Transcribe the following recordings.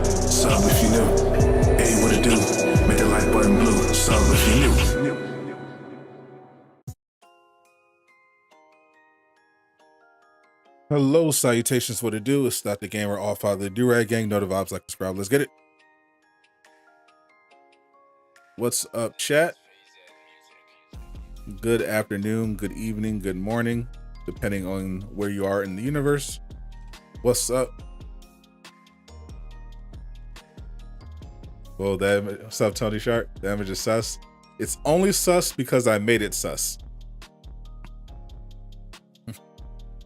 Sub if you new. Hey, what it do? Make the like button blue. Sub if you new. Hello, salutations, what it do? It's not the gamer, all father, the do-rag gang, know the vibes like the scribe. Let's get it. What's up, chat? Good afternoon, good evening, good morning, depending on where you are in the universe. What's up? Well, what's up, Tony Shark? Damage is sus. It's only sus because I made it sus.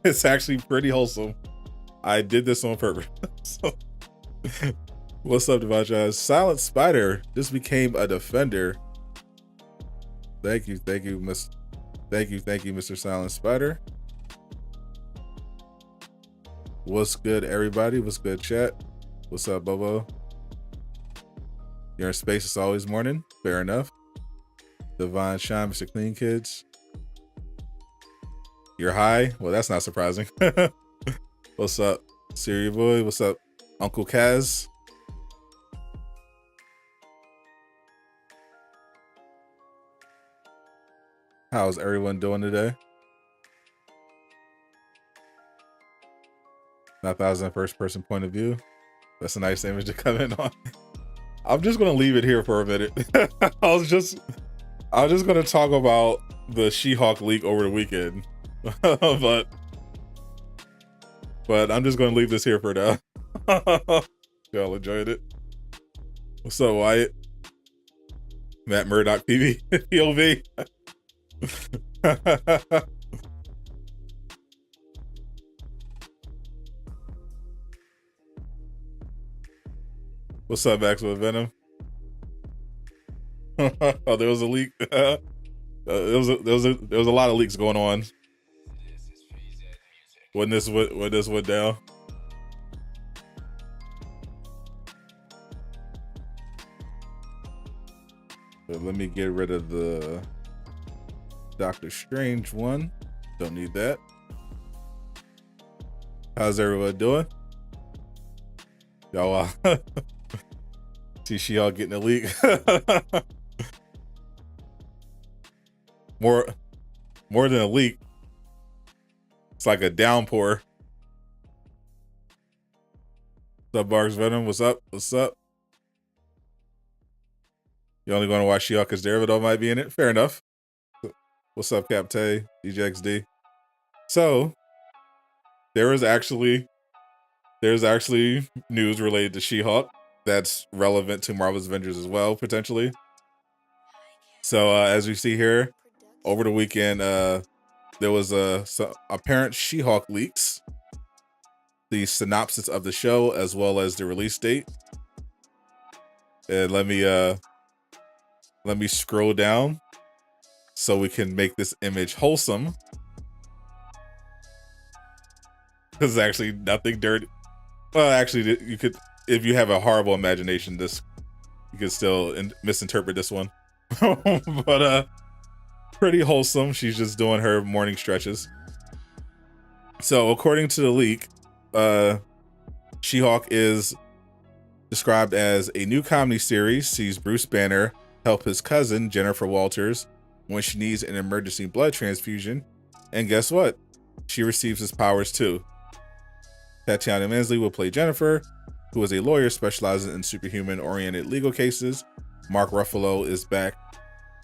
It's actually pretty wholesome. I did this on purpose. So, what's up, Devonshire? Silent Spider just became a defender. Thank you, Mr. Silent Spider. What's good, everybody? What's good, chat? What's up, Bobo? You're in space, it's always morning. Fair enough. Divine Shine, Mr. Clean Kids. You're high? Well, that's not surprising. What's up, Siri Boy? What's up, Uncle Kaz? How's everyone doing today? Not that I was in first person point of view. That's a nice image to come in on. I'm just gonna leave it here for a minute. I was just gonna talk about the She-Hulk leak over the weekend. but I'm just gonna leave this here for now. Y'all enjoyed it. What's up, Wyatt? Matt Murdock TV POV. What's up, Max with Venom? Oh, there was a leak. There was a lot of leaks going on when this went down. So let me get rid of the Doctor Strange one. Don't need that. How's everyone doing? Y'all see She-Hulk getting a leak. more than a leak. It's like a downpour. What's up, Barks Venom? What's up? What's up? You only going to watch She-Hulk because Daredevil might be in it? Fair enough. What's up, Captay? DJXD. So, there's actually news related to She-Hulk that's relevant to Marvel's Avengers as well, potentially. So, as we see here, over the weekend, there was some apparent She-Hulk leaks, the synopsis of the show, as well as the release date. And let me scroll down so we can make this image wholesome. Because actually nothing dirty. Well, actually, you could, if you have a horrible imagination, you could still misinterpret this one. But pretty wholesome. She's just doing her morning stretches. So according to the leak, She-Hulk is described as a new comedy series, sees Bruce Banner help his cousin Jennifer Walters when she needs an emergency blood transfusion, and guess what? She receives his powers too. Tatiana Maslany will play Jennifer, who is a lawyer specializing in superhuman-oriented legal cases. Mark Ruffalo is back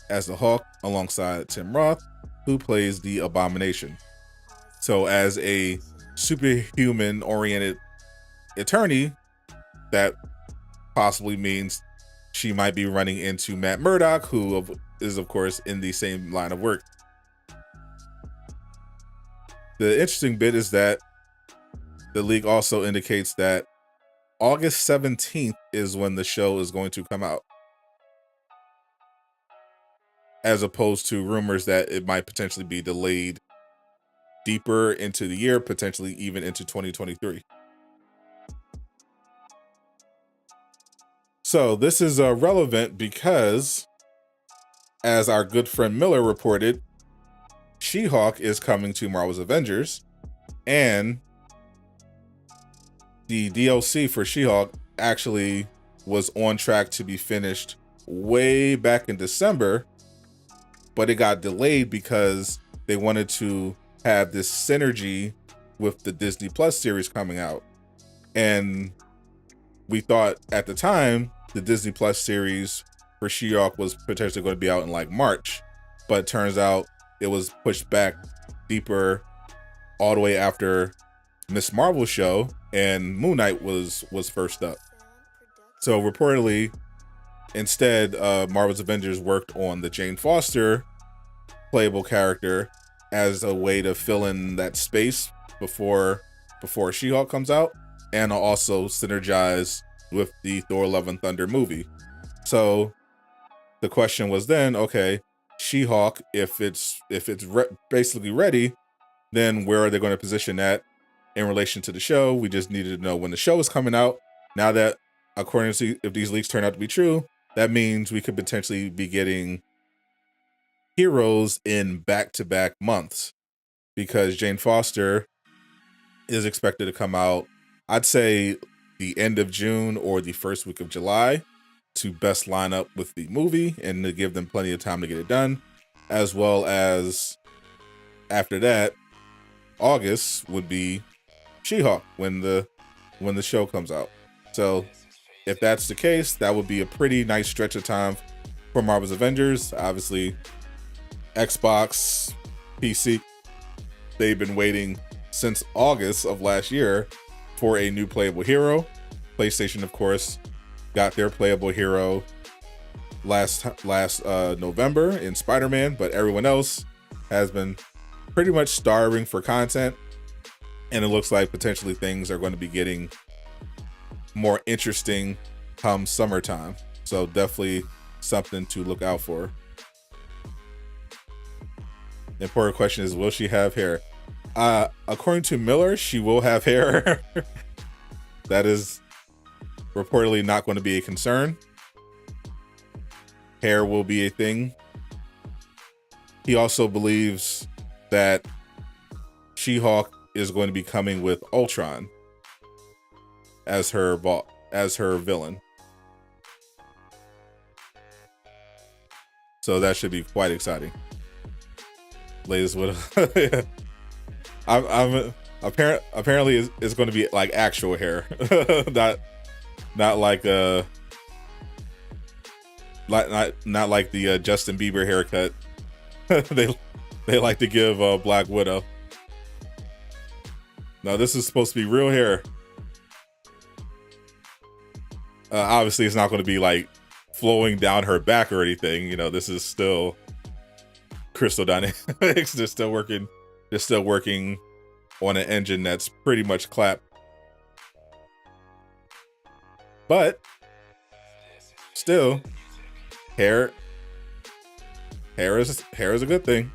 as the Hulk alongside Tim Roth, who plays the Abomination. So as a superhuman-oriented attorney, that possibly means she might be running into Matt Murdock, who is, of course, in the same line of work. The interesting bit is that the leak also indicates that August 17th is when the show is going to come out, as opposed to rumors that it might potentially be delayed deeper into the year, potentially even into 2023. So this is relevant because, as our good friend Miller reported, She-Hulk is coming to Marvel's Avengers, and the DLC for She-Hulk actually was on track to be finished way back in December, but it got delayed because they wanted to have this synergy with the Disney Plus series coming out. And we thought at the time the Disney Plus series for She-Hulk was potentially going to be out in like March, but it turns out it was pushed back deeper all the way after Miss Marvel show, and Moon Knight was first up. So reportedly, instead, Marvel's Avengers worked on the Jane Foster playable character as a way to fill in that space before She-Hulk comes out, and also synergize with the Thor: Love and Thunder movie. So the question was then, okay, She-Hulk, if it's basically ready, then where are they going to position that in relation to the show? We just needed to know when the show is coming out. Now that, according to, if these leaks turn out to be true, that means we could potentially be getting heroes in back-to-back months, because Jane Foster is expected to come out, I'd say, the end of June or the first week of July, to best line up with the movie and to give them plenty of time to get it done, as well as after that, August would be She-Hulk when the show comes out. So if that's the case, that would be a pretty nice stretch of time for Marvel's Avengers. Obviously, Xbox, PC, they've been waiting since August of last year for a new playable hero. PlayStation, of course, got their playable hero last November in Spider-Man, but everyone else has been pretty much starving for content, and it looks like potentially things are going to be getting more interesting come summertime. So definitely something to look out for. The important question is, will she have hair? According to Miller, she will have hair. That is reportedly not going to be a concern. Hair will be a thing. He also believes that She-Hulk is going to be coming with Ultron as her villain. So that should be quite exciting. Latest with apparently it's going to be like actual hair, not like not like the Justin Bieber haircut they like to give Black Widow. No, this is supposed to be real hair. Obviously, it's not going to be like flowing down her back or anything. You know, this is still Crystal Dynamics. They're still working on an engine that's pretty much clapped. But still, hair is a good thing.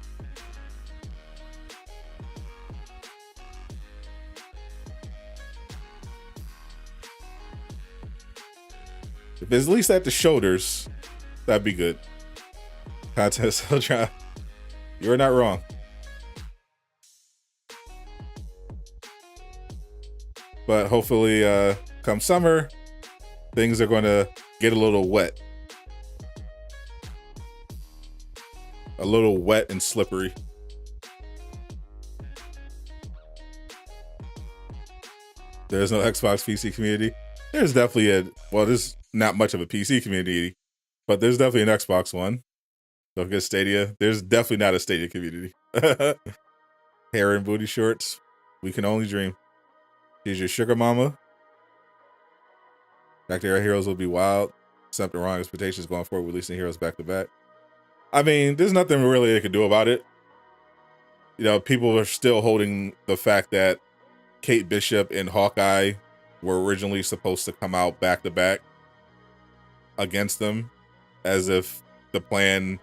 If it's at least at the shoulders, that'd be good. Contest try. You're not wrong. But hopefully, come summer, things are going to get a little wet. A little wet and slippery. There's no Xbox PC community. There's definitely there's not much of a PC community, but there's definitely an Xbox one. Don't get Stadia. There's definitely not a Stadia community. Hair and booty shorts. We can only dream. She's your sugar mama. Back to our heroes will be wild. Something wrong. Expectations going forward, releasing heroes back to back. I mean, there's nothing really they can do about it. You know, people are still holding the fact that Kate Bishop and Hawkeye were originally supposed to come out back to back against them, as if the plan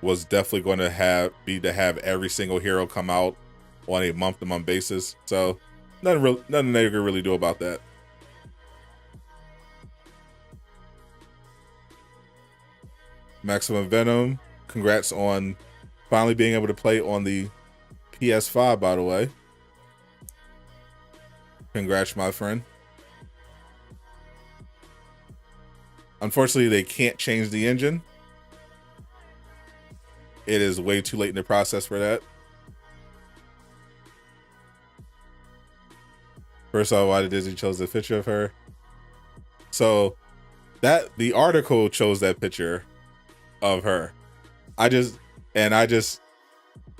was definitely going to have every single hero come out on a month-to-month basis. So nothing they can really do about that. Maximum Venom, congrats on finally being able to play on the PS5, by the way. Congrats, my friend. Unfortunately, they can't change the engine. It is way too late in the process for that. First of all, why did Disney chose the picture of her? So that the article chose that picture of her. I just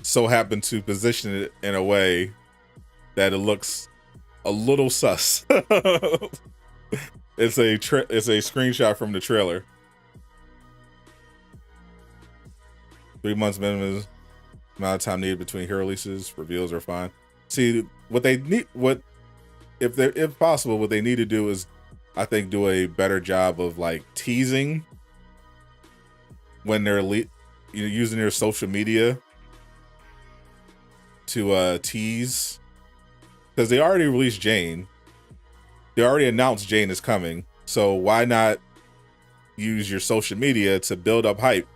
so happened to position it in a way that it looks a little sus. It's a screenshot from the trailer. 3 months minimum amount of time needed between hero releases. Reveals are fine. See, what they need, if possible, what they need to do is, I think, do a better job of like teasing when they're using their social media to tease, because they already released Jane. They already announced Jane is coming, so why not use your social media to build up hype?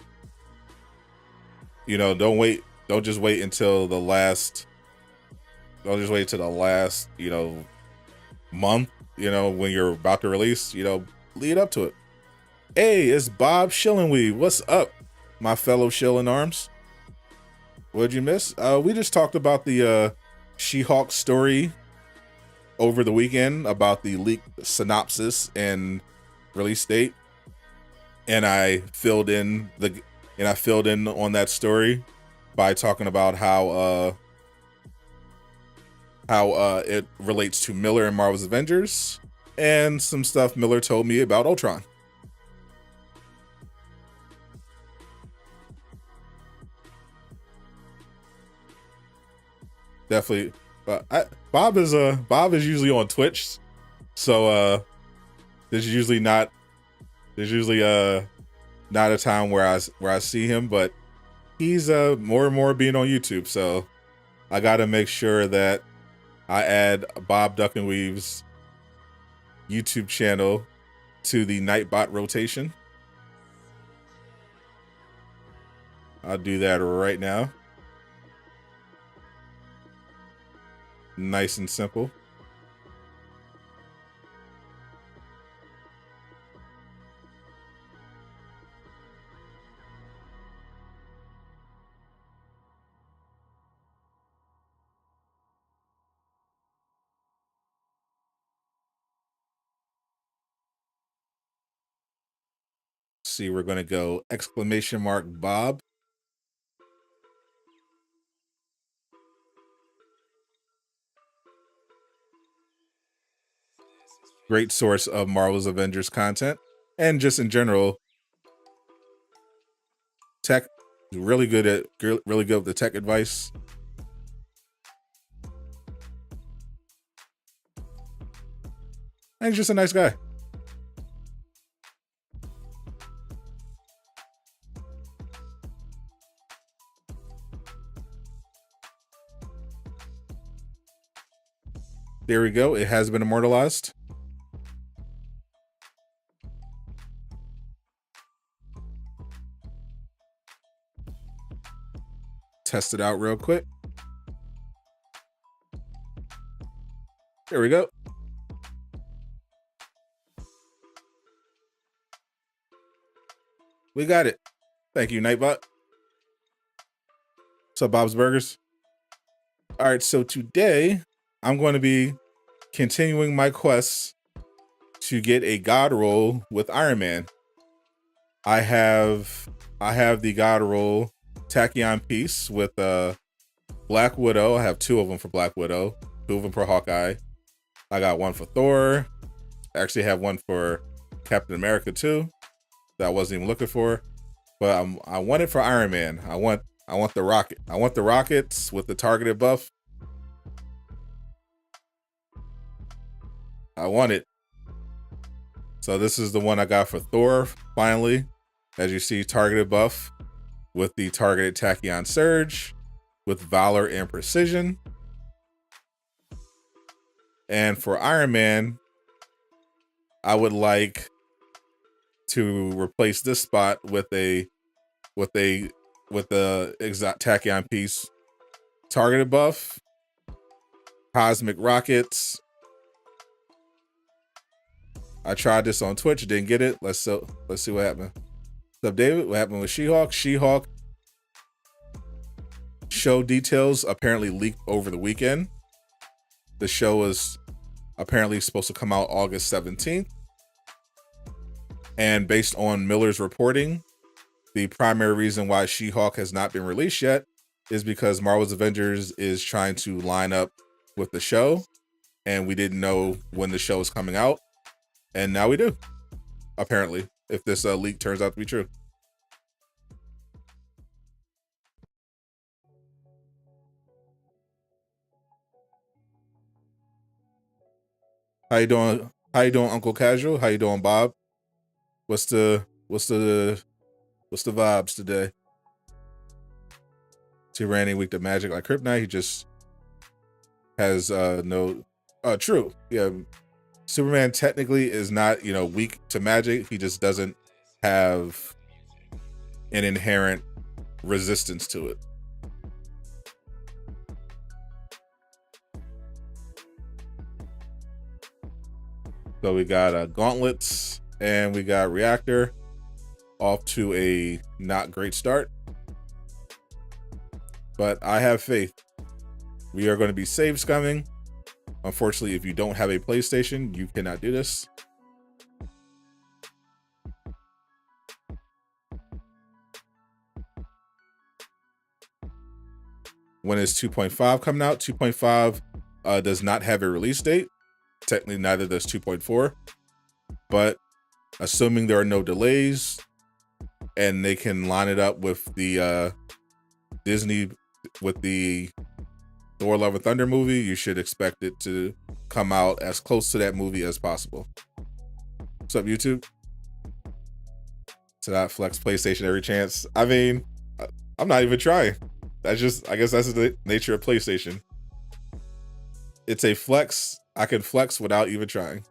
You know, don't just wait until the last, you know, month, you know, when you're about to release, you know, lead up to it. Hey, it's Bob Shillingweed. What's up, my fellow Shill in Arms? What'd you miss? We just talked about the She-Hulk story over the weekend, about the leaked synopsis and release date, and I filled in on that story by talking about how it relates to Miller and Marvel's Avengers, and some stuff Miller told me about Ultron. Definitely. Bob is usually on Twitch, so there's usually not a time where I see him, but he's more and more being on YouTube, so I gotta make sure that I add Bob Duck and Weave's YouTube channel to the Nightbot rotation. I'll do that right now. Nice and simple. See, we're gonna go !Bob. Great source of Marvel's Avengers content, and just in general, tech. Really good with the tech advice. And he's just a nice guy. There we go. It has been immortalized. Test it out real quick. There we go. We got it. Thank you, Nightbot. What's up, Bob's Burgers? All right, so today I'm going to be continuing my quest to get a Godroll with Iron Man. I have the Godroll Tachyon piece with Black Widow. I have 2 of them for Black Widow, 2 of them for Hawkeye. I got 1 for Thor. I actually have 1 for Captain America too, that I wasn't even looking for. But I want it for Iron Man. I want the rocket. I want the rockets with the targeted buff. I want it. So this is the one I got for Thor, finally. As you see, targeted buff with the targeted Tachyon Surge, with Valor and Precision. And for Iron Man, I would like to replace this spot with the exact Tachyon piece, targeted buff, cosmic rockets, I tried this on Twitch, didn't get it. Let's see what happened. What's up, David? What happened with She-Hulk? She-Hulk show details apparently leaked over the weekend. The show was apparently supposed to come out August 17th. And based on Miller's reporting, the primary reason why She-Hulk has not been released yet is because Marvel's Avengers is trying to line up with the show. And we didn't know when the show is coming out. And now we do, apparently, if this leak turns out to be true. How you doing? How you doing, Uncle Casual? How you doing, Bob? What's the vibes today? Tyranny weak to magic like Kryptonite. He just has no true. Yeah. Superman technically is not, weak to magic. He just doesn't have an inherent resistance to it. So we got gauntlets and we got reactor off to a not great start. But I have faith. We are going to be save scumming. Unfortunately, if you don't have a PlayStation, you cannot do this. When is 2.5 coming out? 2.5 does not have a release date. Technically, neither does 2.4. But assuming there are no delays and they can line it up with the Disney, with the Thor Love and Thunder movie, you should expect it to come out as close to that movie as possible. What's up, YouTube? So that flex PlayStation every chance. I mean, I'm not even trying. I guess that's the nature of PlayStation. It's a flex. I can flex without even trying.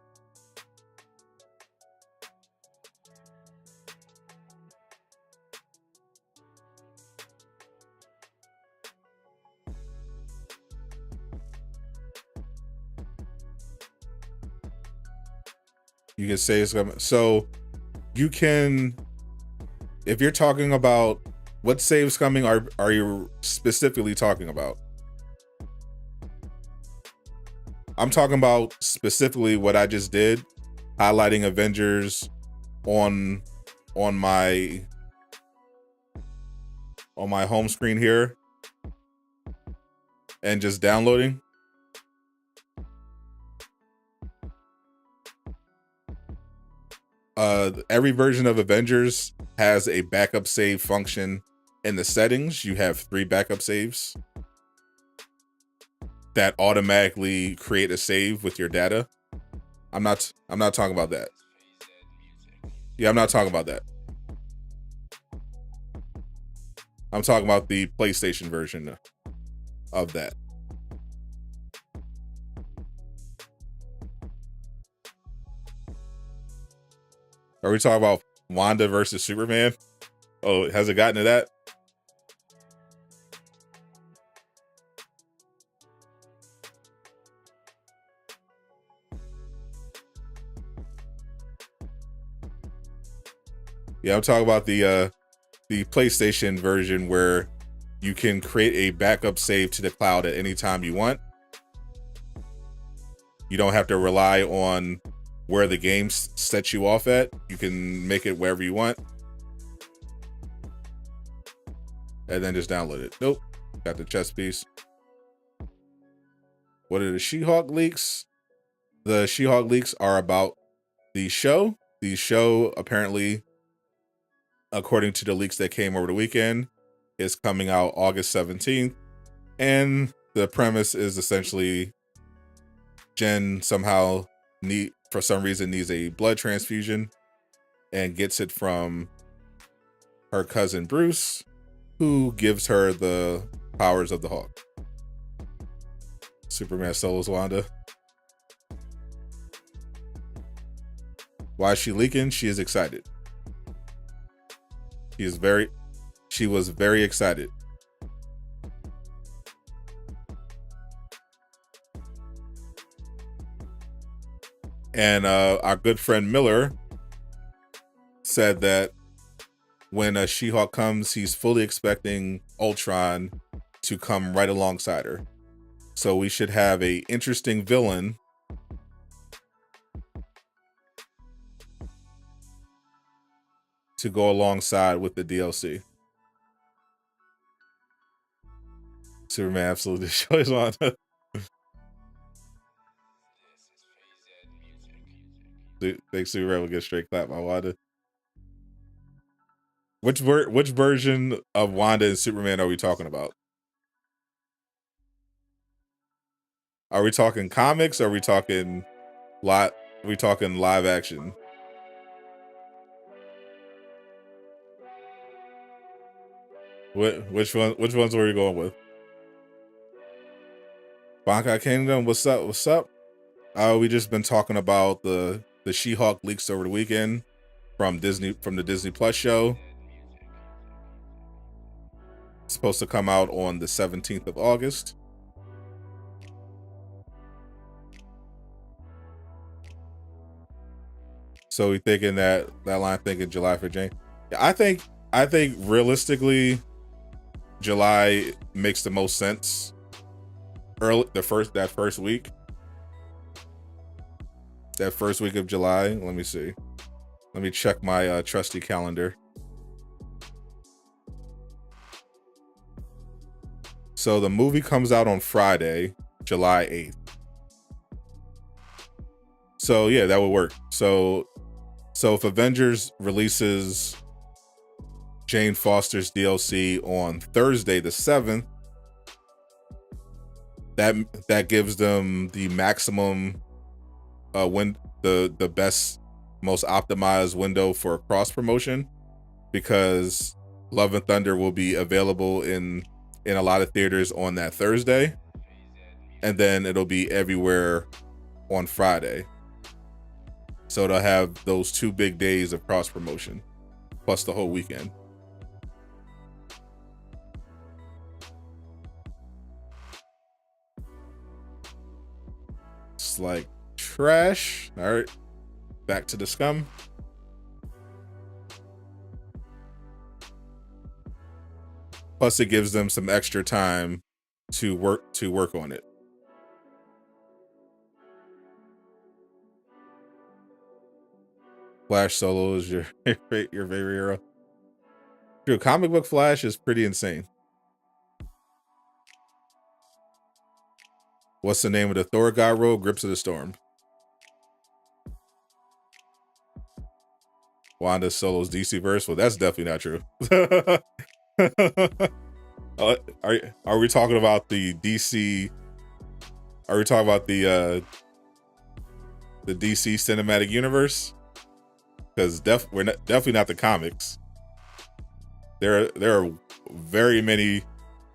You can say it's coming. So you can, if you're talking about what saves coming, are you specifically talking about? I'm talking about specifically what I just did, highlighting Avengers on my home screen here and just downloading. Every version of Avengers has a backup save function in the settings. You have 3 backup saves that automatically create a save with your data. I'm not talking about that. Yeah, I'm not talking about that. I'm talking about the PlayStation version of that. Are we talking about Wanda versus Superman? Oh, has it gotten to that? Yeah, I'm talking about the PlayStation version where you can create a backup save to the cloud at any time you want. You don't have to rely on where the game sets you off at. You can make it wherever you want. And then just download it. Nope. Got the chess piece. What are the She-Hulk leaks? The She-Hulk leaks are about the show. The show, apparently, according to the leaks that came over the weekend, is coming out August 17th. And the premise is essentially Jen somehow for some reason needs a blood transfusion and gets it from her cousin Bruce, who gives her the powers of the Hulk. Superman solos Wanda. Why is she leaking? She is excited. She was very excited. And our good friend Miller said that when She-Hulk comes, he's fully expecting Ultron to come right alongside her. So we should have a interesting villain to go alongside with the DLC. Superman absolutely destroys Wanda. Think Superman will get straight clapped by Wanda. Which version of Wanda and Superman are we talking about? Are we talking comics? Or are we talking live? Are we talking live action? Which ones were you going with? Bankai Kingdom, what's up? What's up? We just been talking about the She-Hulk leaks over the weekend from the Disney Plus show. It's supposed to come out on the 17th of August. So we thinking that line thinking July for Jane. I think realistically July makes the most sense. That first week of July. Let me see. Let me check my trusty calendar. So the movie comes out on Friday, July 8th. So yeah, that would work. So if Avengers releases Jane Foster's DLC on Thursday the 7th, that gives them the maximum the best, most optimized window for cross promotion, because Love and Thunder will be available in a lot of theaters on that Thursday, and then it'll be everywhere on Friday. So they'll have those 2 big days of cross promotion plus the whole weekend. It's like trash. All right, back to the scum. Plus it gives them some extra time to work on it. Flash Solo is your favorite hero. Dude, comic book Flash is pretty insane. What's the name of the Thor Godroll? Grips of the Storm. Wanda Solo's DC verse? Well, that's definitely not true. Are we talking about the DC? Are we talking about the DC cinematic universe? Because we're definitely not the comics. There are very many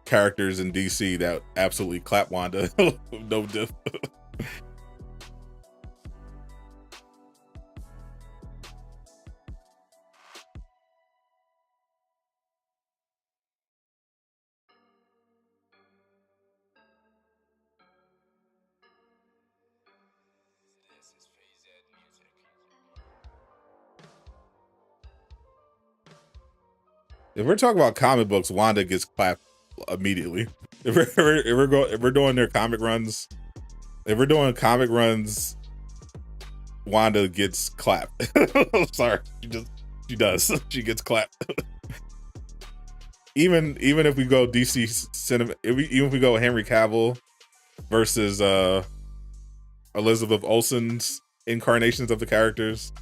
characters in DC that absolutely clap Wanda. No diff. If we're talking about comic books, Wanda gets clapped immediately. If we're doing their comic runs, Wanda gets clapped. Sorry, she does. She gets clapped. even if we go DC cinema, even if we go Henry Cavill versus Elizabeth Olsen's incarnations of the characters,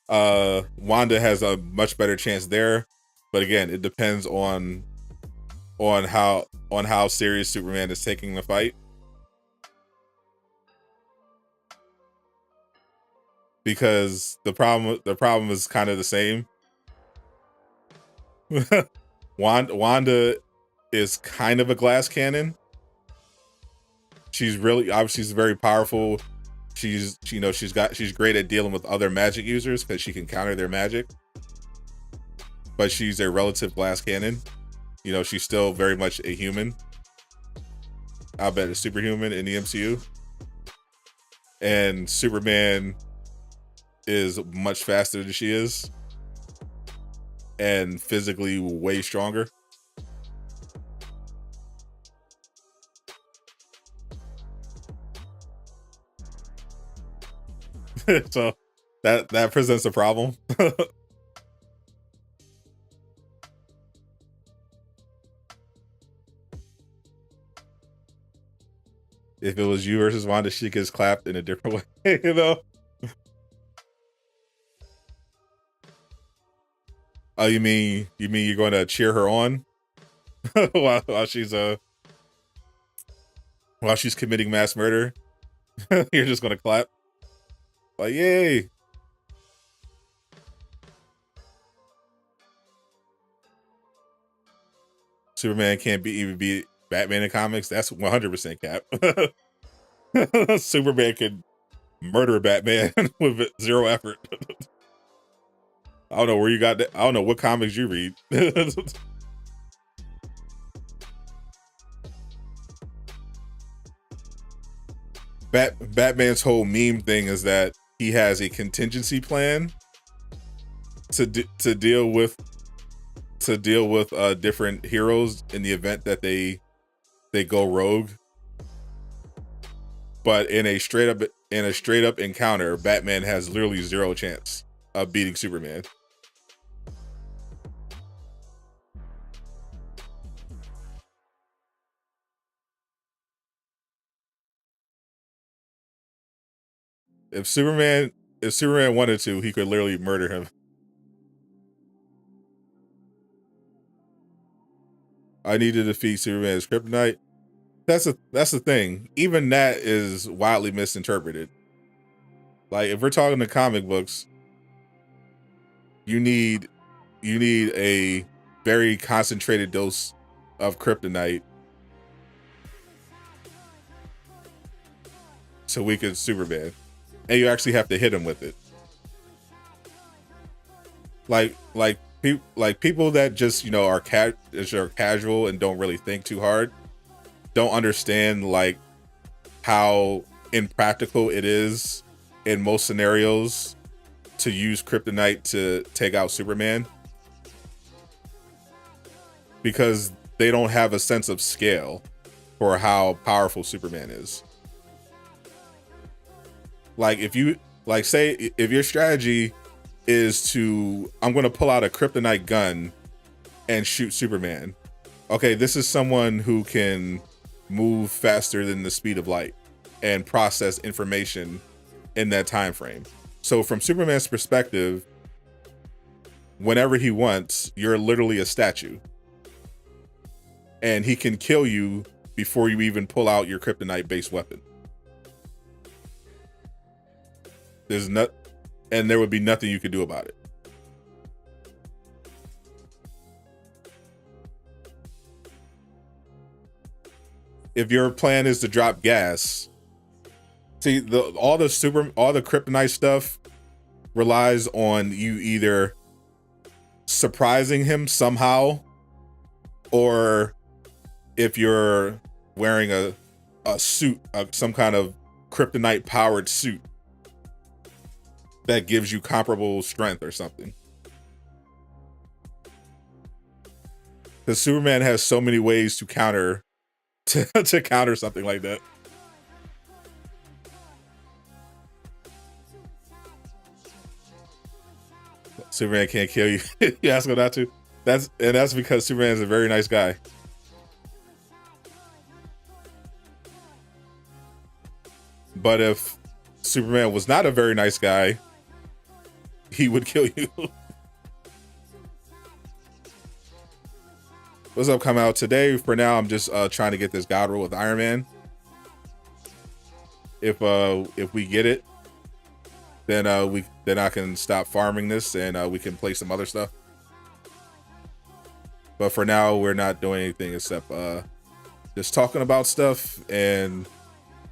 Wanda has a much better chance there. But again, it depends on how serious Superman is taking the fight. Because the problem is kind of the same. Wanda is kind of a glass cannon. She's very powerful. She's great at dealing with other magic users because she can counter their magic. But she's a relative glass cannon. She's still very much a human. I'll bet a superhuman in the MCU. and Superman is much faster than she is and physically way stronger. So that presents a problem. If it was you versus Wanda, she gets clapped in a different way, you know? Oh, you mean you're going to cheer her on while she's committing mass murder? You're just going to clap? Like, yay! Superman can't even be Batman in comics. That's 100% cap. Superman could murder Batman with zero effort. I don't know where you got that. I don't know what comics you read. Batman's whole meme thing is that he has a contingency plan to deal with different heroes in the event that they go rogue. But in a straight up encounter, Batman has literally zero chance of beating Superman. If Superman wanted to, he could literally murder him. I need to defeat Superman's kryptonite. That's the thing. Even that is wildly misinterpreted. Like, if we're talking the comic books, you need a very concentrated dose of kryptonite to weaken Superman, and you actually have to hit him with it. Like people that just, you know, are casual and don't really think too hard, don't understand like how impractical it is in most scenarios to use kryptonite to take out Superman, because they don't have a sense of scale for how powerful Superman is. Like, if you say if your strategy is to, I'm going to pull out a kryptonite gun and shoot Superman. Okay, this is someone who can move faster than the speed of light and process information in that time frame. So from Superman's perspective, whenever he wants, you're literally a statue. And he can kill you before you even pull out your kryptonite-based weapon. And there would be nothing you could do about it. If your plan is to drop gas, see, all the kryptonite stuff relies on you either surprising him somehow, or if you're wearing a suit, some kind of kryptonite powered suit that gives you comparable strength or something. Because Superman has so many ways to counter something like that. Superman can't kill you. You ask him not to. That's because Superman is a very nice guy. But if Superman was not a very nice guy, he would kill you. What's up, come out today? For now, I'm just trying to get this Godroll with Iron Man. If we get it, then I can stop farming this and we can play some other stuff. But for now, we're not doing anything except just talking about stuff and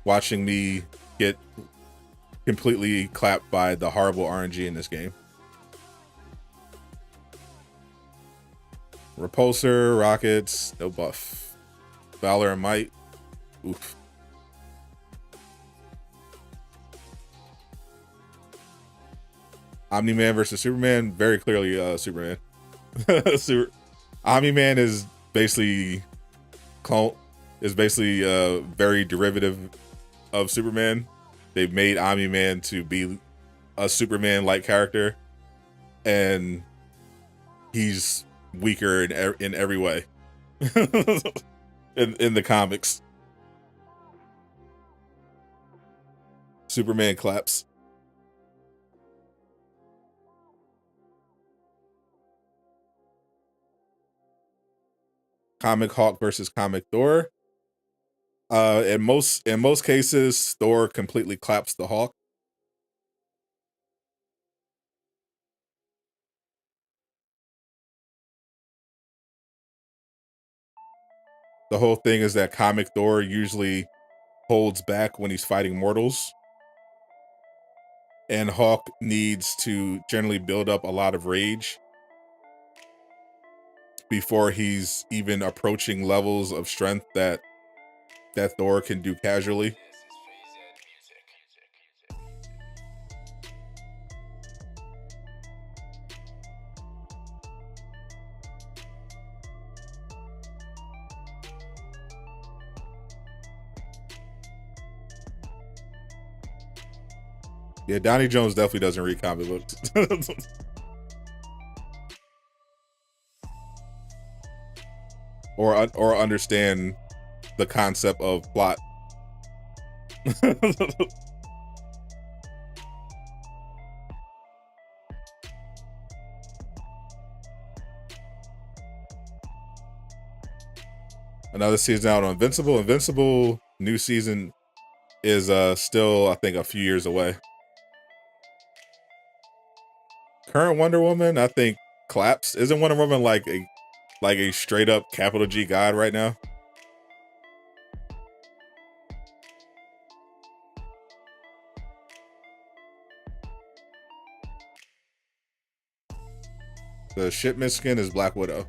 watching me get completely clapped by the horrible RNG in this game. Repulsor, rockets, no buff. Valor and might. Oof. Omni-Man versus Superman, very clearly Superman. Omni-Man is basically very derivative of Superman. They've made Omni-Man to be a Superman-like character, and he's weaker in every way in the comics. Superman claps. Comic Hulk versus Comic Thor. In most cases, Thor completely claps the Hulk. The whole thing is that Comic Thor usually holds back when he's fighting mortals, and Hulk needs to generally build up a lot of rage before he's even approaching levels of strength that Thor can do casually. Yeah, Donnie Jones definitely doesn't read comic books. or understand the concept of plot. Another season out on Invincible. Invincible new season is still, I think, a few years away. Current Wonder Woman, I think, claps. Isn't Wonder Woman like a straight up capital G god right now? The shipment skin is Black Widow.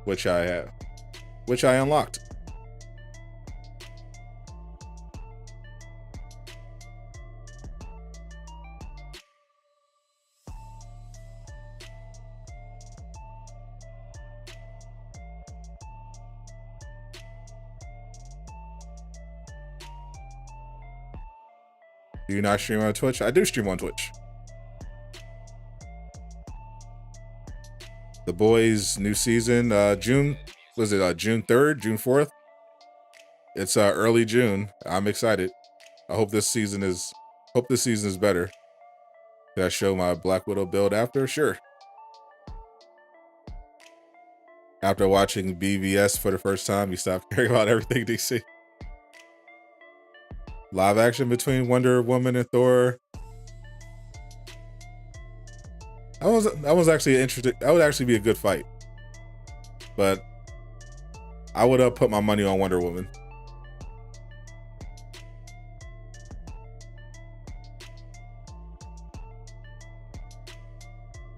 Which I unlocked. Do you not stream on Twitch? I do stream on Twitch. The Boys new season, June 3rd, June 4th? It's early June. I'm excited. I hope this season is better. Did I show my Black Widow build after? Sure. After watching BVS for the first time, you stop caring about everything DC. Live action between Wonder Woman and Thor. That was actually interesting. That would actually be a good fight. But I would have put my money on Wonder Woman.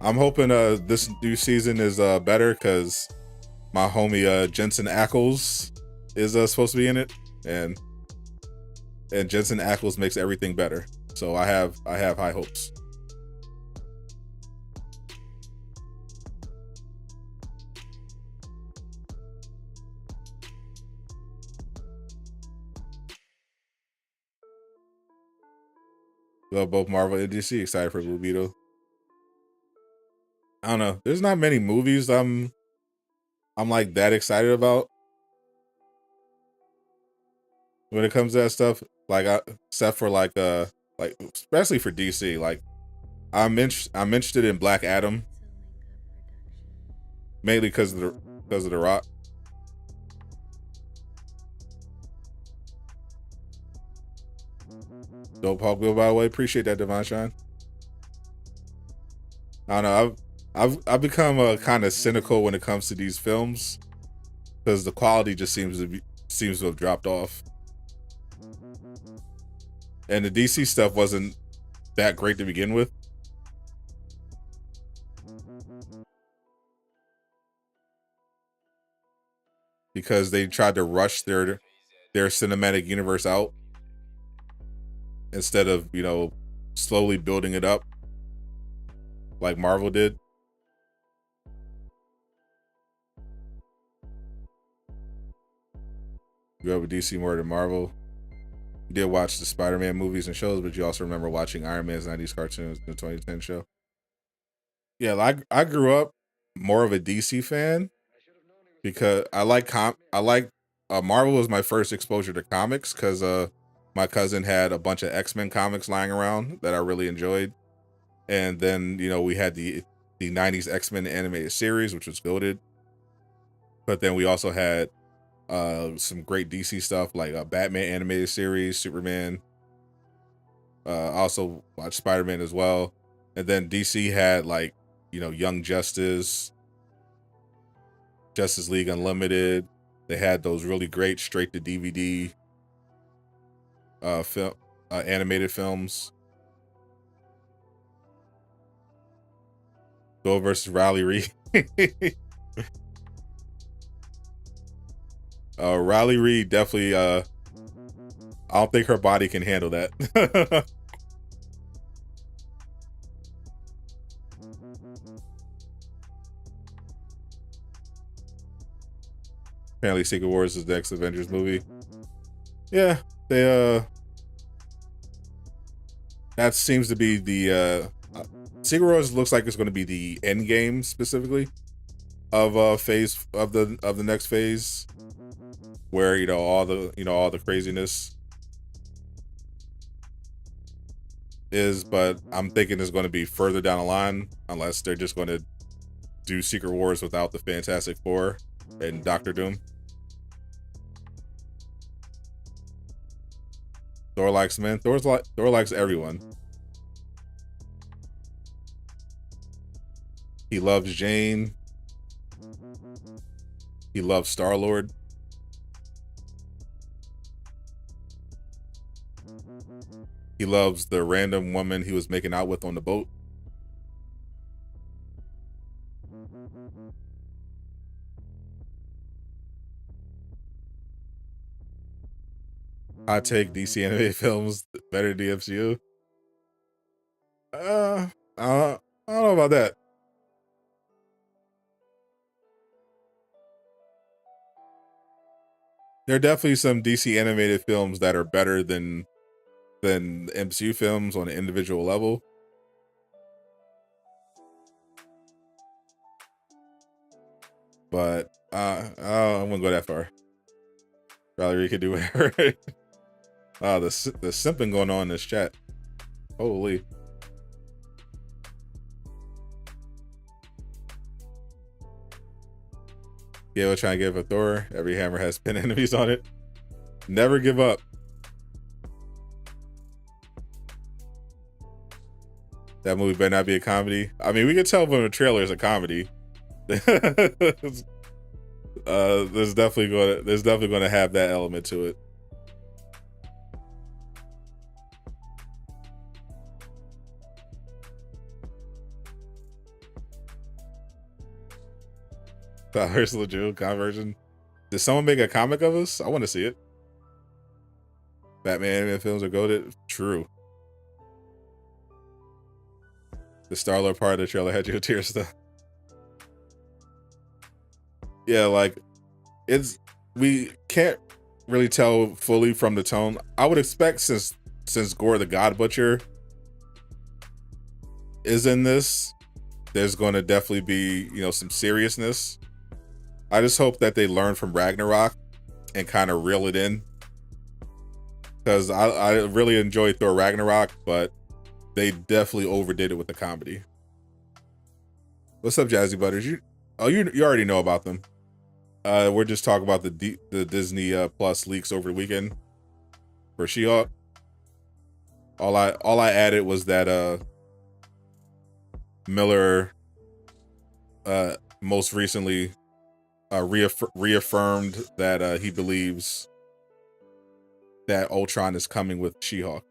I'm hoping this new season is better because my homie Jensen Ackles is supposed to be in it, and Jensen Ackles makes everything better. So I have high hopes. Love both Marvel and DC. Excited for Blue Beetle. I don't know. There's not many movies I'm like that excited about when it comes to that stuff. Like, except for like especially for DC. Like, I'm interested in Black Adam, mainly because of the Rock. Dope Hawk Bill, by the way. Appreciate that, Divine Shine. I don't know. I've become kind of cynical when it comes to these films because the quality just seems to have dropped off, and the DC stuff wasn't that great to begin with. because they tried to rush their cinematic universe out instead of, you know, slowly building it up like Marvel did. You have a DC more than Marvel. You did watch the Spider-Man movies and shows, but you also remember watching Iron Man's 90s cartoons in the 2010 show. Yeah, I grew up more of a DC fan because I like Marvel was my first exposure to comics because my cousin had a bunch of X-Men comics lying around that I really enjoyed. And then, you know, we had the 90s X-Men animated series, which was goated. But then we also had some great DC stuff like a Batman animated series, Superman. Also watched Spider-Man as well. And then DC had like, you know, Young Justice, Justice League Unlimited. They had those really great straight to DVD animated films. Thor versus Riley Reid. Riley Reid definitely I don't think her body can handle that. Apparently Secret Wars is the next Avengers movie. Yeah, they that seems to be the Secret Wars looks like it's going to be the end game specifically of phase of the next phase, where, you know, all the craziness is. But I'm thinking it's going to be further down the line, unless they're just going to do Secret Wars without the Fantastic Four and Doctor Doom. Thor likes men. Thor likes everyone. He loves Jane. He loves Star-Lord. He loves the random woman he was making out with on the boat. I take DC animated films better than the MCU. I don't know about that. There are definitely some DC animated films that are better than MCU films on an individual level. But I wouldn't go that far. Valerie could do whatever. The simping going on in this chat. Holy. Yeah, we're trying to give a Thor. Every hammer has pin enemies on it. Never give up. That movie better not be a comedy. I mean, we can tell from the trailer it's a comedy. There's definitely going to have that element to it. Here's the legit conversion. Did someone make a comic of us? I want to see it. Batman animated films are goated. True. The Star-Lord part of the trailer had you in tears stuff. Yeah, like we can't really tell fully from the tone. I would expect since Gore the God Butcher is in this, there's going to definitely be, you know, some seriousness. I just hope that they learn from Ragnarok and kind of reel it in, because I really enjoyed Thor Ragnarok, but they definitely overdid it with the comedy. What's up, Jazzy Butters? You already know about them. We're just talking about the Disney Plus leaks over the weekend for She-Hulk. All I added was that Miller most recently reaffirmed that he believes that Ultron is coming with She-Hulk.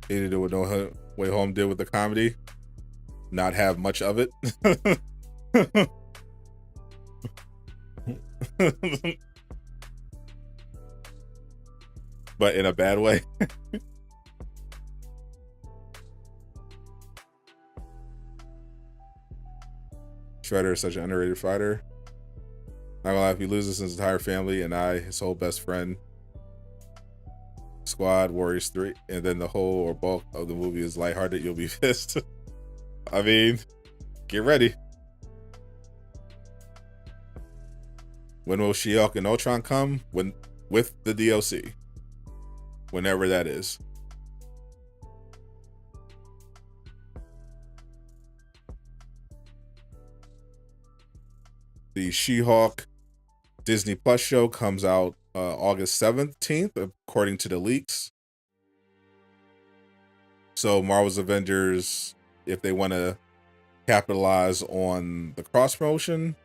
He did what No Way Home did with the comedy. Not have much of it. But in a bad way. Shredder is such an underrated fighter. Not gonna lie, if he loses his entire family and his whole best friend, squad, Warriors 3, and then the whole or bulk of the movie is lighthearted, you'll be pissed. I mean, get ready. When will She-Hulk and Ultron come? With the DLC. Whenever that is. The She-Hulk Disney Plus show comes out August 17th, according to the leaks. So Marvel's Avengers, if they want to capitalize on the cross promotion,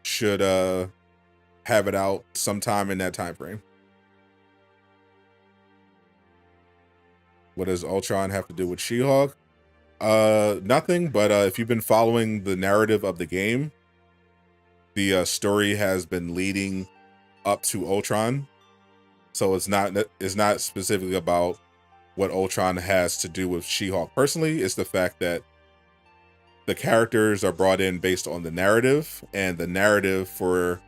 should have it out sometime in that time frame. What does Ultron have to do with She-Hulk? Nothing, but if you've been following the narrative of the game, the story has been leading up to Ultron. So it's not specifically about what Ultron has to do with She-Hulk personally. It's the fact that the characters are brought in based on the narrative, and the narrative for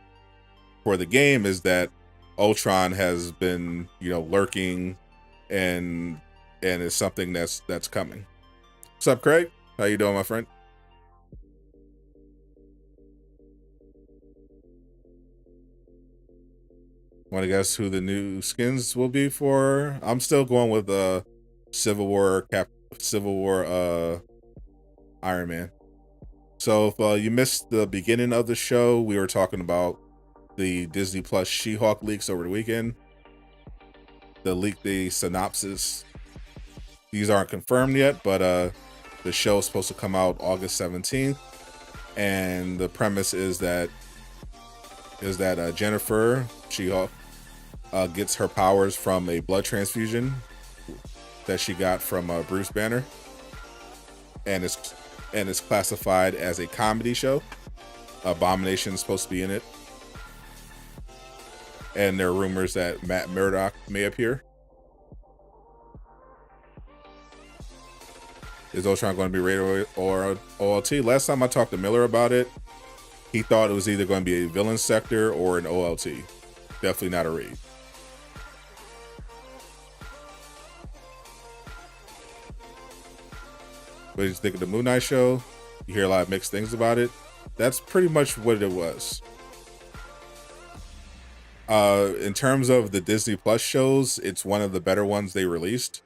the game is that Ultron has been, lurking, and it's something that's coming. What's up, Craig? How you doing, my friend? Want to guess who the new skins will be for? I'm still going with Civil War Iron Man. So if you missed the beginning of the show, we were talking about the Disney Plus She-Hulk leaks over the weekend. The synopsis. These aren't confirmed yet, but the show is supposed to come out August 17th, and the premise is that Jennifer She-Hulk gets her powers from a blood transfusion that she got from Bruce Banner, and it's classified as a comedy show. Abomination is supposed to be in it, and there are rumors that Matt Murdock may appear. Is Ultron going to be rated or OLT? Last time I talked to Miller about it, he thought it was either going to be a villain sector or an OLT. Definitely not a raid. What did you think of the Moon Knight show? You hear a lot of mixed things about it. That's pretty much what it was. In terms of the Disney Plus shows, it's one of the better ones they released.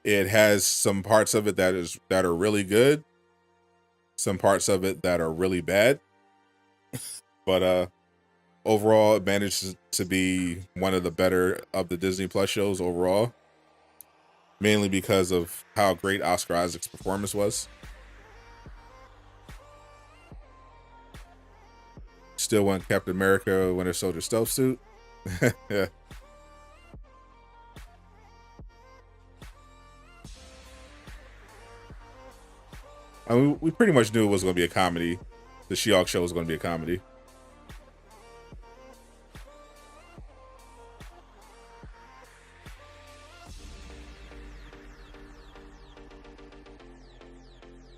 It has some parts of it that are really good, some parts of it that are really bad. But overall, it manages to be one of the better of the Disney Plus shows overall. Mainly because of how great Oscar Isaac's performance was. Still want Captain America Winter Soldier stealth suit. Yeah. I mean, we pretty much knew it was going to be a comedy. The She-Hulk show was going to be a comedy.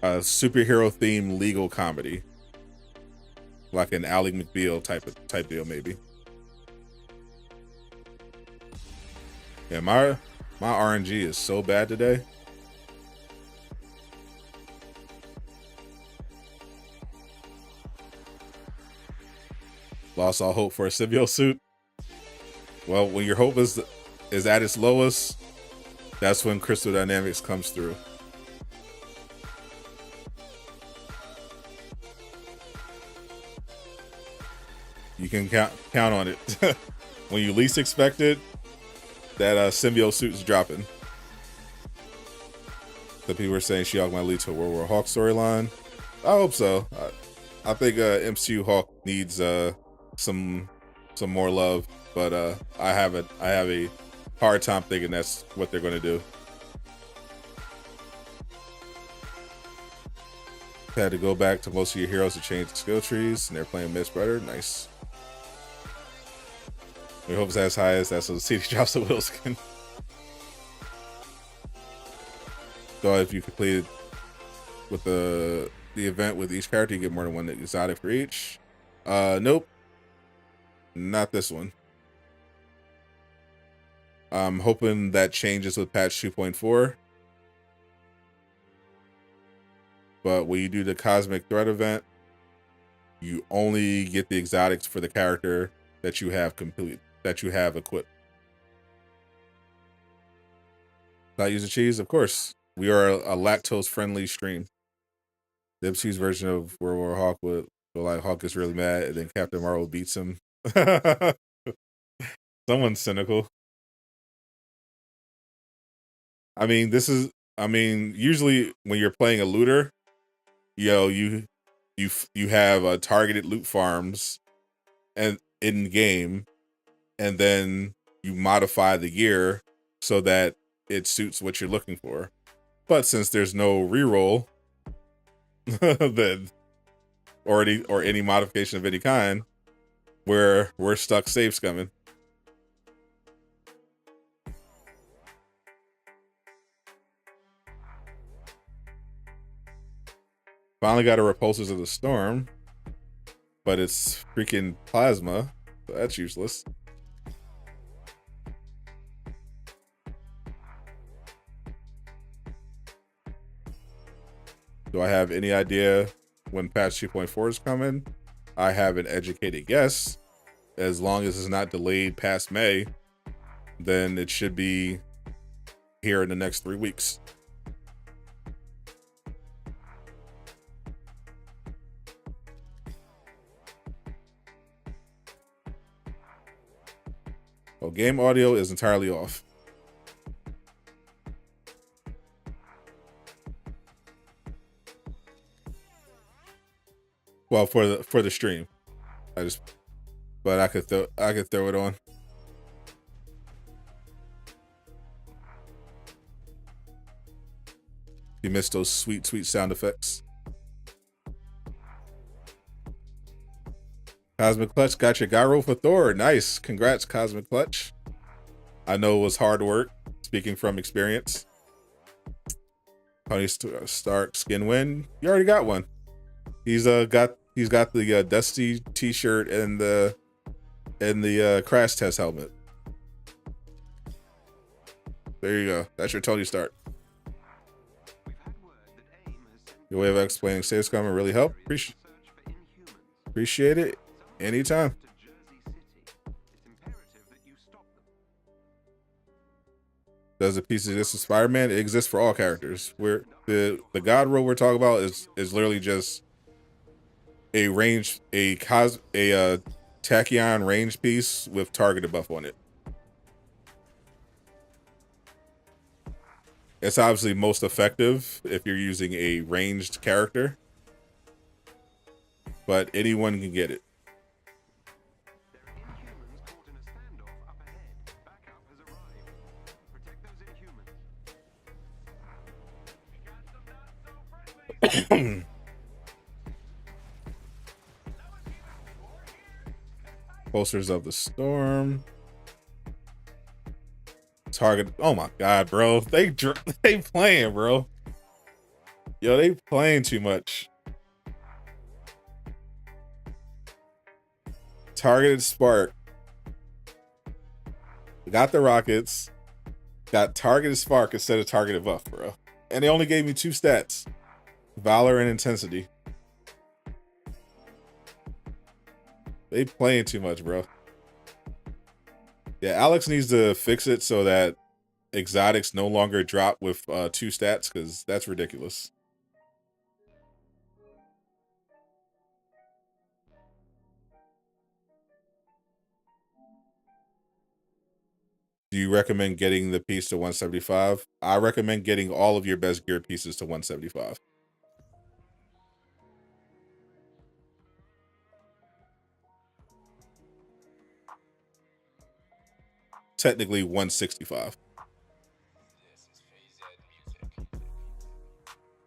A superhero themed legal comedy, like an Ally McBeal type deal, maybe. Yeah, my RNG is so bad today. Lost all hope for a symbiote suit. Well, when your hope is at its lowest, that's when Crystal Dynamics comes through. You can count on it. When you least expect it, that symbiote suit is dropping. The people are saying She-Hulk might lead to a World War Hulk storyline. I hope so. I think MCU Hulk needs some some more love, but I have a hard time thinking that's what they're going to do. Had to go back to most of your heroes to change the skill trees, and they're playing Miss Brother. Nice. We hope it's as high as that, so the CD drops the wheel skin. So if you completed with the event with each character, you get more than one exotic for each. Nope. Not this one. I'm hoping that changes with patch 2.4. But when you do the Cosmic Threat event, you only get the exotics for the character that you have equipped. Not using cheese, of course. We are a lactose-friendly stream. Dipsy's version of World War Hawk would feel like Hawk is really mad, and then Captain Marvel beats him. Someone's cynical. I mean, usually when you're playing a looter, you have targeted loot farms and in game, and then you modify the gear so that it suits what you're looking for. But since there's no reroll, then or any modification of any kind, we're stuck safe scumming. Finally got a Repulsors of the Storm, but it's freaking plasma, so that's useless. Do I have any idea when patch 2.4 is coming? I have an educated guess. As long as it's not delayed past May, then it should be here in the next 3 weeks. Well, game audio is entirely off. Well, for the stream, but I could throw it on. You missed those sweet sound effects. Cosmic Clutch got your Godroll for Thor. Nice, congrats, Cosmic Clutch. I know it was hard work. Speaking from experience. Tony Stark skin win. You already got one. He's got the Dusty T-shirt and the crash test helmet. There you go. That's your Tony Stark. Your way of explaining safe scumming really helped. Appreciate it. Anytime. Does the piece exist with Spider-Man? It exists for all characters. Where the Godroll we're talking about is literally just a tachyon range piece with targeted buff on it. It's obviously most effective if you're using a ranged character, but anyone can get it. Posters of the Storm. Target. Oh my god, bro. They playing, bro. Yo, they playing too much. Targeted Spark. Got the Rockets. Got targeted Spark instead of targeted buff, bro. And they only gave me 2 stats. Valor and Intensity. They playing too much, bro. Yeah, Alex needs to fix it so that exotics no longer drop with 2 stats, because that's ridiculous. Do you recommend getting the piece to 175? I recommend getting all of your best gear pieces to 175. technically 165.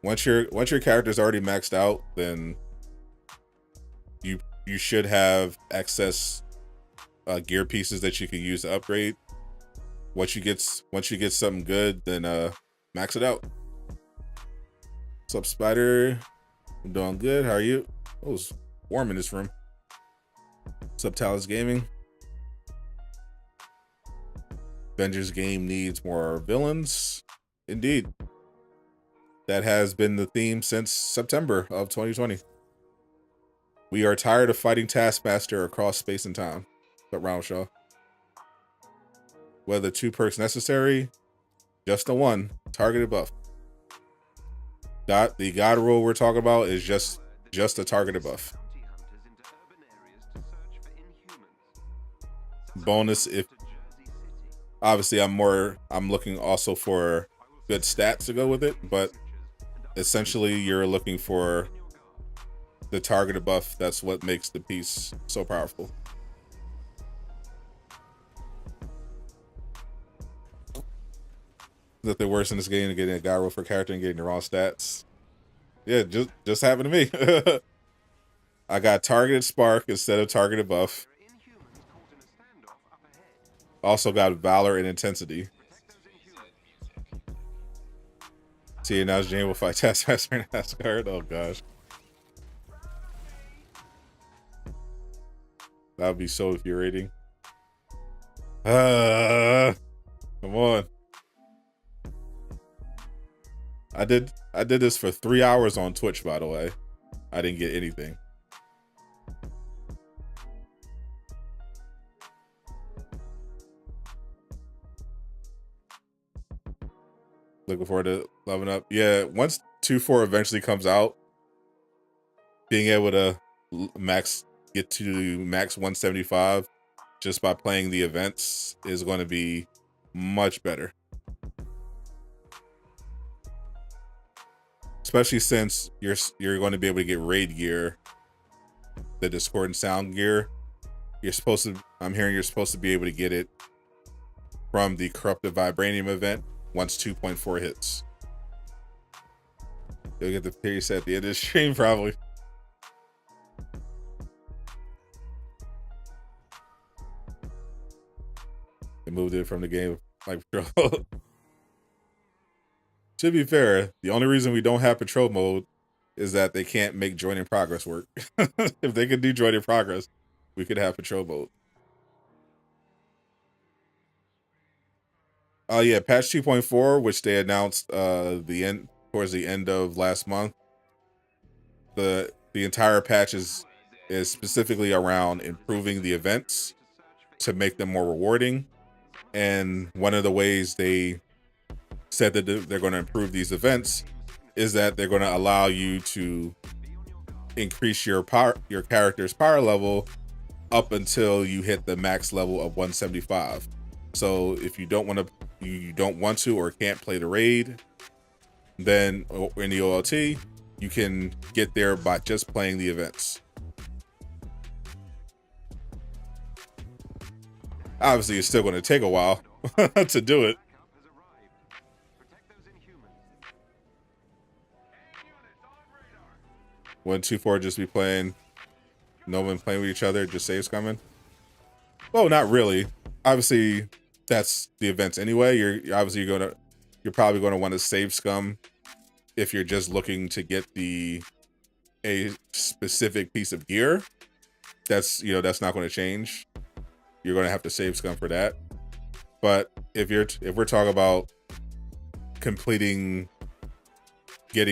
Once your character's already maxed out, then you should have excess gear pieces that you can use to upgrade. Once you get something good, then max it out. What's up, Spider? I'm doing good. How are you? Oh, it's warm in this room. What's up, Talus Gaming? Avengers game needs more villains. Indeed. That has been the theme since September of 2020. We are tired of fighting Taskmaster across space and time. But Roundshaw. Whether 2 perks necessary, just the one targeted buff. The Godroll we're talking about is just a targeted buff. Bonus if obviously I'm looking also for good stats to go with it, but essentially you're looking for the targeted buff. That's what makes the piece so powerful. That the worst in this game is getting a Godroll for character and getting the wrong stats. Yeah, just happened to me. I got targeted spark instead of targeted buff. Also got Valor and intensity. See, now Jane will fight Taskmaster in Asgard. Oh gosh. That would be so infuriating. Come on. I did this for 3 hours on Twitch, by the way. I didn't get anything. Looking forward to leveling up. Yeah, once 2.4 eventually comes out, being able to get to max 175 just by playing the events is going to be much better. Especially since you're going to be able to get raid gear, the Discordant sound gear. I'm hearing you're supposed to be able to get it from the Corrupted Vibranium event once 2.4 hits. You'll get the period set at the end of the stream, probably. They moved it from the game like Patrol. To be fair, the only reason we don't have Patrol mode is that they can't make Join in Progress work. If they could do Join in Progress, we could have Patrol mode. Yeah, patch 2.4, which they announced towards the end of last month. The entire patch is specifically around improving the events to make them more rewarding. And one of the ways they said that they're going to improve these events is that they're going to allow you to increase your character's power level up until you hit the max level of 175. So if you don't want to or can't play the raid, then in the OLT, you can get there by just playing the events. Obviously, it's still going to take a while to do it. Wouldn't 2.4 just be playing, no one playing with each other, just saves coming? Well, not really. Obviously, that's the events anyway. You're probably going to want to save scum if you're just looking to get a specific piece of gear. That's not going to change. You're going to have to save scum for that. But if we're talking about getting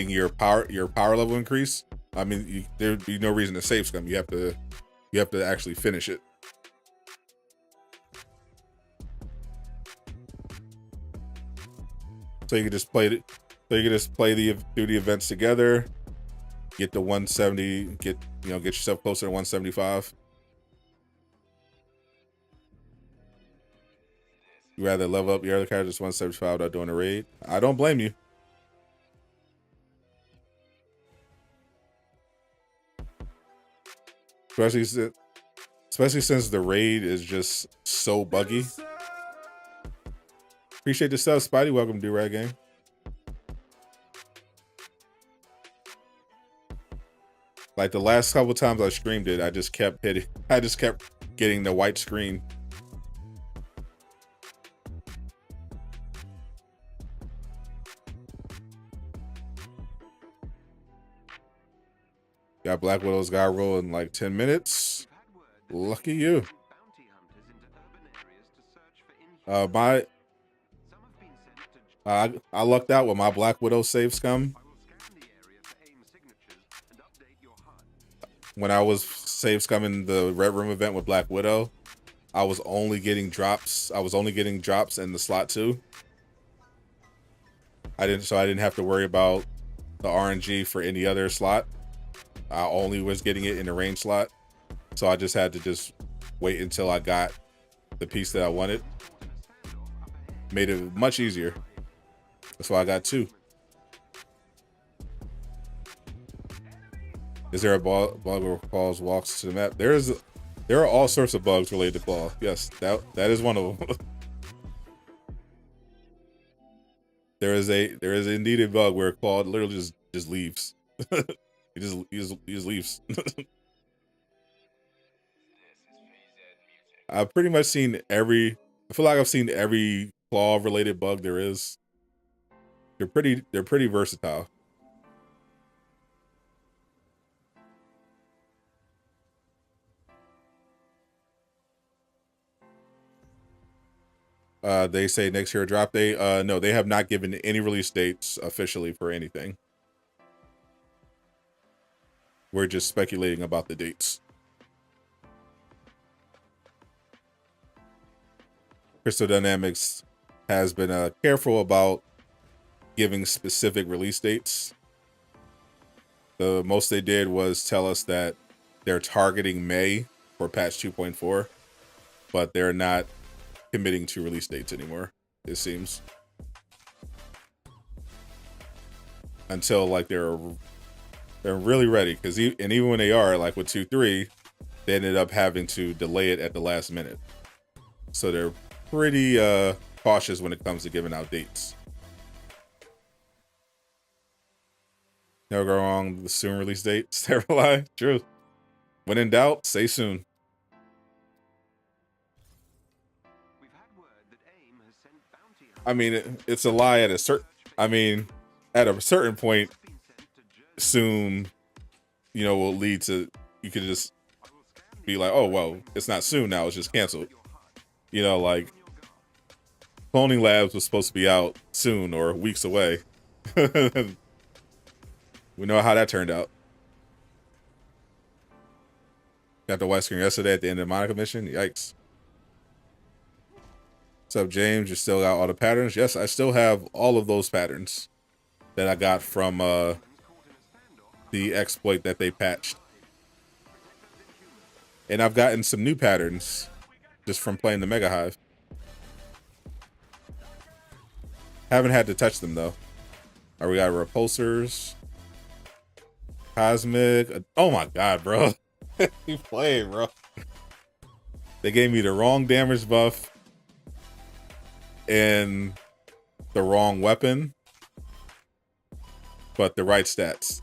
your power level increase, I mean, there'd be no reason to save scum. You have to actually finish it. So you can just play it. So you can just do the events together. Get to 170. Get yourself closer to 175. You rather level up your other characters 175 without doing a raid? I don't blame you. Especially since the raid is just so buggy. Appreciate the stuff, Spidey. Welcome to Do-Rag Gang. Like the last couple times I streamed it, I just kept getting the white screen. Got Black Widow's Godroll in like 10 minutes. Lucky you. I lucked out with my Black Widow save scum. When I was save scumming the Red Room event with Black Widow, I was only getting drops. I was only getting drops in the slot 2. I didn't have to worry about the RNG for any other slot. I only was getting it in the range slot. So I just had to just wait until I got the piece that I wanted. Made it much easier. That's why I got 2. Is there a bug where Claws walks to the map? There are all sorts of bugs related to Claw. Yes, that is one of them. there is indeed a bug where Claw literally just leaves. he just leaves. I've pretty much seen I feel like I've seen every Claw related bug there is. They're pretty versatile. They say next year drop day. No, they have not given any release dates officially for anything. We're just speculating about the dates. Crystal Dynamics has been careful about giving specific release dates. The most they did was tell us that they're targeting May for patch 2.4, but they're not committing to release dates anymore, it seems. Until like they're really ready, because even when they are, like with 2.3, they ended up having to delay it at the last minute. So they're pretty cautious when it comes to giving out dates. Never go wrong with the soon release date. Sterilize. True. When in doubt, say soon. I mean, it's a lie at a certain. I mean, at a certain point, soon, will lead to you could just be like, oh well, it's not soon now; it's just canceled. Like Cloning Labs was supposed to be out soon or weeks away. We know how that turned out. Got the white screen yesterday at the end of the Monica mission. Yikes. What's up, James? You still got all the patterns? Yes, I still have all of those patterns that I got from the exploit that they patched. And I've gotten some new patterns just from playing the Mega Hive. Haven't had to touch them, though. All right, we got repulsors. Cosmic. Oh my god, bro. You playing, bro. They gave me the wrong damage buff and the wrong weapon, but the right stats.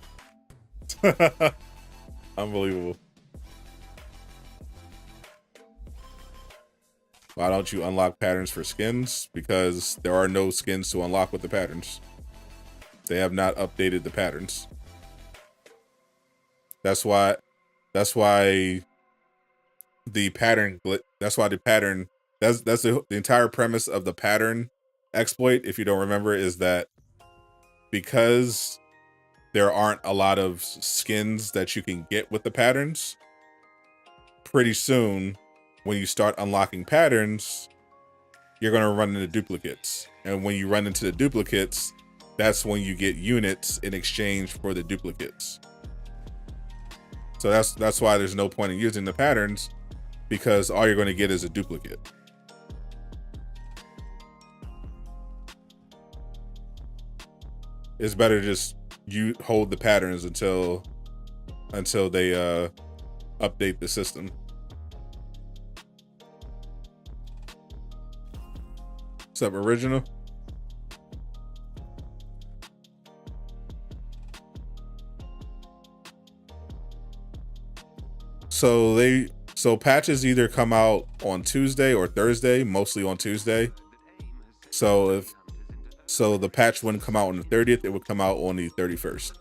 Unbelievable. Why don't you unlock patterns for skins? Because there are no skins to unlock with the patterns. They have not updated the patterns. That's why the pattern, that's the entire premise of the pattern exploit, if you don't remember, is that because there aren't a lot of skins that you can get with the patterns, pretty soon when you start unlocking patterns, you're going to run into duplicates. And when you run into the duplicates, that's when you get units in exchange for the duplicates. So that's why there's no point in using the patterns, because all you're going to get is a duplicate. It's better just you hold the patterns until they update the system. What's up, Original? So patches either come out on Tuesday or Thursday, mostly on Tuesday. So the patch wouldn't come out on the 30th, it would come out on the 31st,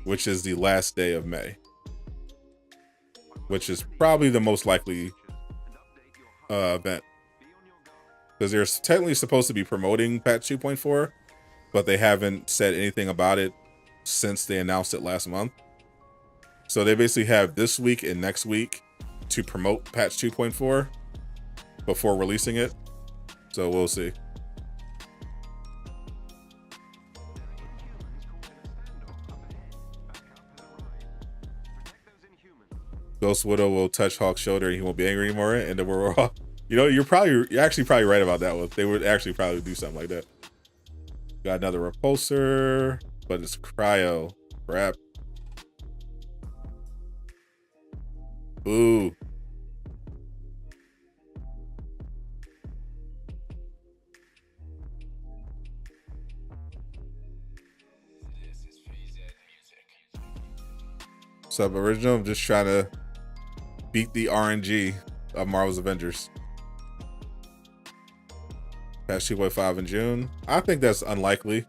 which is the last day of May, which is probably the most likely event, because they're technically supposed to be promoting patch 2.4, but they haven't said anything about it since they announced it last month. So they basically have this week and next week to promote patch 2.4 before releasing it. So we'll see. Ghost Widow will touch Hawk's shoulder and he won't be angry anymore. And then we're all, you know, you're actually probably right about that one. They would actually probably do something like that. Got another repulsor, but it's cryo. Crap. Ooh. Sub Original, I'm just trying to beat the RNG of Marvel's Avengers. Patch 2.5 in June. I think that's unlikely.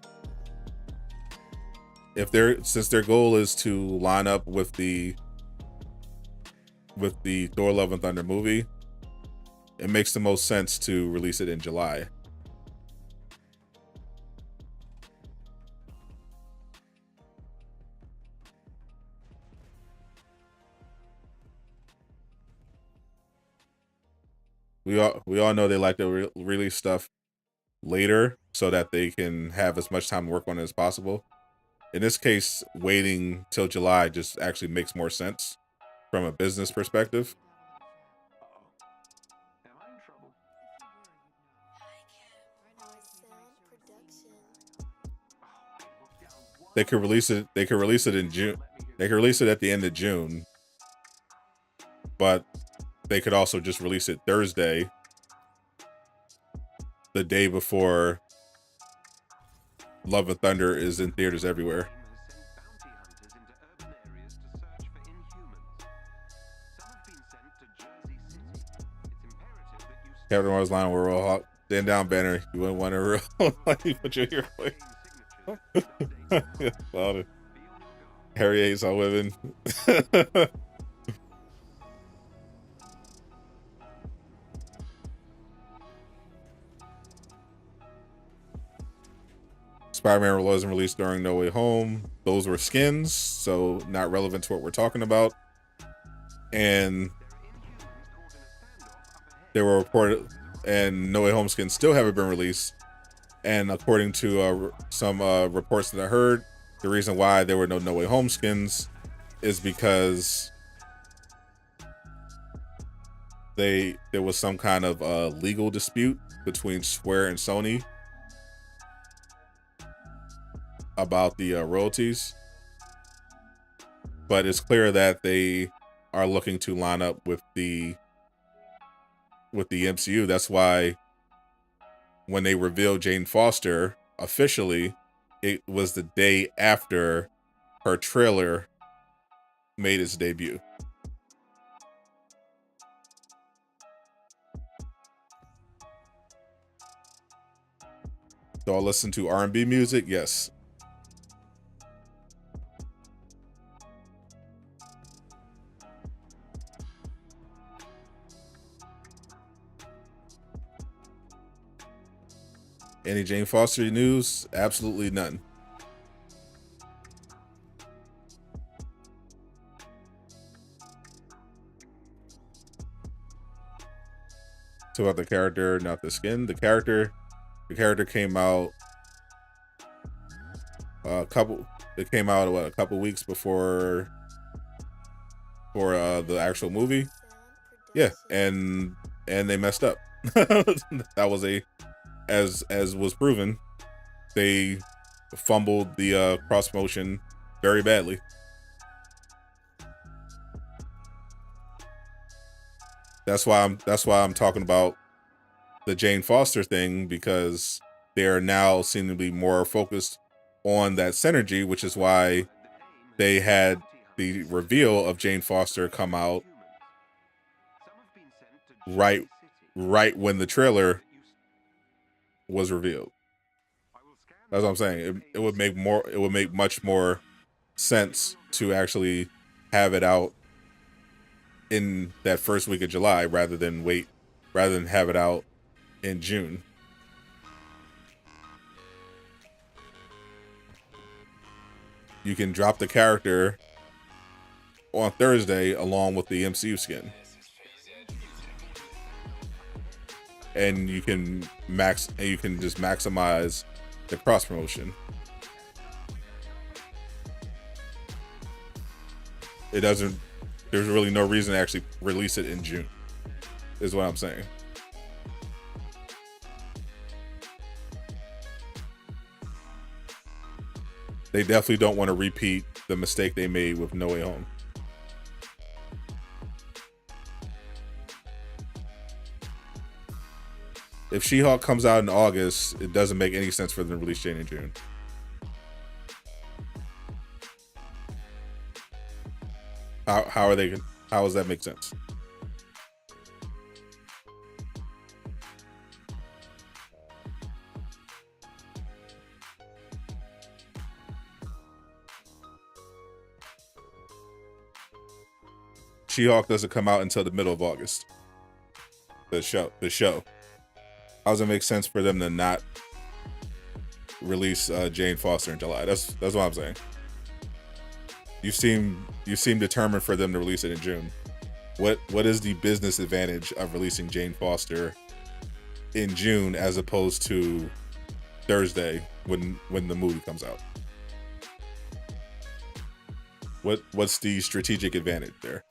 Since their goal is to line up with the Thor Love and Thunder movie, it makes the most sense to release it in July. We all know they like to release stuff later so that they can have as much time to work on it as possible. In this case, waiting till July just actually makes more sense from a business perspective. They could release it in June. They could release it at the end of June. But they could also just release it Thursday, the day before Love and Thunder is in theaters everywhere. Captain Marvel's line where we're all stand down banner. You wouldn't want to real put your ear away. Harry hates all women. Spider-Man wasn't released during No Way Home. Those were skins, so not relevant to what we're talking about. And they were reported, and No Way Home skins still haven't been released. And according to some reports that I heard, the reason why there were no Way Home skins is because there was some kind of legal dispute between Square and Sony about the royalties. But it's clear that they are looking to line up with the MCU. That's why when they revealed Jane Foster officially, it was the day after her trailer made its debut. So I'll listen to R&B music, yes. Any Jane Foster news? Absolutely none. So about the character, not the skin. The character came out a couple weeks before the actual movie. Yeah, and they messed up. That was as was proven, they fumbled the cross promotion very badly. That's why I'm talking about the Jane Foster thing because they're now seem to be more focused on that synergy, which is why they had the reveal of Jane Foster come out right when the trailer was revealed. That's what I'm saying. It would make much more sense to actually have it out in that first week of July rather than have it out in June. You can drop the character on Thursday along with the MCU skin. And you can just maximize the cross promotion. There's really no reason to actually release it in June, is what I'm saying. They definitely don't want to repeat the mistake they made with No Way Home. If She-Hulk comes out in August, it doesn't make any sense for them to release Jane in June. How does that make sense? She-Hulk doesn't come out until the middle of August. The show. How does it make sense for them to not release Jane Foster in July? That's what I'm saying. You seem determined for them to release it in June. What is the business advantage of releasing Jane Foster in June as opposed to Thursday when the movie comes out? What's the strategic advantage there?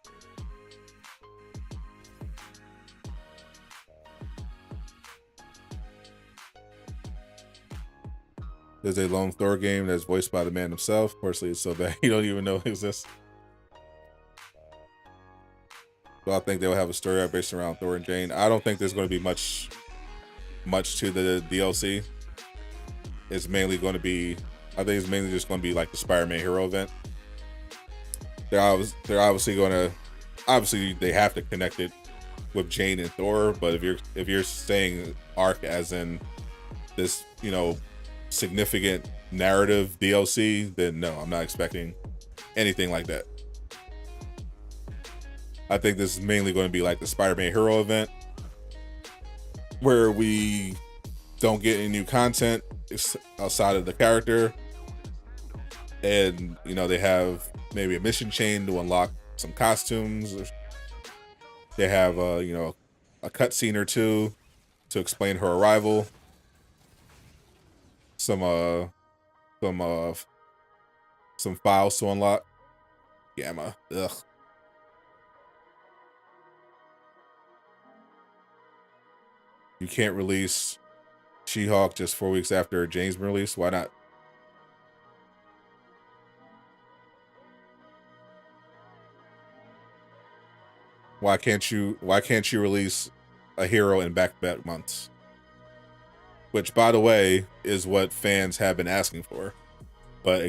There's a lone Thor game that's voiced by the man himself. Personally, it's so bad you don't even know it exists. So I think they'll have a story based around Thor and Jane. I don't think there's going to be much to the DLC. It's mainly going to be, I think it's mainly just going to be like the Spider-Man hero event. They're obviously going to, they have to connect it with Jane and Thor. But if you're saying arc as in this, significant narrative DLC, then no, I'm not expecting anything like that. I think this is mainly going to be like the Spider-Man hero event where we don't get any new content outside of the character, and they have maybe a mission chain to unlock some costumes, or they have a cutscene or two to explain her arrival, some files to unlock. Gamma. Ugh. You can't release She-Hulk just 4 weeks after Jane's been released. Why not? Why can't you release a hero in back-to-back months? Which, by the way, is what fans have been asking for. But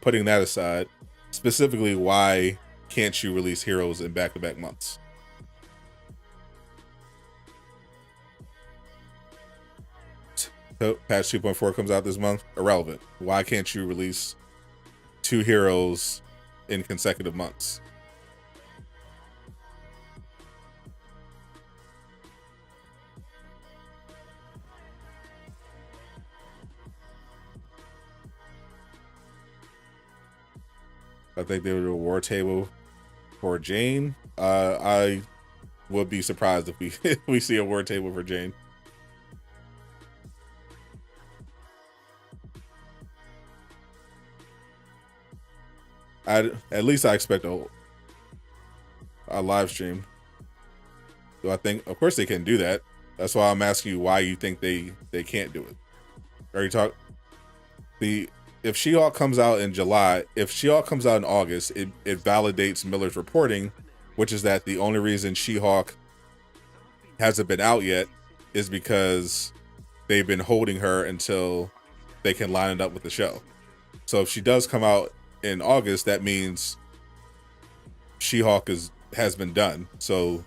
putting that aside, specifically, why can't you release heroes in back-to-back months? Patch 2.4 comes out this month. Irrelevant. Why can't you release 2 heroes in consecutive months? I think they would do a war table for Jane. I would be surprised if we see a war table for Jane. At least I expect a live stream. So I think, of course, they can do that. That's why I'm asking you why you think they can't do it. Are you talking if She-Hulk comes out in July, if She-Hulk comes out in August, it validates Miller's reporting, which is that the only reason She-Hulk hasn't been out yet is because they've been holding her until they can line it up with the show. So if she does come out in August, that means She-Hulk has been done. So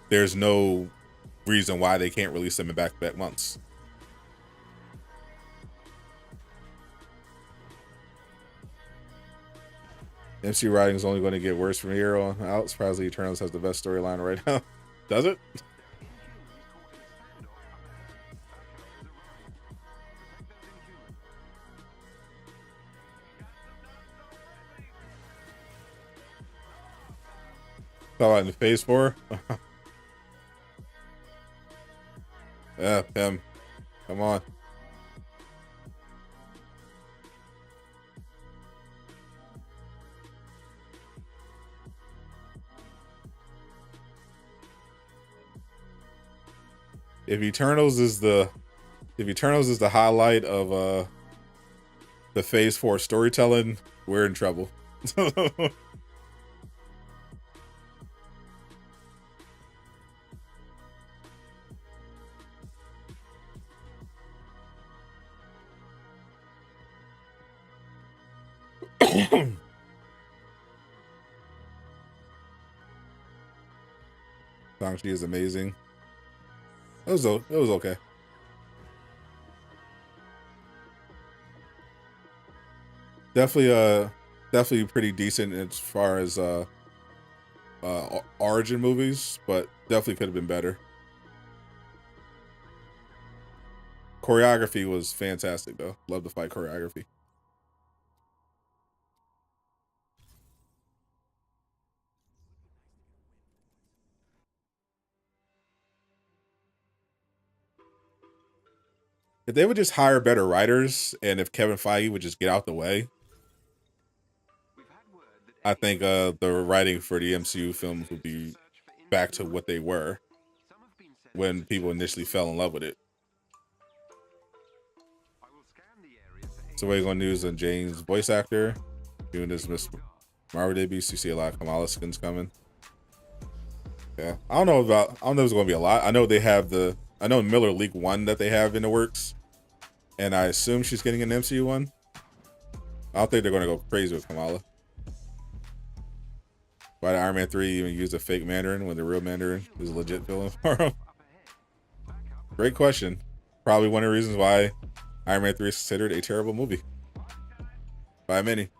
there's no reason why they can't release them in back-to-back months. MC writing is only going to get worse from here on out. Surprisingly, Eternals has the best storyline right now. Does it? Talk about in phase 4. Yeah, him. Come on. If Eternals is the highlight of the phase 4 storytelling, we're in trouble. Shang-Chi is amazing. It was okay. Definitely pretty decent as far as origin movies, but definitely could have been better. Choreography was fantastic though. Love the fight choreography. If they would just hire better writers, and if Kevin Feige would just get out the way, I think the writing for the MCU films would be back to what they were when people initially fell in love with it. So we're going to news on Jane's voice actor doing this Miss Marvel debut. So you see a lot of Kamala skins coming. Yeah, I don't know if it's going to be a lot. I know they have I know Miller leaked one that they have in the works, and I assume she's getting an MCU one. I don't think they're going to go crazy with Kamala. Why did Iron Man 3 even use a fake Mandarin when the real Mandarin is a legit villain for him? Great question. Probably one of the reasons why Iron Man 3 is considered a terrible movie by many.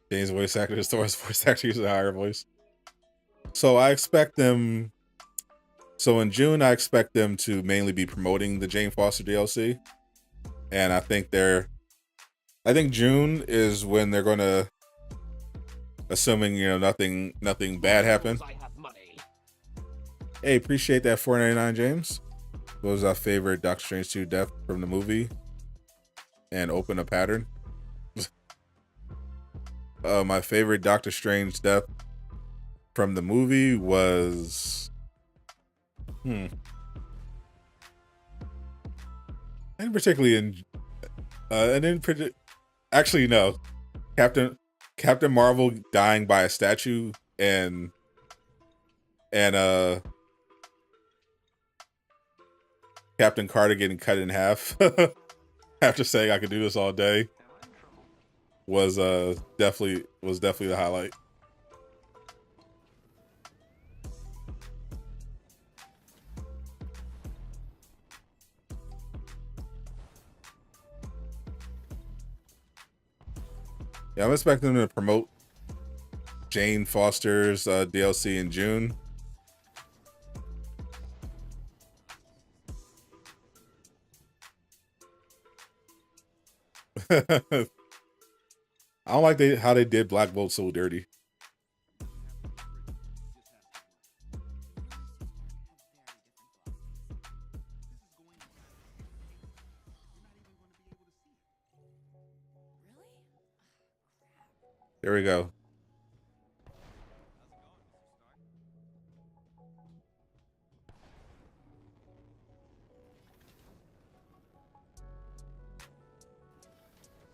James voice actor, Thor's voice actor uses a higher voice. So I expect them. So in June, I expect them to mainly be promoting the Jane Foster DLC, and I think June is when they're gonna, assuming nothing bad happened. Hey, appreciate that $4.99, James. What was our favorite Doctor Strange 2 death from the movie? And open a pattern. My favorite Doctor Strange death from the movie was I didn't particularly actually no. Captain Marvel dying by a statue and Captain Carter getting cut in half after saying I could do this all day was definitely the highlight. Yeah, I'm expecting them to promote Jane Foster's DLC in June. I don't like how they did Black Bolt so dirty. There we go.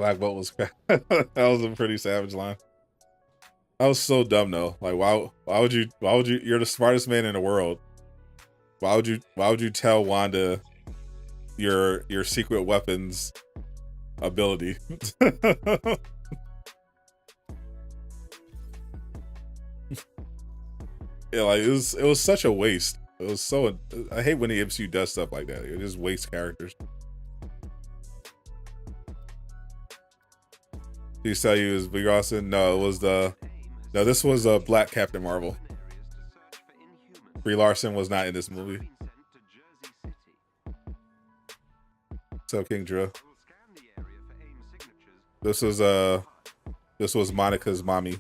Black Bolt was that was a pretty savage line. That was so dumb though. Like why would you you're the smartest man in the world. Why would you tell Wanda your secret weapons ability? Yeah, like it was such a waste. It was so I hate when the MCU does stuff like that. It just wastes characters. Did he tell you it was Brie Larson? No, it was this was a Black Captain Marvel. Brie Larson was not in this movie. So King Drew. This was Monica's mommy.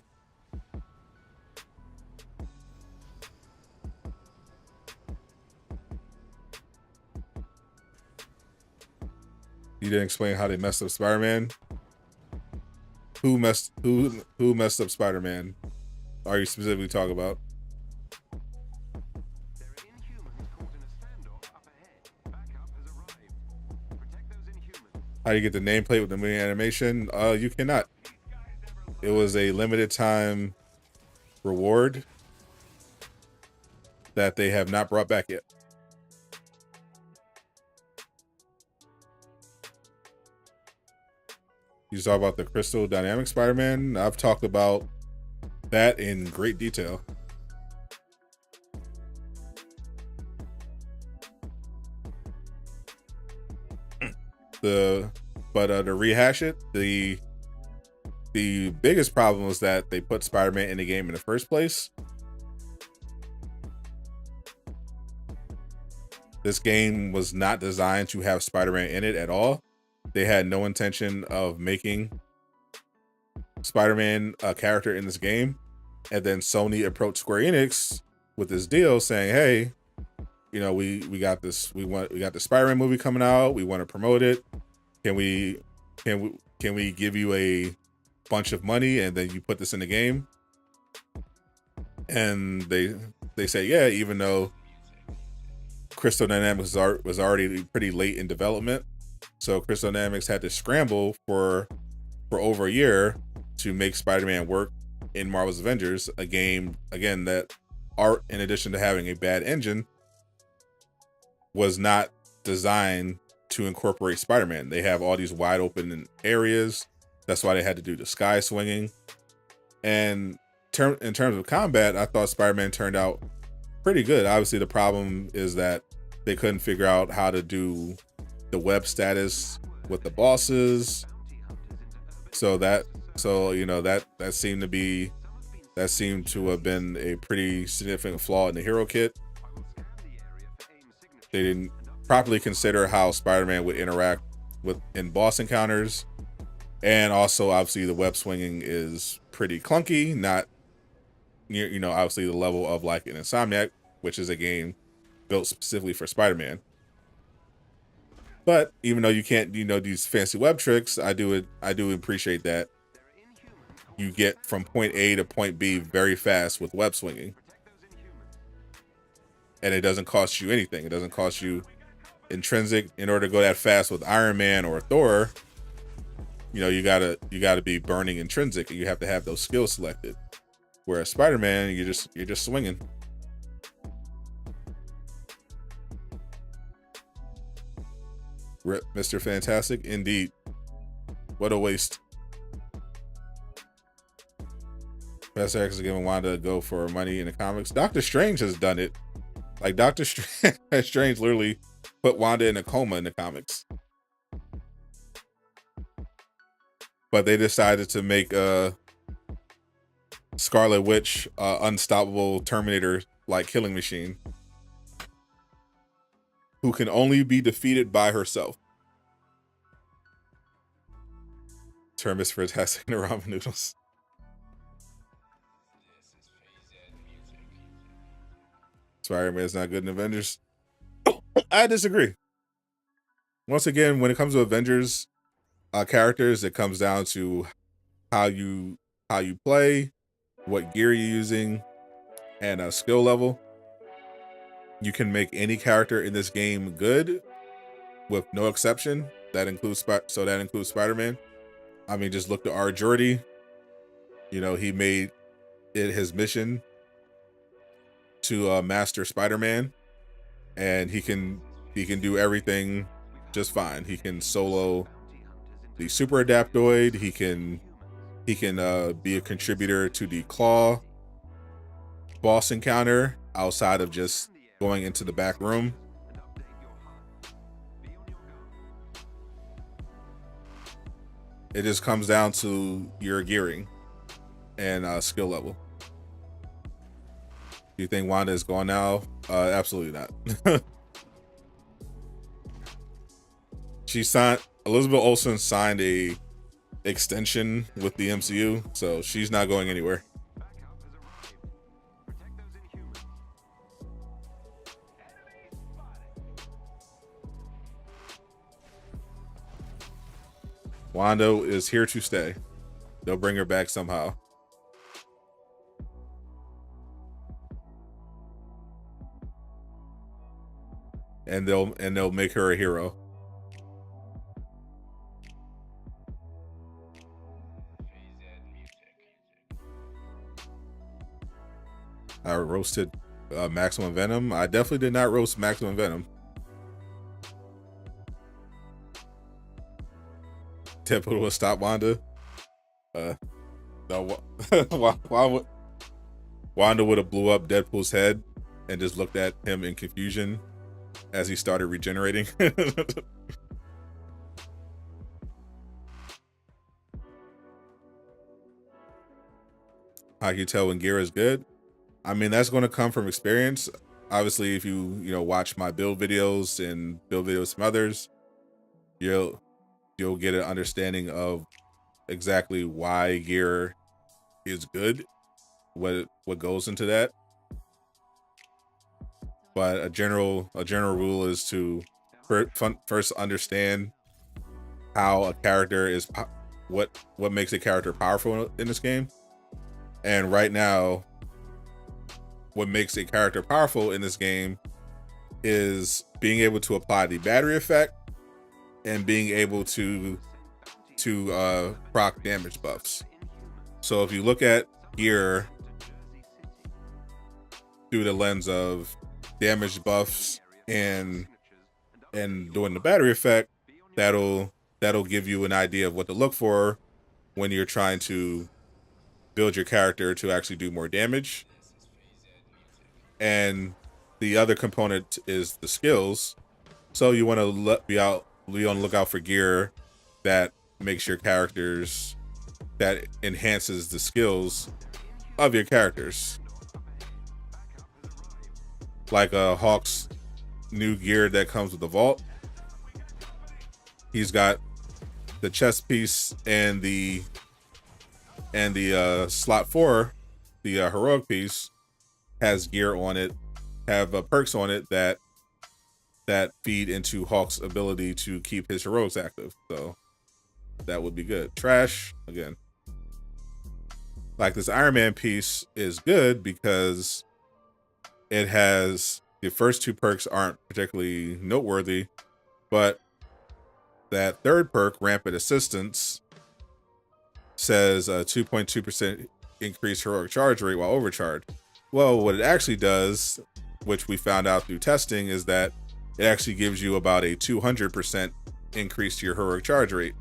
You didn't explain how they messed up Spider-Man. Who messed up Spider-Man? Are you specifically talking about? How do you get the nameplate with the movie animation? You cannot. It was a limited time reward that they have not brought back yet. You talk about the Crystal Dynamic Spider-Man. I've talked about that in great detail. To rehash it, the biggest problem was that they put Spider-Man in the game in the first place. This game was not designed to have Spider-Man in it at all. They had no intention of making Spider-Man a character in this game. And then Sony approached Square Enix with this deal saying, hey, you know, we got this, we got the Spider-Man movie coming out. We want to promote it. Can we give you a bunch of money and then you put this in the game? And they say, yeah, even though Crystal Dynamics was already pretty late in development. So Crystal Dynamics had to scramble for over a year to make Spider-Man work in Marvel's Avengers, a game, again, that art, in addition to having a bad engine, was not designed to incorporate Spider-Man. They have all these wide open areas. That's why they had to do the sky swinging. And in terms of combat, I thought Spider-Man turned out pretty good. Obviously, the problem is that they couldn't figure out how to do the web status with the bosses. That seemed to have been a pretty significant flaw in the hero kit. They didn't properly consider how Spider-Man would interact in boss encounters. And also, obviously, the web swinging is pretty clunky, not near, obviously the level of like an Insomniac, which is a game built specifically for Spider-Man. But even though you can't, these fancy web tricks, I do appreciate that you get from point A to point B very fast with web swinging. And it doesn't cost you anything. It doesn't cost you intrinsic. In order to go that fast with Iron Man or Thor, you gotta be burning intrinsic, and you have to have those skills selected. Whereas Spider-Man, you're just swinging. Rip Mr. Fantastic, indeed. What a waste. Professor X is giving Wanda a go for money in the comics. Doctor Strange has done it. Like Doctor Strange literally put Wanda in a coma in the comics. But they decided to make Scarlet Witch unstoppable Terminator like killing machine who can only be defeated by herself. Term is fantastic in the ramen noodles. Spider-Man is not good in Avengers. I disagree. Once again, when it comes to Avengers characters, it comes down to how you play, what gear you're using, and a skill level. You can make any character in this game good, with no exception. That includes Spider-Man. I mean, just look to R. Jordy. You know, he made it his mission to master Spider-Man, and he can do everything just fine. He can solo the Super Adaptoid. He can be a contributor to the Claw boss encounter outside of just going into the back room. It just comes down to your gearing and skill level. Do you think Wanda is gone now? Absolutely not. Elizabeth Olsen signed a extension with the MCU, so she's not going anywhere. Wanda is here to stay. They'll bring her back somehow. And they'll make her a hero. I roasted Maximum Venom. I definitely did not roast Maximum Venom. Deadpool will stop Wanda. No, why would Wanda would have blew up Deadpool's head and just looked at him in confusion as he started regenerating. How can you tell when gear is good? I mean, that's going to come from experience. Obviously, if you watch my build videos and build videos from others, you'll get an understanding of exactly why gear is good, what goes into that. But a general rule is to first understand how a character is, what makes a character powerful in this game. And right now, what makes a character powerful in this game is being able to apply the battery effect and being able to proc damage buffs. So if you look at gear through the lens of damage buffs and doing the battery effect, that'll give you an idea of what to look for when you're trying to build your character to actually do more damage. And the other component is the skills. So you want to be on the lookout for gear that makes your characters, that enhances the skills of your characters. Like Hawk's new gear that comes with the vault. He's got the chest piece and the slot 4, the heroic piece, has gear on it, have perks on it that feed into Hawk's ability to keep his heroics active. So that would be good. Trash, again. Like this Iron Man piece is good because it has, the first 2 perks aren't particularly noteworthy, but that third perk, Rampant Assistance, says a 2.2% increased heroic charge rate while overcharged. Well, what it actually does, which we found out through testing, is that it actually gives you about a 200% increase to your heroic charge rate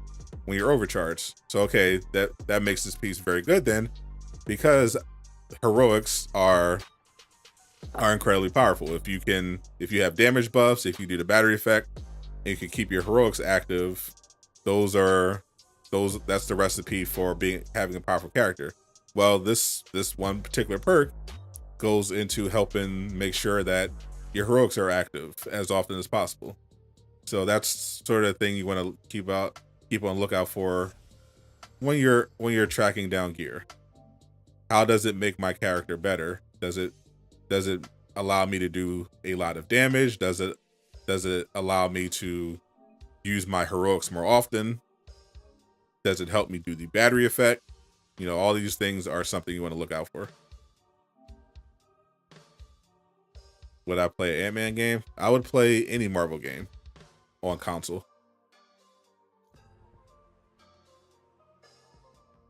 when you're overcharged. So okay, that makes this piece very good then, because heroics are incredibly powerful. If you have damage buffs, if you do the battery effect, and you can keep your heroics active, that's the recipe for having a powerful character. Well, this one particular perk goes into helping make sure that your heroics are active as often as possible. So that's sort of the thing you want to keep on lookout for when you're tracking down gear. How does it make my character better? Does it allow me to do a lot of damage? Does it allow me to use my heroics more often? Does it help me do the battery effect? All these things are something you want to look out for. Would I play an Ant-Man game? I would play any Marvel game on console.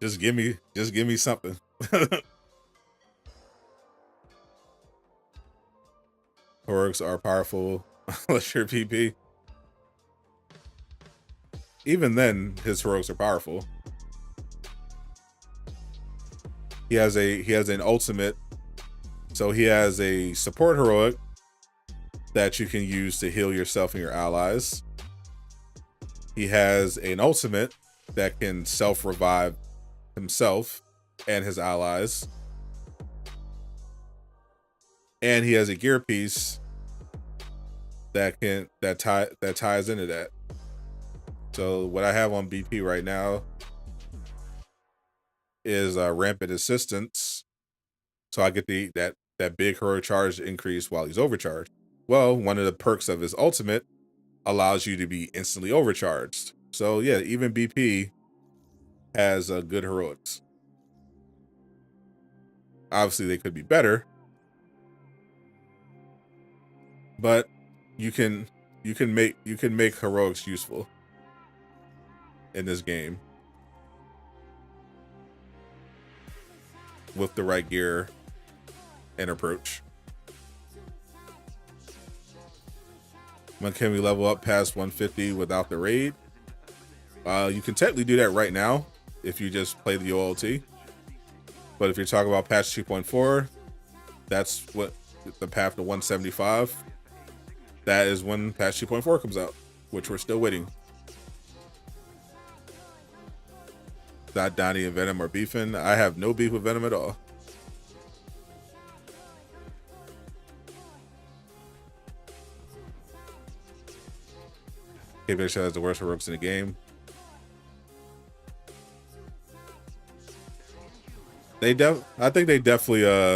Just give me something. Heroics are powerful unless you're PP. Even then, his heroics are powerful. He has an ultimate, so he has a support heroic that you can use to heal yourself and your allies. He has an ultimate that can self-revive himself and his allies. And he has a gear piece that ties into that. So what I have on BP right now is rampant assistance. So I get that big hero charge increase while he's overcharged. Well, one of the perks of his ultimate allows you to be instantly overcharged. So yeah, even BP has good heroics. Obviously, they could be better, but you can make heroics useful in this game with the right gear and approach. When can we level up past 150 without the raid? You can technically do that right now if you just play the OLT. But if you're talking about patch 2.4, that's what the path to 175. That is when patch 2.4 comes out, which we're still waiting. Not Donnie and Venom are beefing. I have no beef with Venom at all. K-Bitch has the worst heroics in the game. I think they definitely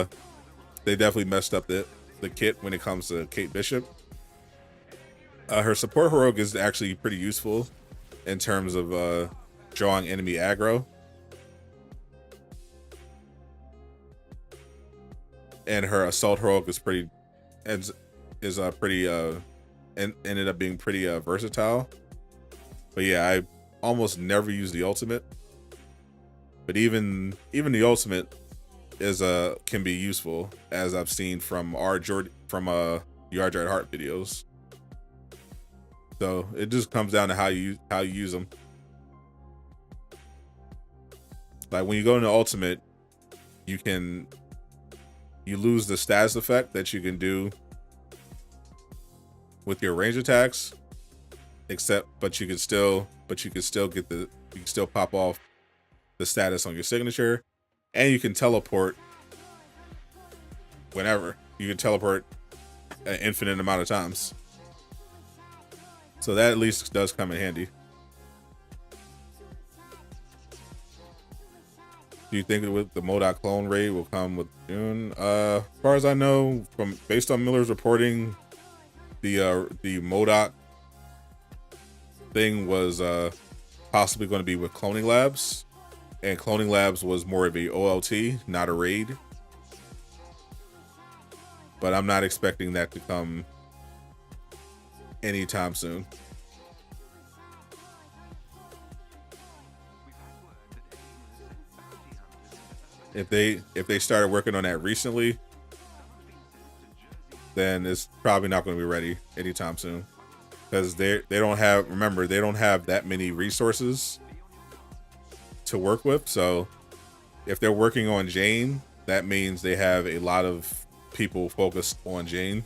messed up the kit when it comes to Kate Bishop. Her support heroic is actually pretty useful in terms of drawing enemy aggro. And her assault heroic is ended up being pretty versatile. But yeah, I almost never use the ultimate. But even the ultimate can be useful, as I've seen from Yard Heart videos. So it just comes down to how you use them. Like when you go into ultimate, you lose the status effect that you can do with your range attacks, but you can still pop off the status on your signature, and you can teleport whenever. You can teleport an infinite amount of times. So that at least does come in handy. Do you think that the MODOK clone raid will come with June? As far as I know, based on Miller's reporting, the MODOK thing was possibly going to be with Cloning Labs, and Cloning Labs was more of a OLT, not a raid. But I'm not expecting that to come anytime soon. If they started working on that recently, then it's probably not going to be ready anytime soon, because they don't have that many resources to work with. So if they're working on Jane, that means they have a lot of people focused on Jane.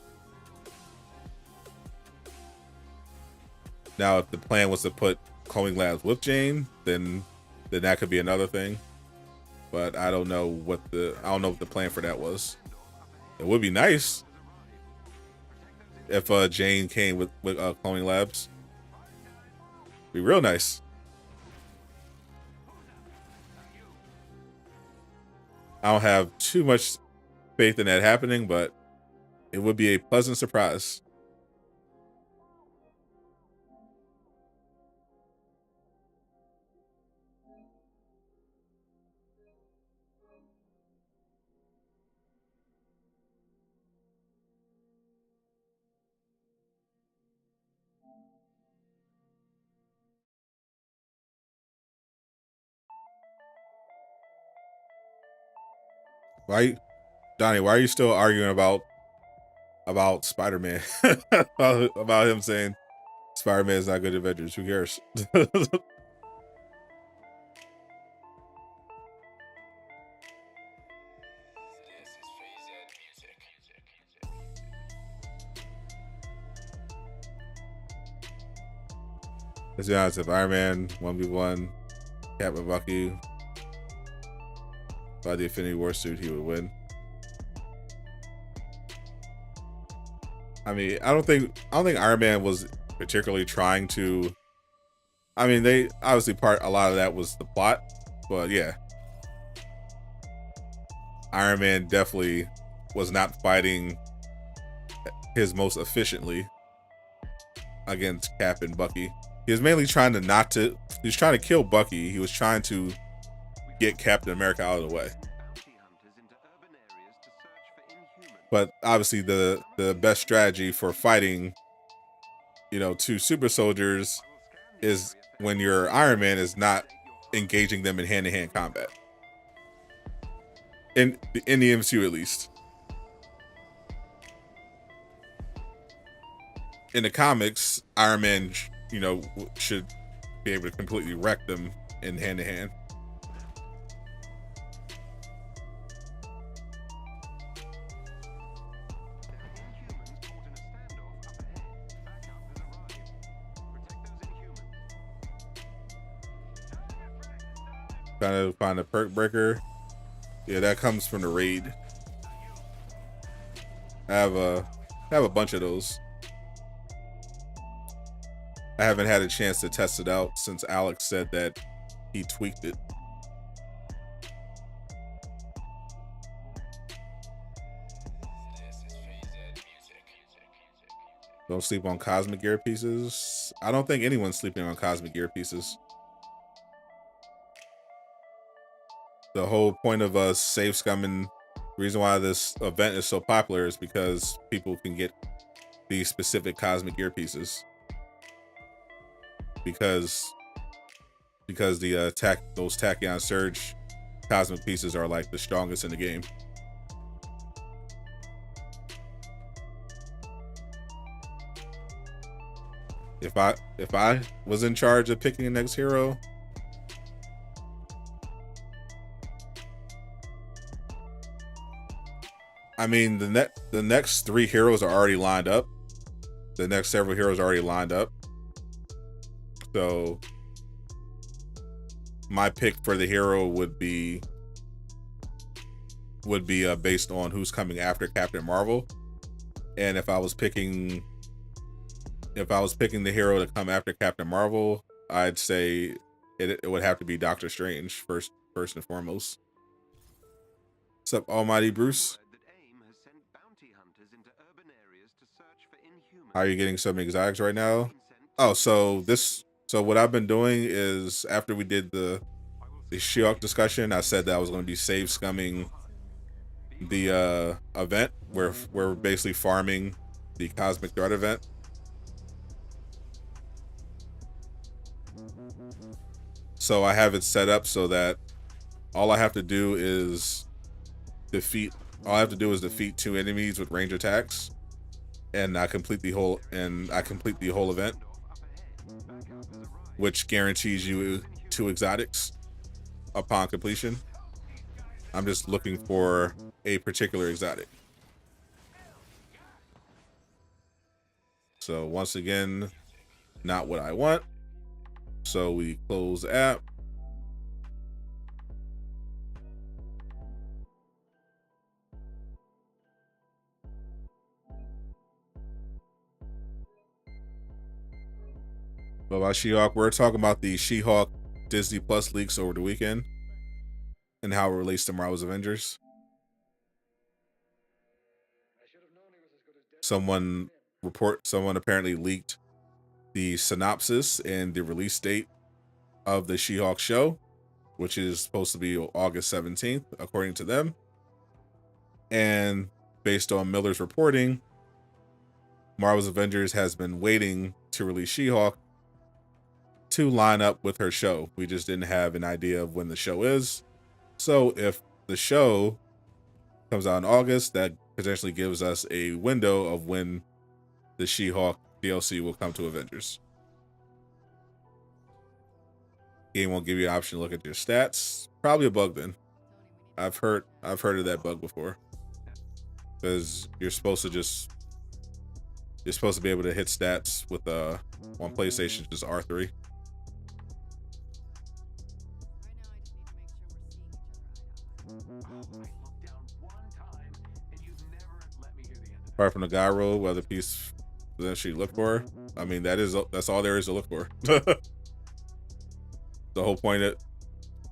Now, if the plan was to put Cloning Labs with Jane, then that could be another thing. But I don't know what the plan for that was. It would be nice if Jane came with Cloning Labs. Be real nice. I don't have too much faith in that happening, but it would be a pleasant surprise. Why, Donnie? Why are you still arguing about Spider-Man? about him saying Spider-Man is not good at Avengers? Who cares? Let's be honest. If Iron Man 1v1 Cap and Bucky by the Infinity War suit, he would win. I mean, I don't think Iron Man was particularly trying to. I mean, they obviously a lot of that was the plot, but yeah, Iron Man definitely was not fighting his most efficiently against Cap and Bucky. He was mainly trying to he was trying to kill Bucky. He was trying to get Captain America out of the way. But obviously the best strategy for fighting, two super soldiers is when your Iron Man is not engaging them in hand-to-hand combat. In the MCU at least. In the comics, Iron Man, should be able to completely wreck them in hand-to-hand. Trying to find a perk breaker. Yeah, that comes from the raid. I have a bunch of those. I haven't had a chance to test it out since Alex said that he tweaked it. Don't sleep on cosmic gear pieces. I don't think anyone's sleeping on cosmic gear pieces. The whole point of us save scumming, the reason why this event is so popular is because people can get these specific cosmic gear pieces. Because the those Tachyon Surge cosmic pieces are like the strongest in the game. If I was in charge of picking the next hero, I mean the next 3 heroes are already lined up. The next several heroes are already lined up. So my pick for the hero would be based on who's coming after Captain Marvel. And if I was picking the hero to come after Captain Marvel, I'd say it would have to be Doctor Strange first and foremost. What's up, Almighty Bruce? How are you getting some exotics right now? Oh, so what I've been doing is, after we did the She-Hulk discussion, I said that I was going to be save scumming the event where we're basically farming the Cosmic Threat event. So I have it set up so that all I have to do is defeat 2 enemies with range attacks, and I complete the whole event, which guarantees you 2 exotics upon completion. I'm just looking for a particular exotic. So once again, not what I want. So we close the app. But about She-Hulk, we're talking about the She-Hulk Disney Plus leaks over the weekend and how it relates to Marvel's Avengers. Someone apparently leaked the synopsis and the release date of the She-Hulk show, which is supposed to be August 17th, according to them. And based on Miller's reporting, Marvel's Avengers has been waiting to release She-Hulk to line up with her show. We just didn't have an idea of when the show is. So if the show Comes out in August. That potentially gives us a window of when the She-Hulk DLC will come to Avengers. Game won't give you an option to look at your stats. Probably a bug then. I've heard of that bug before. Because you're supposed to be able to hit stats with on PlayStation just R3. Apart from the Godroll, what other piece that she look for? I mean, that's all there is to look for. The whole point of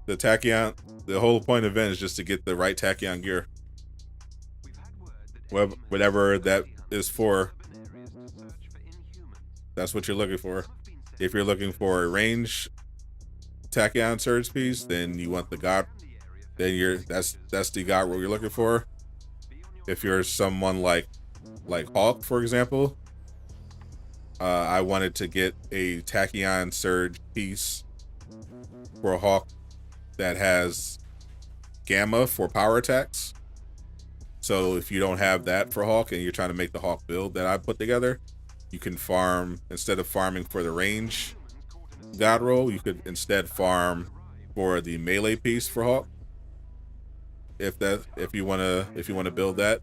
the whole point of event is just to get the right tachyon gear. Whatever that is for, that's what you're looking for. If you're looking for a range tachyon surge piece, then you want the that's the Godroll you're looking for. If you're someone like Hulk, for example, I wanted to get a tachyon surge piece for a Hulk that has gamma for power attacks. So if you don't have that for Hulk and you're trying to make the Hulk build that I put together, you can farm, instead of farming for the range Godroll, you could instead farm for the melee piece for Hulk. If you wanna build that.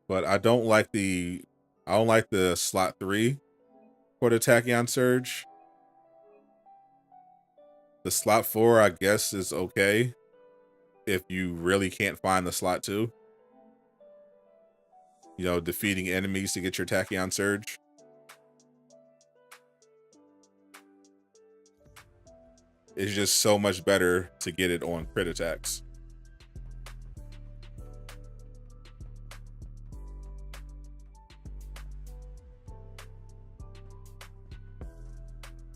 But I don't like the slot 3 for the tachyon surge. The slot 4, I guess, is okay if you really can't find the slot 2. You know, defeating enemies to get your tachyon surge. It's just so much better to get it on crit attacks.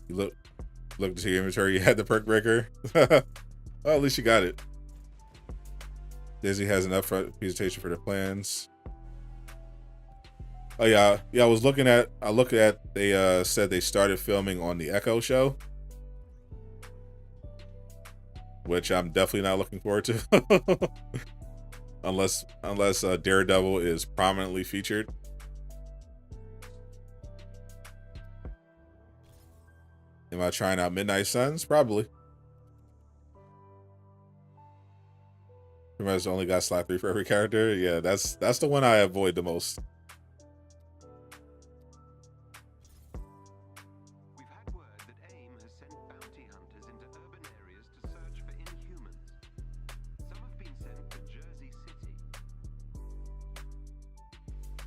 You look to your inventory, you had the perk breaker. Well, at least you got it. Disney has an upfront presentation for their plans. Oh yeah, I looked at they said they started filming on the Echo show, which I'm definitely not looking forward to. unless Daredevil is prominently featured. Am I trying out Midnight Suns? Probably. Remember, only got slot 3 for every character. Yeah, that's the one I avoid the most. We've had word that AIM has sent bounty hunters into urban areas to search for Inhumans. Some have been sent to Jersey City.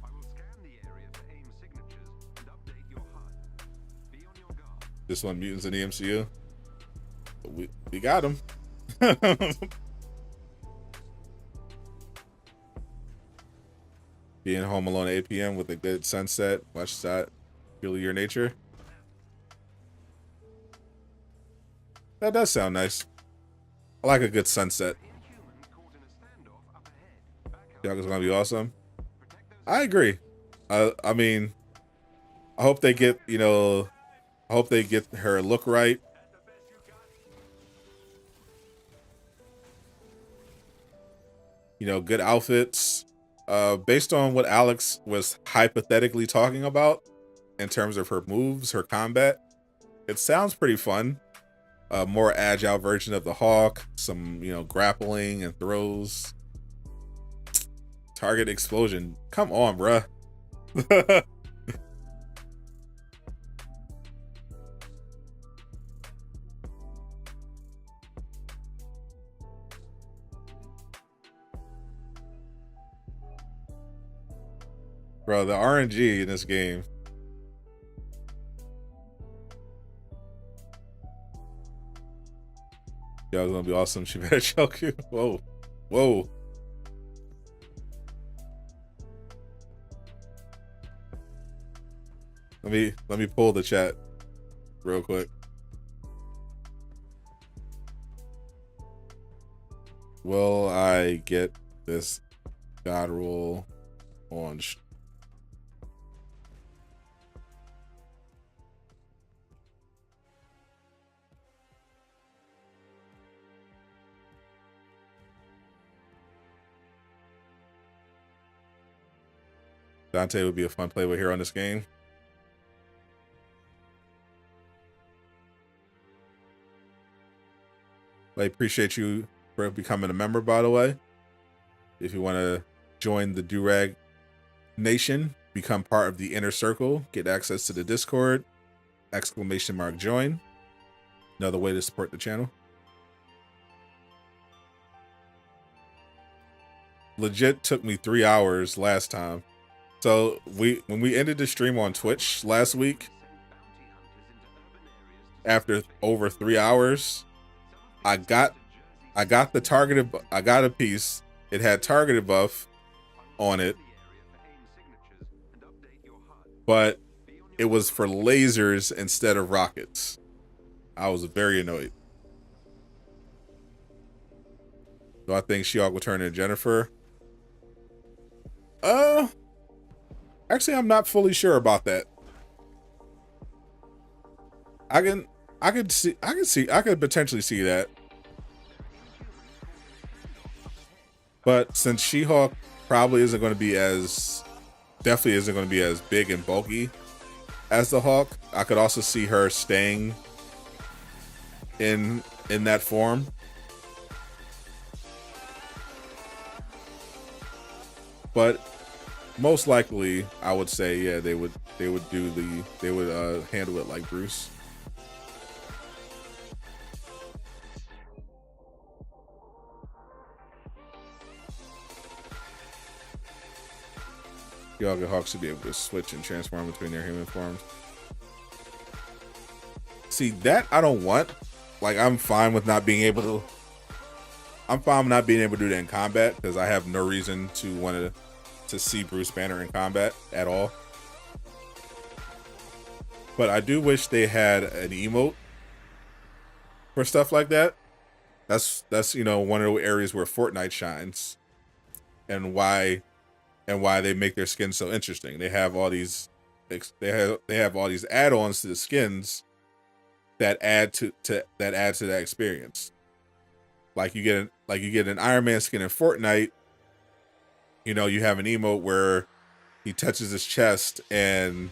I will scan the area for AIM signatures and update your HUD. Be on your guard. This one, mutants in the MCU. We got him. Being home alone at 8 p.m. with a good sunset. Watch that. Feel your nature. That does sound nice. I like a good sunset. Y'all is gonna be awesome. I agree. I mean, I hope they get, I hope they get her look right. Good outfits. Based on what Alex was hypothetically talking about in terms of her moves, her combat, it sounds pretty fun. A more agile version of the Hawk, some, grappling and throws. Target explosion. Come on, bruh. Bro, the RNG in this game. Yo, it's gonna be awesome. She better choke you. Whoa. Whoa. Let me pull the chat real quick. Will I get this Godroll on Dante would be a fun play with here on this game. I appreciate you for becoming a member, by the way. If you want to join the Durag Nation, become part of the inner circle, get access to the Discord, !join. Another way to support the channel. Legit took me 3 hours last time. So when we ended the stream on Twitch last week, after over 3 hours, I got the targeted. I got a piece. It had targeted buff on it, but it was for lasers instead of rockets. I was very annoyed. So I think She-Hulk will turn into Jennifer. Actually, I'm not fully sure about that. I could potentially see that. But since She-Hulk probably isn't going to be definitely isn't going to be as big and bulky as the Hulk, I could also see her staying in that form. But most likely, I would say, yeah, they would handle it like Bruce. She-Hulk and Hawk should be able to switch and transform between their human forms. See, that I don't want. Like, I'm fine with not being able to. I'm fine with not being able to do that in combat because I have no reason to want to see Bruce Banner in combat at all. But I do wish they had an emote for stuff like that. That's one of the areas where Fortnite shines, and why they make their skins so interesting. They have all these all these add-ons to the skins that add to that experience. Like you get an Iron Man skin in Fortnite. You have an emote where he touches his chest and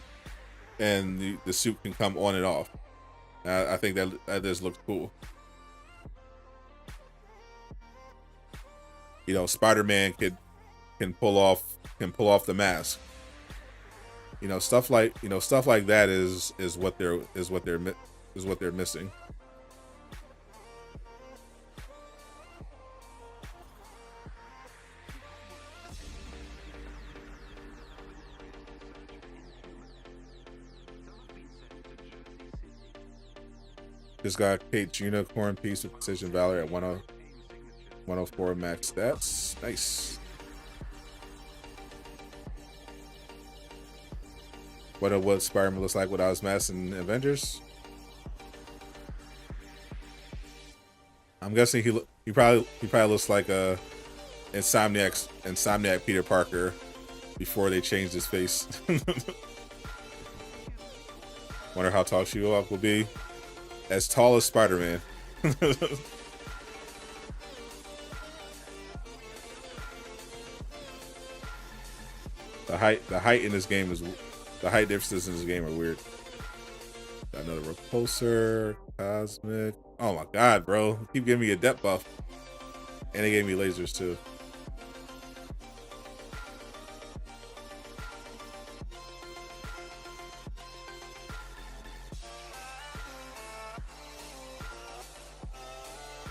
the suit can come on and off. I think that just looks cool. Spider-Man can pull off the mask. Stuff like that is what they're missing. Just got Kate's unicorn piece of precision Valor at 104 max stats. Nice. What Spider-Man looks like without his mask in Avengers? I'm guessing he probably looks like a Insomniac Peter Parker before they changed his face. Wonder how tall She-Hulk will be. As tall as Spider-Man. The height in this game is the height differences in this game are weird. Got another repulsor, cosmic. Oh my god, bro! Keep giving me a depth buff, and they gave me lasers too.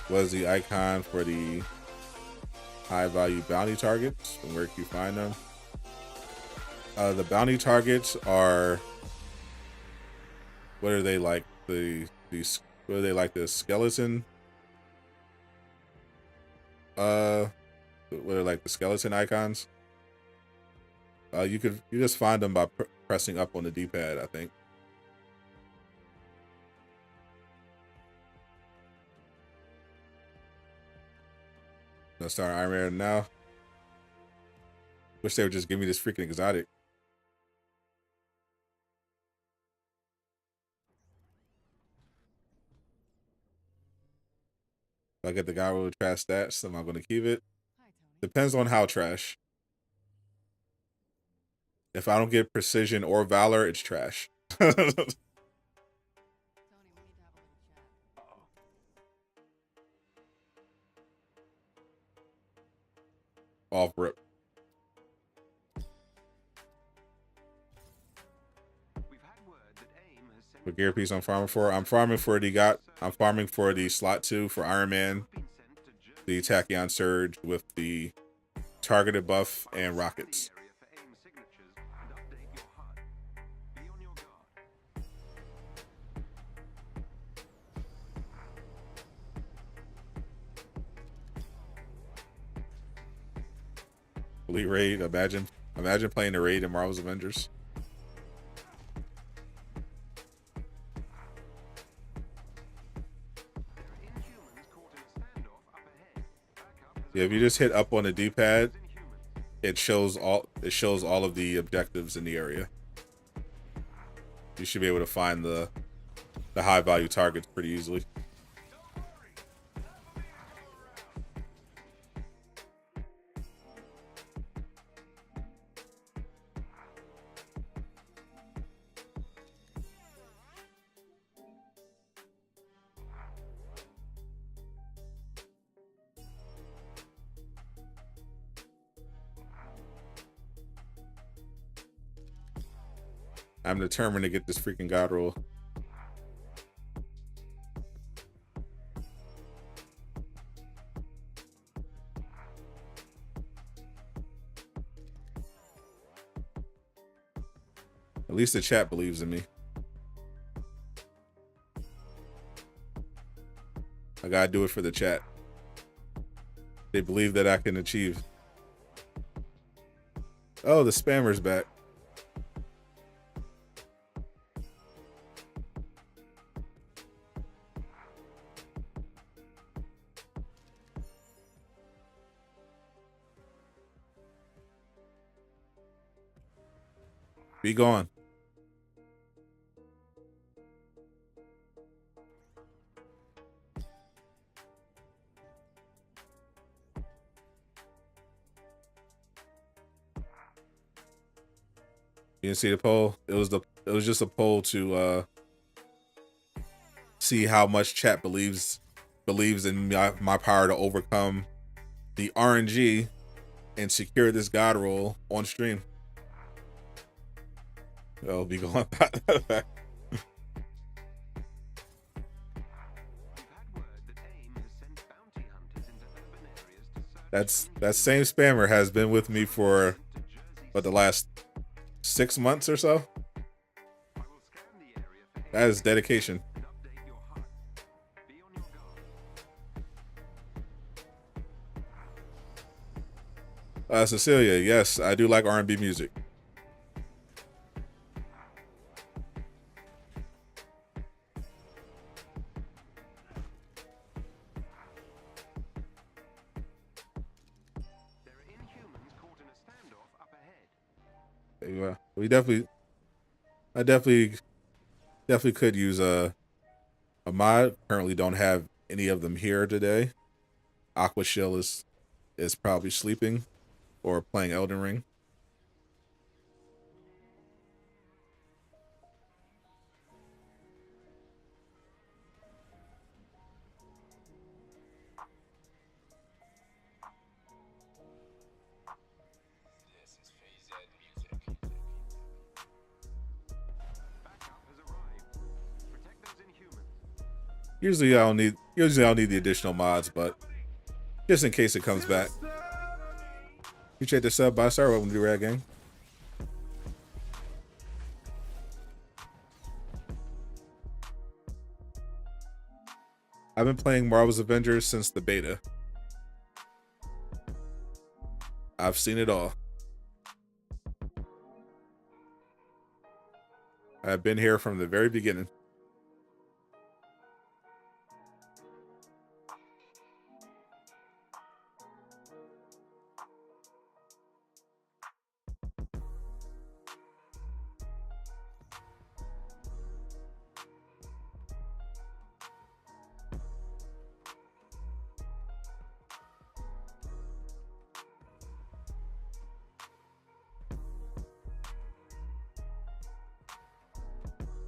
What is the icon for the high value bounty targets, and where can you find them? The bounty targets are, what are they like? The skeleton? What are like the skeleton icons? You just find them by pressing up on the D-pad, I think. Let's start Iron Man now. Wish they would just give me this freaking exotic. If I get the guy with trash stats, am I going to keep it? Depends on how trash. If I don't get precision or valor, it's trash. Off rip. We've had word that AIM has sent What gear piece I'm farming for? I'm farming for the slot 2 for Iron Man, been sent to Jersey the Tachyon Surge with the targeted buff and rockets. area for AIM signatures and update your HUD. Be on your guard. Elite raid. Imagine playing the raid in Marvel's Avengers. There are Inhumans caught in a standoff up ahead. Backup has Yeah, if you just hit up on the D-pad, Inhumans. it shows all of the objectives in the area. You should be able to find the high value targets pretty easily. I'm determined to get this freaking Godroll. At least the chat believes in me. I gotta do it for the chat. They believe that I can achieve. Oh, the spammer's back. Be gone. You didn't see the poll? It was just a poll to see how much chat believes in my power to overcome the RNG and secure this God roll on stream. I'll be going back. We've had word that AIM has sent bounty hunters into urban areas to search That same spammer has been with me for to Jersey. the last 6 months or so. I will scan the area for AIM That is dedication. and update your HUD. Be on your guard. Cecilia, yes, I do like R&B music. There are Inhumans caught in a standoff up ahead. Yeah, I definitely could use a mod. Currently don't have any of them here today. Aqua Shell is probably sleeping or playing Elden Ring. Backup has arrived. Protect those Inhumans. Usually I'll need the additional mods, but just in case it comes back. You check the sub by star. Welcome to Rad Gang. I've been playing Marvel's Avengers since the beta. I've seen it all. I've been here from the very beginning.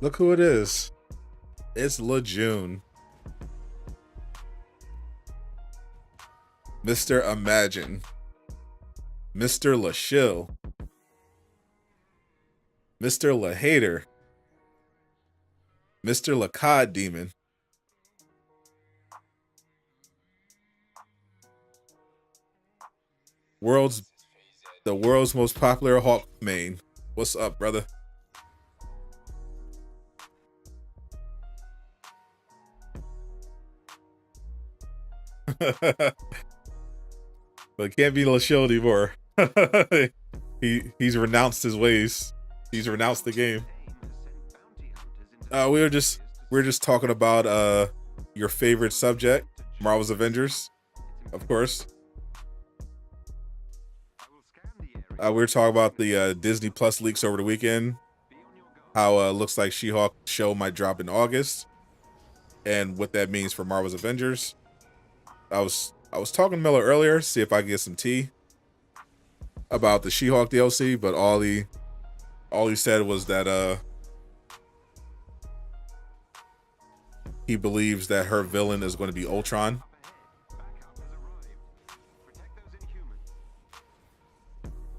Look who it is. It's Laajune. Mr. Imagine. Mr. LaShill. Mr. LaHater. Mr. LaCod Demon. The world's most popular Hawk main. What's up, brother? But it can't be LaShill anymore. He's renounced his ways. He's renounced the game. We were just talking about your favorite subject, Marvel's Avengers, of course. We were talking about the Disney Plus leaks over the weekend. How looks like She-Hulk show might drop in August, and what that means for Marvel's Avengers. I was talking to Miller earlier, see if I could get some tea about the She-Hulk DLC, but all he said was that he believes that her villain is going to be Ultron.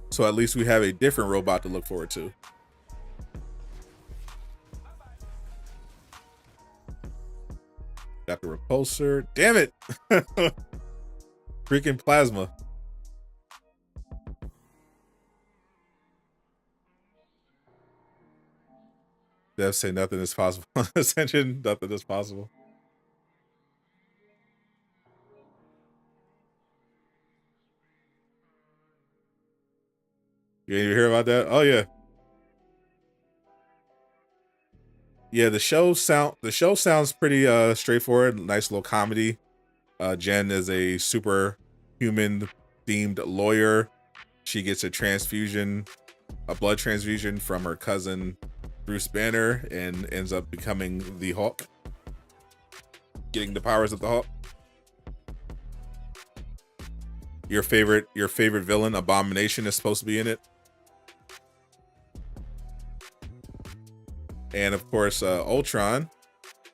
So at least we have a different robot to look forward to. Got the repulsor. Damn it! Freaking plasma. Dev say nothing is possible. Ascension, nothing is possible. You didn't even hear about that? Oh yeah. Yeah, the show sounds pretty straightforward. Nice little comedy. Jen is a superhuman themed lawyer. She gets a blood transfusion from her cousin Bruce Banner, and ends up becoming the Hulk, getting the powers of the Hulk. Your favorite villain, Abomination, is supposed to be in it. And of course, Ultron.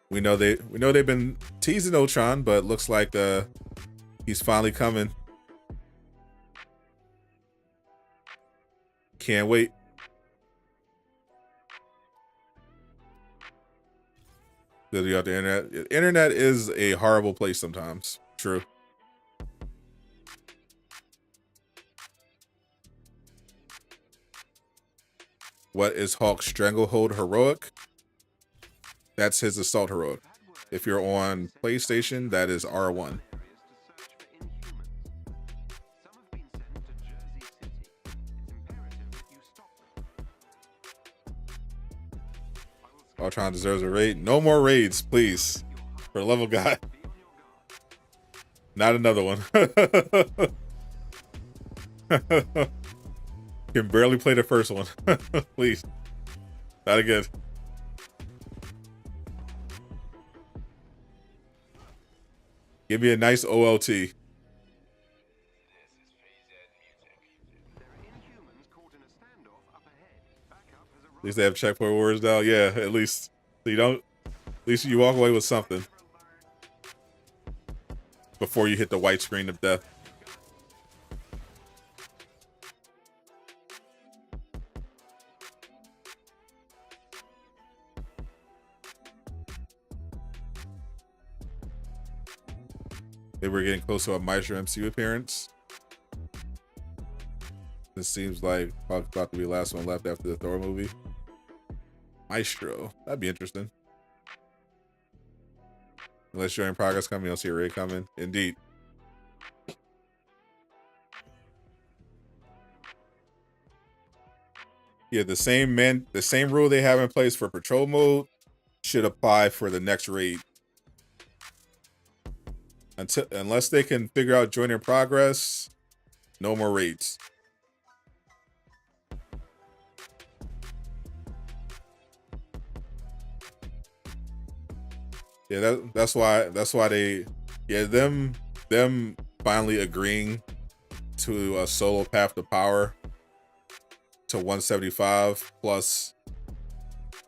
We know they've been teasing Ultron, but it looks like he's finally coming. Can't wait. You out the internet. The internet is a horrible place sometimes. True. What is Hulk's stranglehold heroic? That's his assault heroic. If you're on PlayStation, that is R1. Ultron deserves a raid. No more raids, please. For the love of God. Not another one. Can barely play the first one. Please. Not again. Give me a nice OLT. At least they have checkpoint wars now. Yeah, at least. So at least you walk away with something. Before you hit the white screen of death. They were getting close to a Maestro MCU appearance. This seems like Hulk's about to be the last one left after the Thor movie. Maestro. That'd be interesting. Unless you're in progress coming, you'll see a raid coming. Indeed. Yeah, the same rule they have in place for patrol mode should apply for the next raid. Unless they can figure out join in progress, no more raids. Yeah, that's why they, yeah, them finally agreeing to a solo path to power to 175 plus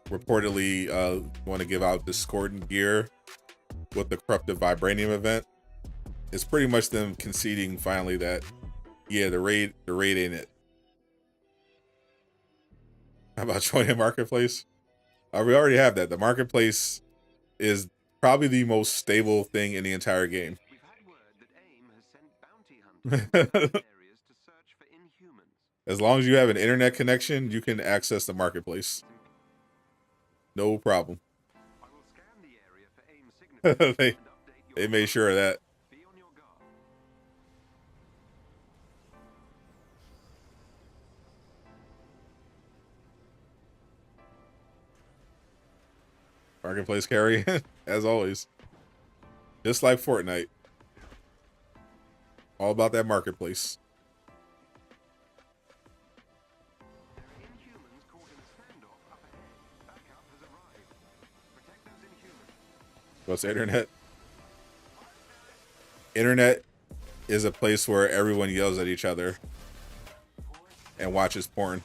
reportedly want to give out discordant gear with the corrupted vibranium event. It's pretty much them conceding finally that, yeah, the raid ain't it. How about joining marketplace? We already have that. The marketplace is probably the most stable thing in the entire game. We've had word that AIM has sent bounty hunters to urban areas to search for inhumans. As long as you have an internet connection, you can access the marketplace. No problem. I will scan the area for AIM signatures they, and update they your made sure of that. Be on your guard. Marketplace carry, as always. Just like Fortnite. All about that marketplace. There are inhumans caught in a standoff up ahead. Backup has arrived. Protect those inhumans. What's the internet? Internet is a place where everyone yells at each other and watches porn.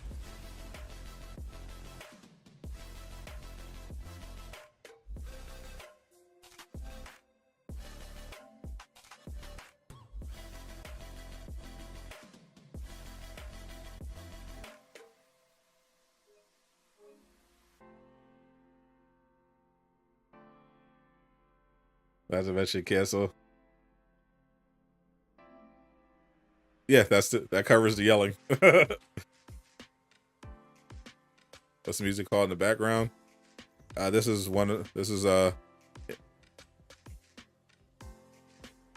That's eventually canceled. Yeah, that covers the yelling. What's the music called in the background? This is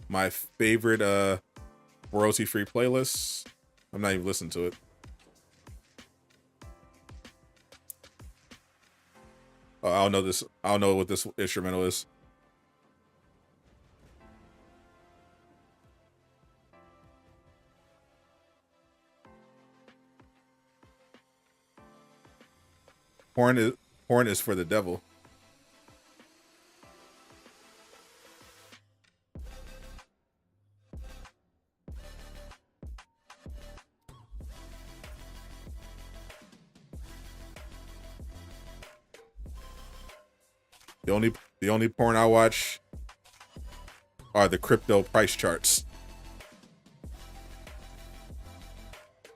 my favorite royalty-free playlists. I'm not even listening to it. Oh, I don't know this. I don't know what this instrumental is. Porn is for the devil. The only porn I watch are the crypto price charts.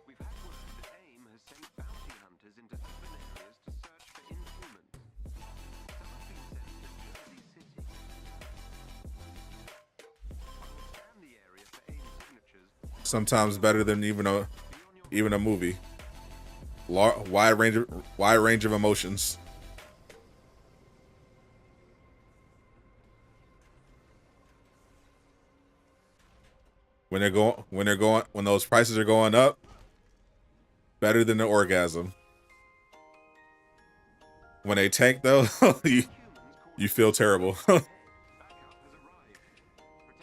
We've had word that AIM has sent bounty hunters into urban areas to search for inhumans. Some have been sent to Jersey City. I will scan the area for AIM signatures. Sometimes better than even a movie. Wide range of emotions. When those prices are going up, better than the orgasm. When they tank though, you feel terrible.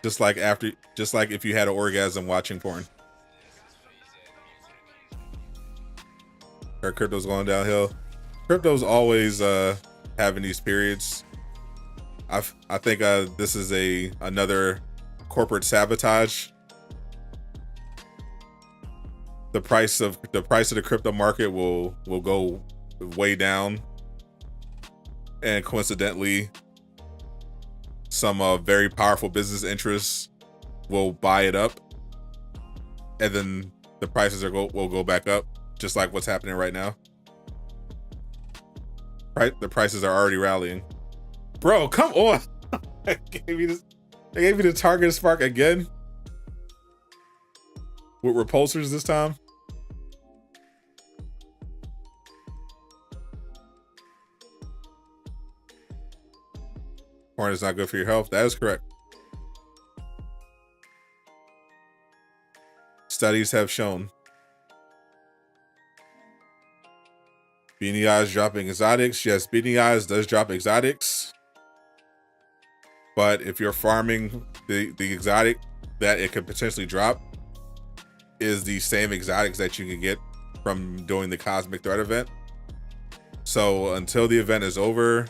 just like if you had an orgasm watching porn. Our crypto's going downhill. Crypto's always having these periods. I think this is another corporate sabotage. The price of the crypto market will go way down, and coincidentally, some very powerful business interests will buy it up, and then the prices will go back up, just like what's happening right now. Right, the prices are already rallying. Bro, come on! They gave me the target spark again with repulsors this time. Porn is not good for your health. That is correct. Studies have shown. Beanie Eyes dropping exotics. Yes, Beanie Eyes does drop exotics. But if you're farming the exotic that it could potentially drop is the same exotics that you can get from doing the Cosmic Threat event. So until the event is over,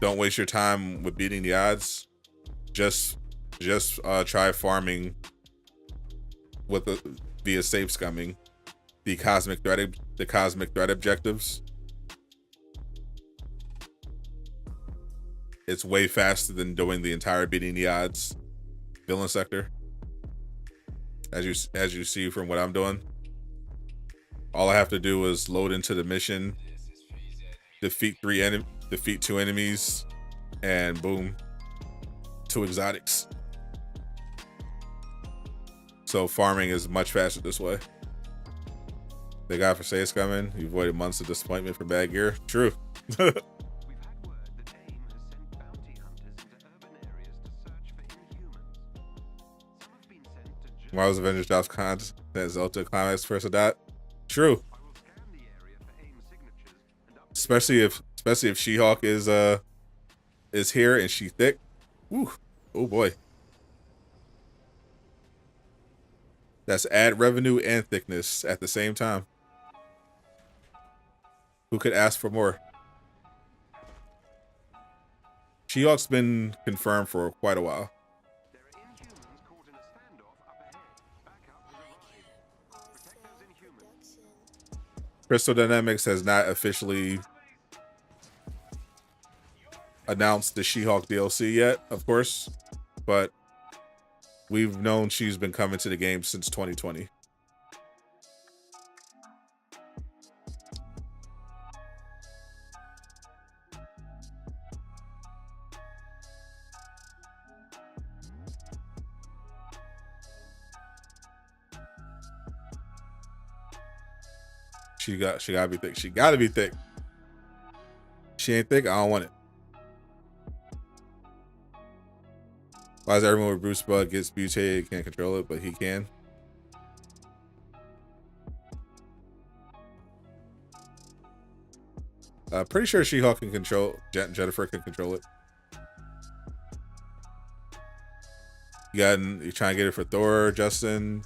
don't waste your time with beating the odds. Just try farming with via safe scumming the cosmic threat objectives. it's way faster than doing the entire beating the odds villain sector. As you see from what I'm doing, all I have to do is load into the mission, defeat two enemies, and boom, 2 exotics. So farming is much faster this way. They got for say it's coming. You avoided months of disappointment for bad gear. True. We've had word that AIM has sent bounty hunters into urban areas to search for inhumans. Some have been sent to Jersey. Tomorrow's Avengers DLC content Zelda climax for Sadot. True. I will scan the area for AIM signatures and update Especially if She-Hulk is here and she thick. Woo. Oh boy. That's ad revenue and thickness at the same time. Who could ask for more? She-Hulk's been confirmed for quite a while. There are inhumans caught in a standoff up ahead. Backup has arrived. Protect those inhumans. Crystal Dynamics has not officially announced the She-Hulk DLC yet, of course, but we've known she's been coming to the game since 2020. She gotta be thick. She gotta be thick. She ain't thick, I don't want it. Why is everyone with Bruce Bug gets mutated, can't control it, but he can? Pretty sure She-Hulk can control, Jennifer can control it. You trying to get it for Thor, Justin?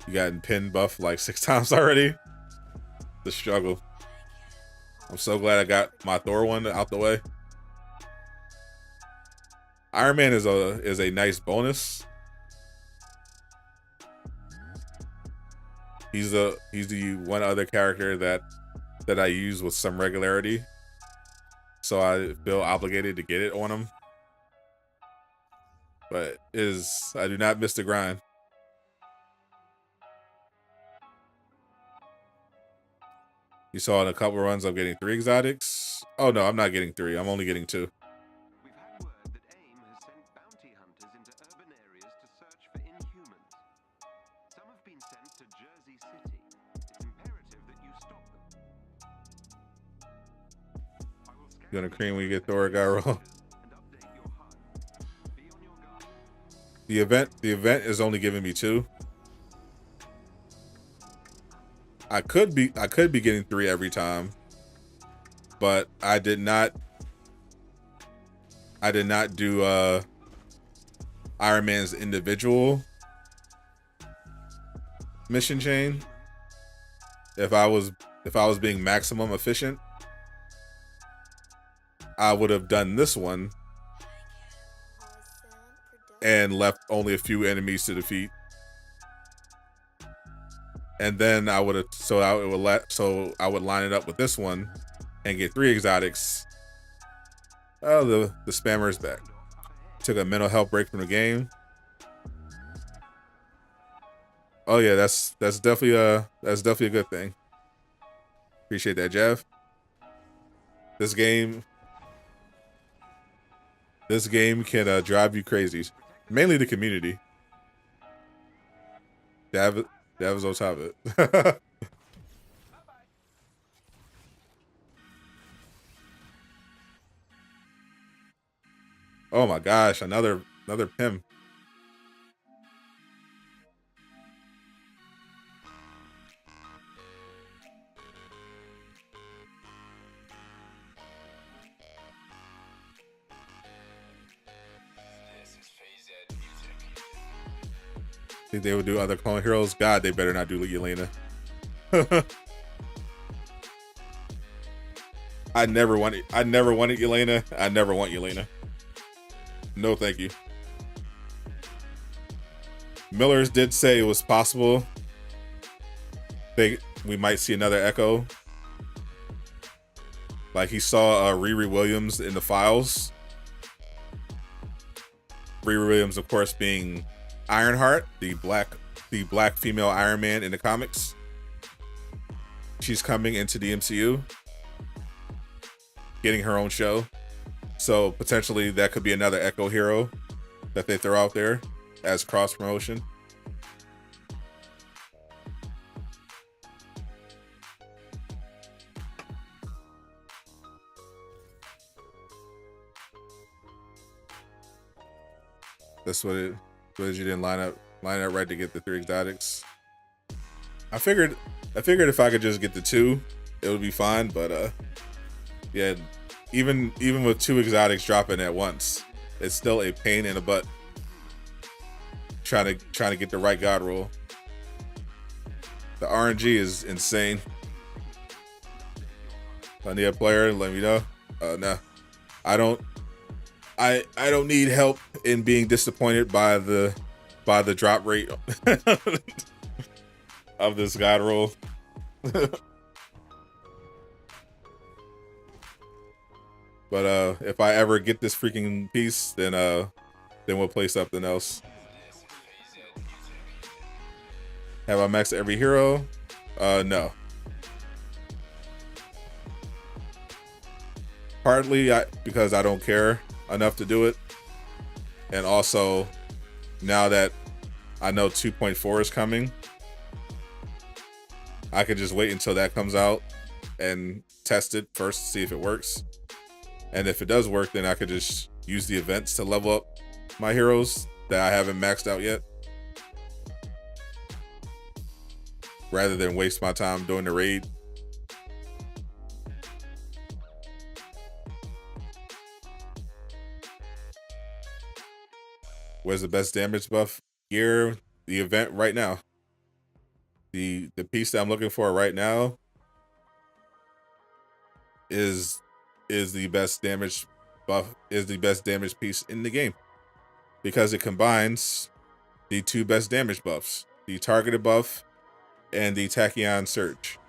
You gotten pin buff like 6 times already. The struggle. I'm so glad I got my Thor one out the way. Iron Man is a nice bonus. He's the one other character that I use with some regularity, so I feel obligated to get it on him. But I do not miss the grind. You saw in a couple runs I'm getting 3 exotics. Oh no, I'm not getting 3. I'm only getting 2. We've had word that AIM has sent bounty hunters into urban areas to search for inhumans. Some have been sent to Jersey City. It's imperative that you stop them. I will scan You gonna the cream when you area get for Thor, AIM Godroll? signatures and update your HUD. Be on your guard. The event is only giving me 2. I could be getting 3 every time, but I did not do Iron Man's individual mission chain. If I was being maximum efficient, I would have done this one and left only a few enemies to defeat. And then I would line it up with this one and get 3 exotics. Oh, the spammer is back. Took a mental health break from the game. Oh yeah, that's definitely a good thing. Appreciate that, Jeff. This game can drive you crazy. Mainly the community. Dav is on top of it. Oh my gosh, another Pim. Think they would do other clone heroes? God, they better not do Yelena. I never wanted Yelena. I never want Yelena. No, thank you. Millers did say it was possible. We might see another Echo. Like he saw Riri Williams in the files, Riri Williams, of course, being Ironheart, the black female Iron Man in the comics. She's coming into the MCU, getting her own show. So potentially that could be another Echo hero that they throw out there as cross promotion. That's what it was. You didn't line up right to get the 3 exotics. I figured if I could just get the 2, it would be fine. But yeah, even with 2 exotics dropping at once, it's still a pain in the butt trying to get the right Godroll. The RNG is insane. If I need a player, let me know. No, I don't need help in being disappointed by the drop rate of this Godroll. But if I ever get this freaking piece, then we'll play something else. Have I maxed every hero? No. Partly because I don't care enough to do it, and also now that I know 2.4 is coming, I could just wait until that comes out and test it first to see if it works. And if it does work, then I could just use the events to level up my heroes that I haven't maxed out yet, rather than waste my time doing the raid. Where's the best damage buff gear? The event right now. The piece that I'm looking for right now is the best damage buff, is the best damage piece in the game, because it combines the 2 best damage buffs, the targeted buff and the Tachyon Surge.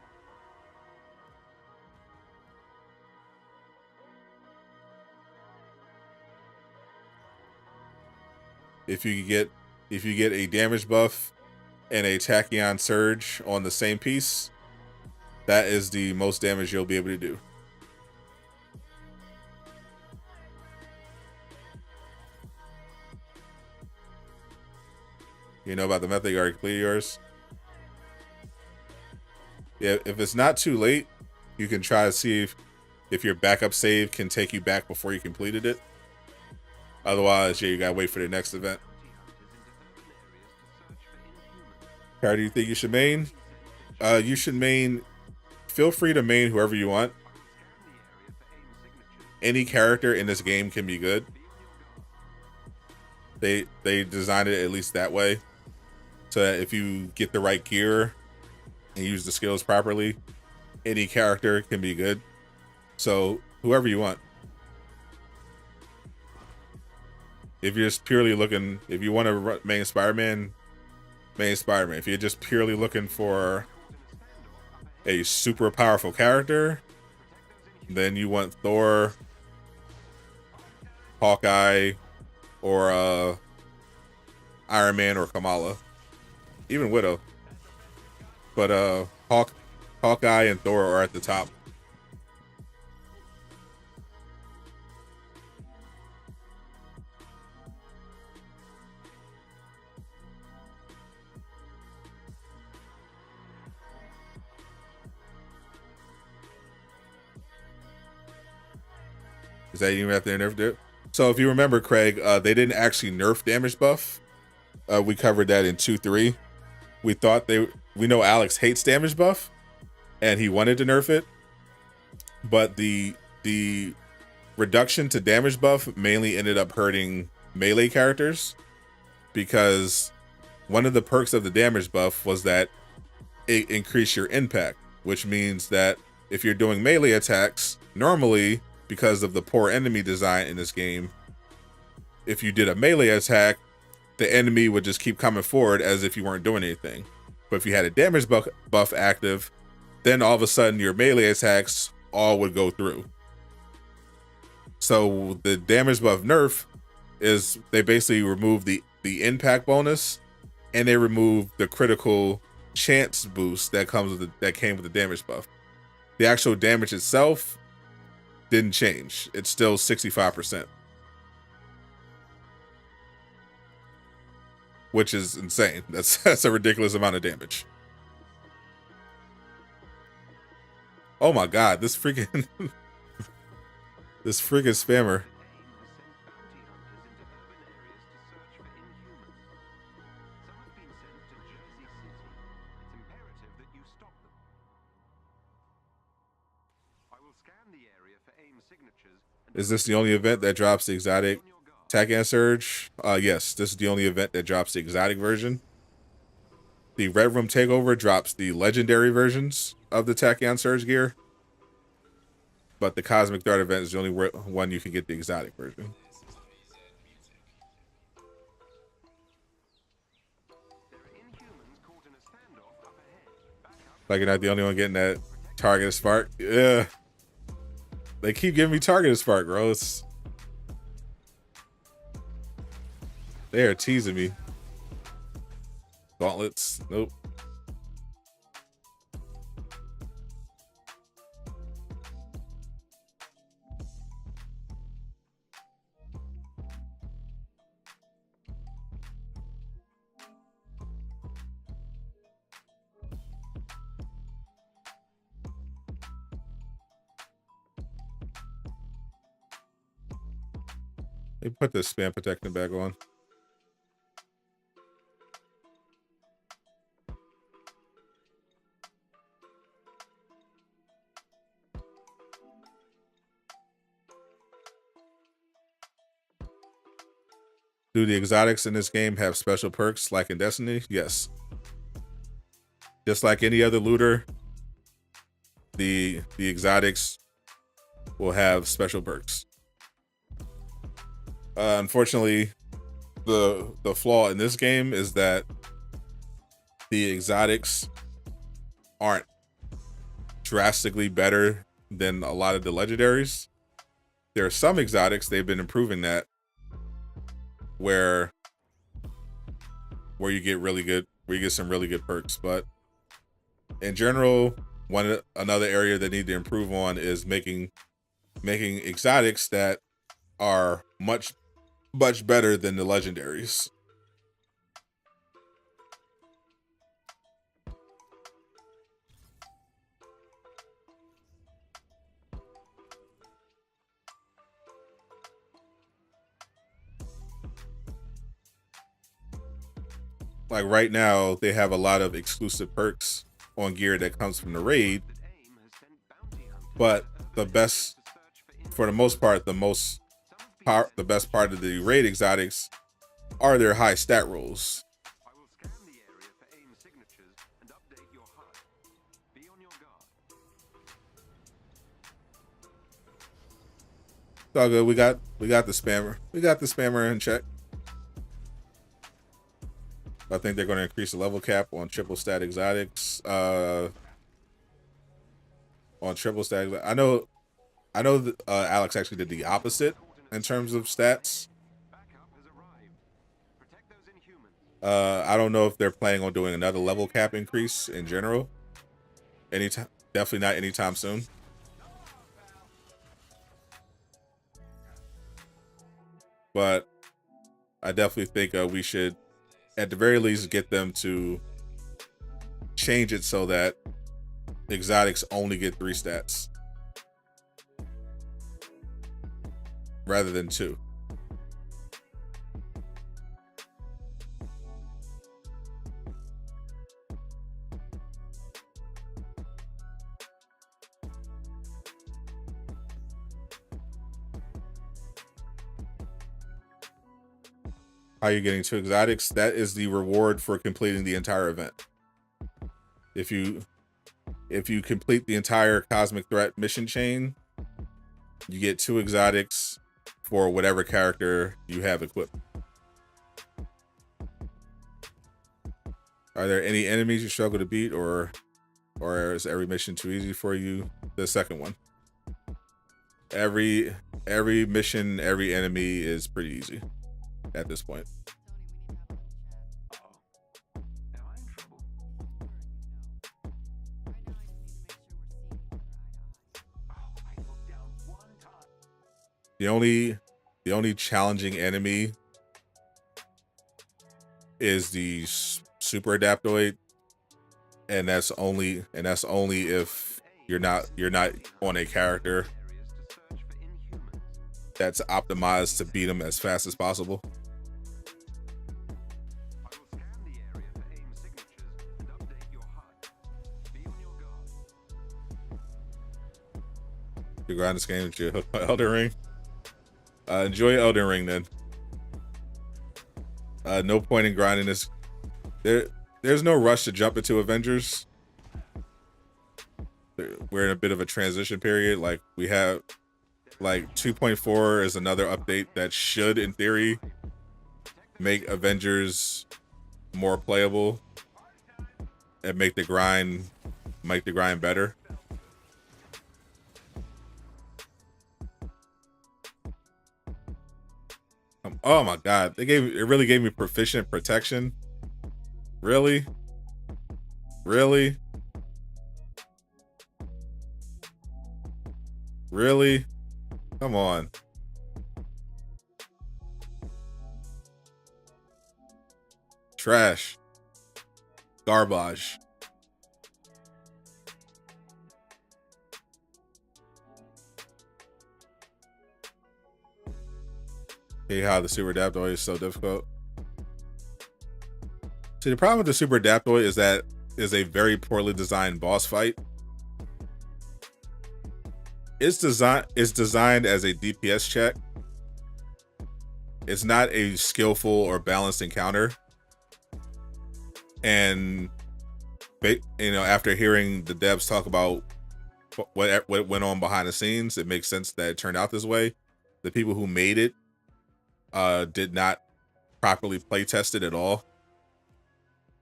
If you get a damage buff and a Tachyon Surge on the same piece, that is the most damage you'll be able to do. You know about the method, you already cleared yours. Yeah, if it's not too late, you can try to see if your backup save can take you back before you completed it. Otherwise, yeah, you gotta wait for the next event. How do you think you should main? You should main. Feel free to main whoever you want. Any character in this game can be good. They designed it at least that way, so that if you get the right gear and use the skills properly, any character can be good. So whoever you want. If you're just purely looking, if you want to main Spider-Man, main Spider-Man. If you're just purely looking for a super powerful character, then you want Thor, Hawkeye, or Iron Man or Kamala, even Widow. But Hawkeye and Thor are at the top. Is that even after they nerfed it? So if you remember, Craig, they didn't actually nerf damage buff. We covered that in 2.3. We know Alex hates damage buff, and he wanted to nerf it. But the reduction to damage buff mainly ended up hurting melee characters, because one of the perks of the damage buff was that it increased your impact, which means that if you're doing melee attacks, normally, because of the poor enemy design in this game, if you did a melee attack, the enemy would just keep coming forward as if you weren't doing anything. But if you had a damage buff active, then all of a sudden your melee attacks all would go through. So the damage buff nerf is they basically remove the impact bonus, and they remove the critical chance boost that comes with that came with the damage buff. The actual damage itself didn't change. It's still 65%, which is insane. That's a ridiculous amount of damage. Oh my god, this freaking this freaking spammer. Is this the only event that drops the exotic Tachyon Surge? Yes, this is the only event that drops the exotic version. The Red Room Takeover drops the legendary versions of the Tachyon Surge gear. But the Cosmic Dart event is the only one you can get the exotic version. Like you're not the only one getting that targeted spark. Yeah. They keep giving me targeted spark, bro. They are teasing me. Gauntlets. Nope. They put the spam protection back on. Do the exotics in this game have special perks like in Destiny? Yes. Just like any other looter, the exotics will have special perks. Unfortunately, the flaw in this game is that the exotics aren't drastically better than a lot of the legendaries. There are some exotics, they've been improving that, where you get really good, where you get some really good perks. But in general, another area they need to improve on is making exotics that are much better than the legendaries. Like right now, they have a lot of exclusive perks on gear that comes from the raid, but the best, for the most part, the best part of the raid exotics are their high stat rolls. It's all good. We got the spammer. We got the spammer in check. I think they're going to increase the level cap on triple stat exotics. On triple stat, I know that, Alex actually did the opposite in terms of stats. I don't know if they're planning on doing another level cap increase in general. Anytime, definitely not anytime soon. But I definitely think we should, at the very least, get them to change it so that exotics only get 3 stats rather than 2. How are you getting 2 exotics? That is the reward for completing the entire event. If you complete the entire Cosmic Threat mission chain, you get 2 exotics for whatever character you have equipped. Are there any enemies you struggle to beat, or is every mission too easy for you? The second one. Every mission, every enemy is pretty easy. at this point. Am I in trouble? Oh, I looked down one time. The only challenging enemy is the super adaptoid, and that's only if you're not on a character that's optimized to beat them as fast as possible. I will scan the area for aim signatures and update your HUD. Be on your guard. You grind this game with your Elden Ring. Enjoy Elden Ring then. No point in grinding this. There's no rush to jump into Avengers. We're in a bit of a transition period. Like we have, like 2.4 is another update that should, in theory, make Avengers more playable and make the grind better. Oh my god, it really gave me proficient protection. Really? Really? Really? Come on. Trash. Garbage. Hey, how the super adaptoid is so difficult. See, the problem with the super adaptoid is that is a very poorly designed boss fight. It's designed as a DPS check. It's not a skillful or balanced encounter. And after hearing the devs talk about what went on behind the scenes, it makes sense that it turned out this way. The people who made it did not properly play test it at all.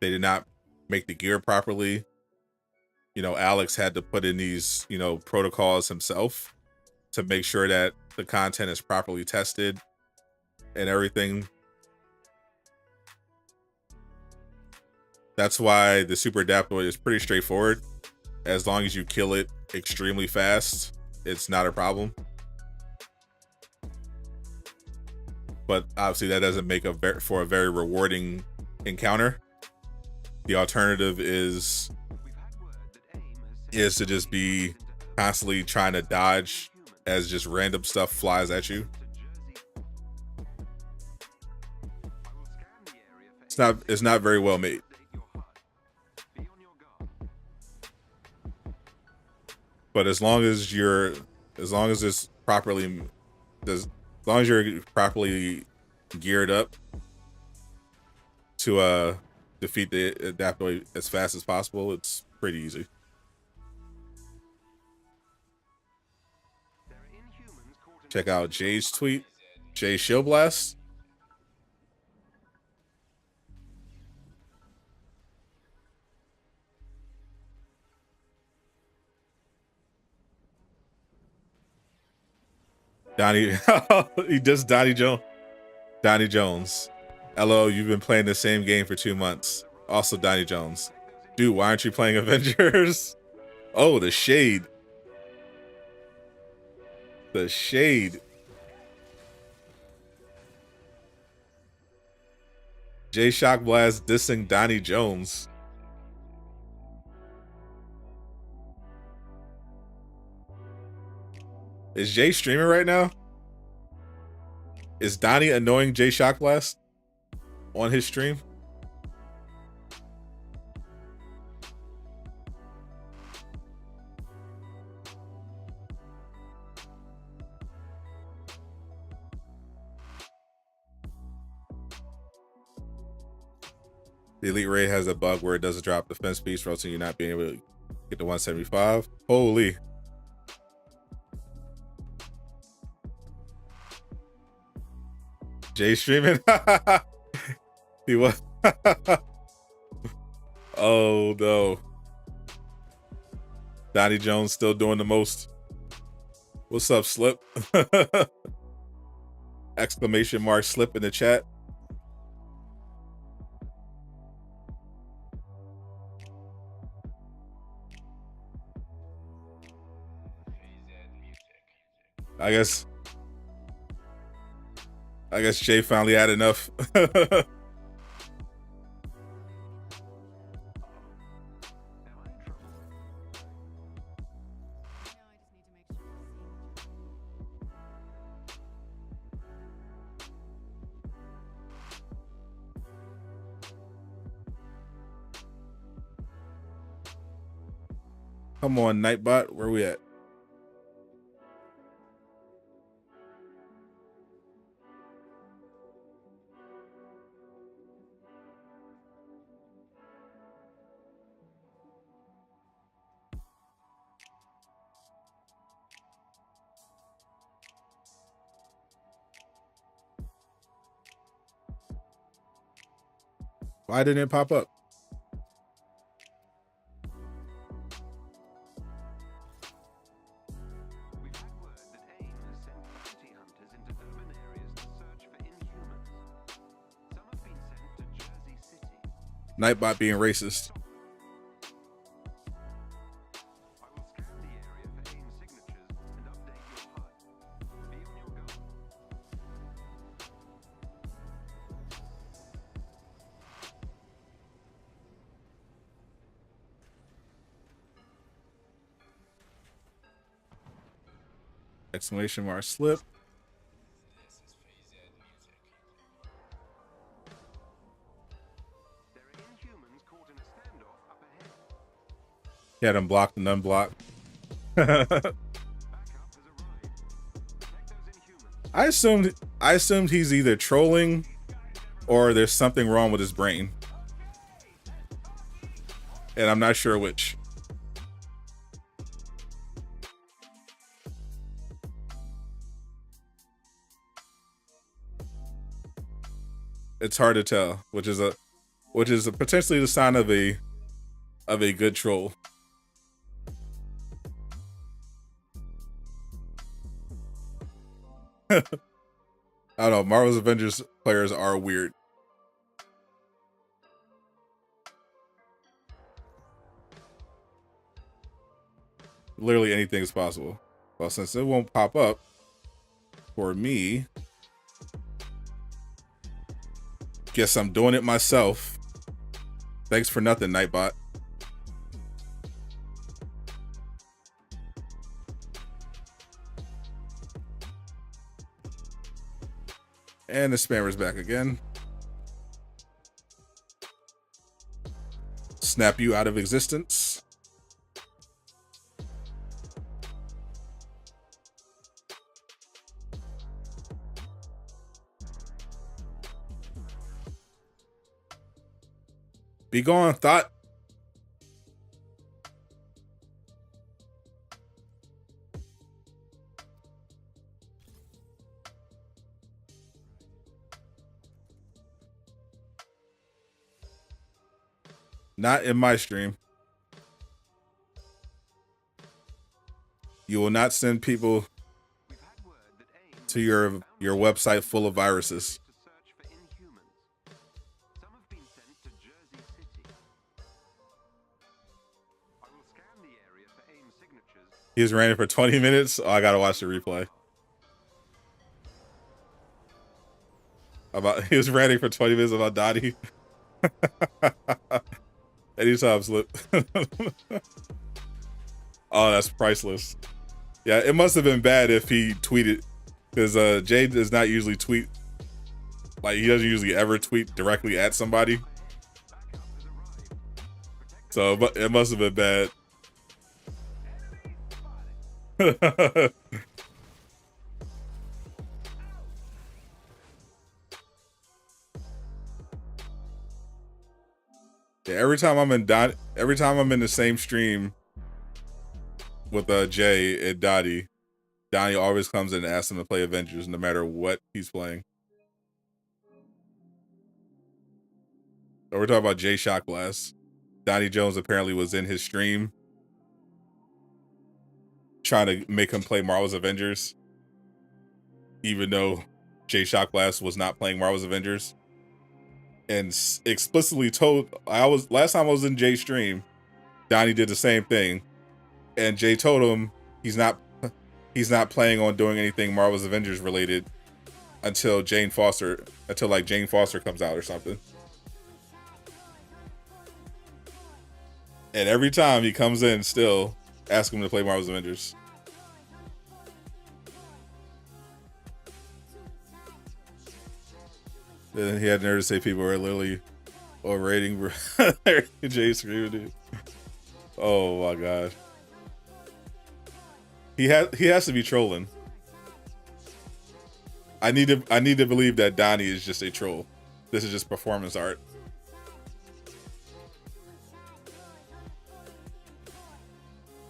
They did not make the gear properly. Alex had to put in these, protocols himself to make sure that the content is properly tested and everything. That's why the super adaptoid is pretty straightforward. As long as you kill it extremely fast, it's not a problem. But obviously that doesn't make for a very rewarding encounter. The alternative is to just be constantly trying to dodge as just random stuff flies at you. It's not very well made. But as long as you're properly geared up to defeat the adaptoid as fast as possible, it's pretty easy. Check out Jay's tweet. Jay Shield Blast. Donnie, he just Donnie Jones. LO, you've been playing the same game for 2 months. Also Donnie Jones. Dude, why aren't you playing Avengers? Oh, the shade. The shade. Jay Shock Blast dissing Donnie Jones. Is Jay streaming right now? Is Donnie annoying Jay Shock Blast on his stream? The Elite Raid has a bug where it doesn't drop defense piece, resulting in you not being able to get to 175. Holy. Jay streaming? He was. Oh no. Donnie Jones still doing the most. What's up, Slip? Exclamation mark Slip in the chat. I guess Jay finally had enough. Come on, Nightbot, where we at? Why didn't it pop up? We've had word that AIM has sent bounty hunters into urban areas to search for inhumans. Some have been sent to Jersey City. Nightbot being racist. I will scan the area for AIM signatures and update your HUD. Be on your guard. Exclamation mark slip. There are inhumans caught in a standoff up ahead. He had him blocked and unblocked. Backup has arrived. Protect those inhumans. I assumed he's either trolling or there's something wrong with his brain. And I'm not sure which. It's hard to tell, which is potentially the sign of a good troll. I don't know. Marvel's Avengers players are weird. Literally anything is possible. Well, since it won't pop up for me, guess I'm doing it myself. Thanks for nothing, Nightbot. And the spammer's back again. Snap you out of existence. Be gone, thought. Not in my stream. You will not send people We've had word that AIM to your website full of viruses. to search for inhumans. Some have been sent to Jersey City. I will scan the area for AIM signatures. He was running for 20 minutes. Oh, I gotta watch the replay. He was ranting for 20 minutes about Dottie. Anytime slip. Oh, that's priceless. Yeah, it must have been bad if he tweeted, because Jay does not usually tweet. Like, he doesn't usually ever tweet directly at somebody. So but it must have been bad. Yeah, every time I'm in the same stream with Jay and Donnie always comes in and asks him to play Avengers no matter what he's playing. So we're talking about Jay Shotglass. Donnie Jones apparently was in his stream trying to make him play Marvel's Avengers, even though Jay Shotglass was not playing Marvel's Avengers. And explicitly told, last time I was in Jay's stream, Donnie did the same thing, and Jay told him he's not he's not planning on doing anything Marvel's Avengers related until like Jane Foster comes out or something. And every time he comes in, still ask him to play Marvel's Avengers. Then he had nerve to say people are literally overrating Jay screaming, dude. Oh my god. He has to be trolling. I need to believe that Donnie is just a troll. This is just performance art.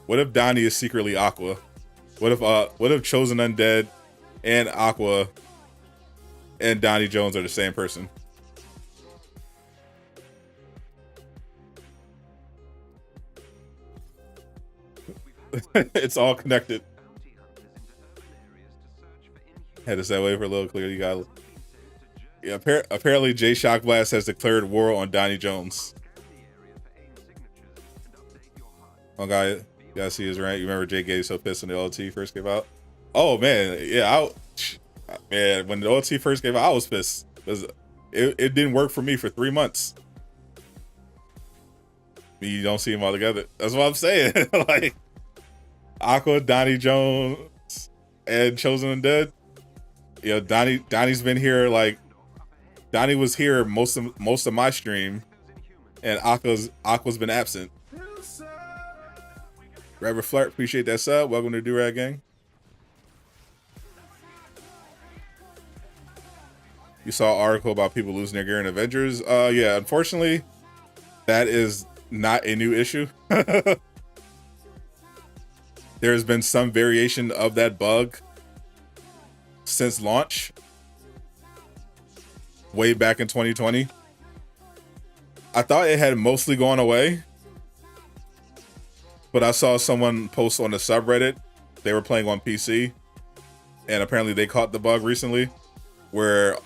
What if Donnie is secretly Aqua? What if Chosen Undead and Aqua and Donnie Jones are the same person? It's all connected. Had to stay away for a little clear. You got, yeah. Apparently, Jay Shockblast has declared war on Donnie Jones. Oh, guy, you gotta see his rant. You remember Jay Gay so pissed when the LT first came out? Oh man, yeah. Man, when the LT first came out, I was pissed. It didn't work for me for 3 months. You don't see them all together. That's what I'm saying. Like Aqua, Donnie Jones, and Chosen Undead. You know, Donnie's been here. Like Donnie was here most of my stream, and Aqua's been absent. Reverend Flirt, appreciate that sub. Welcome to Do-Rag Gang. You saw an article about people losing their gear in Avengers. Yeah, unfortunately, that is not a new issue. There has been some variation of that bug since launch, way back in 2020. I thought it had mostly gone away, but I saw someone post on the subreddit. They were playing on PC, and apparently they caught the bug recently, where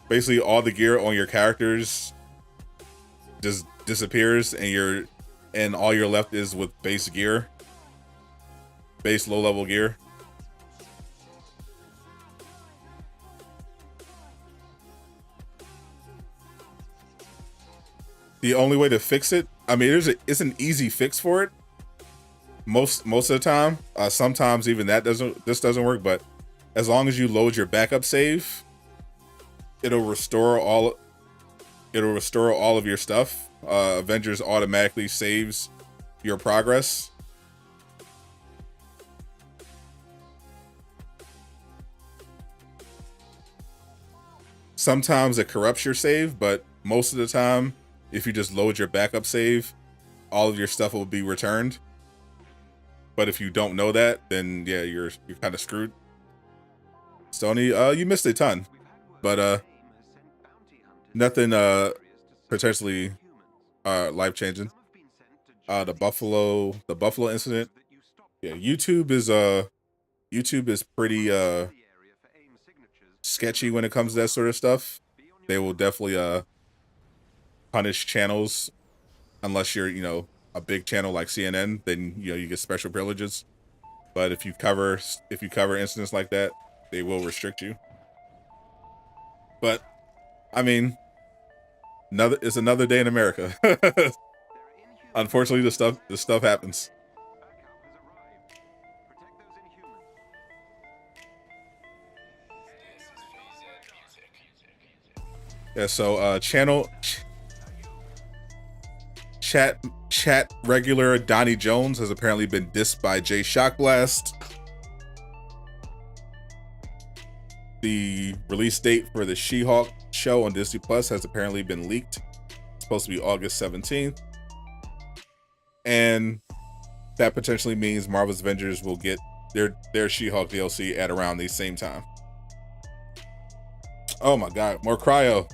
basically all the gear on your characters just disappears, and all you're left is with base gear, base low level gear. The only way to fix it, I mean, it's an easy fix for it. Most of the time, sometimes even that doesn't work. But as long as you load your backup save, it'll restore all of your stuff. Avengers automatically saves your progress. Sometimes it corrupts your save, but most of the time, if you just load your backup save, all of your stuff will be returned. But if you don't know that, then yeah, you're kind of screwed. Stony, you missed a ton, but nothing potentially life changing. The Buffalo incident. Yeah, YouTube is pretty sketchy when it comes to that sort of stuff. They will definitely punish channels unless you're, you know, a big channel like CNN, then you know you get special privileges. But if you cover incidents like that, they will restrict you. But I mean, it's another day in America. Unfortunately, this stuff happens. Yeah, so chat regular Donnie Jones has apparently been dissed by Jay Shockblast. The release date for the She-Hulk show on Disney Plus has apparently been leaked. It's supposed to be August 17th. And that potentially means Marvel's Avengers will get their She-Hulk DLC at around the same time. Oh my god, more cryo.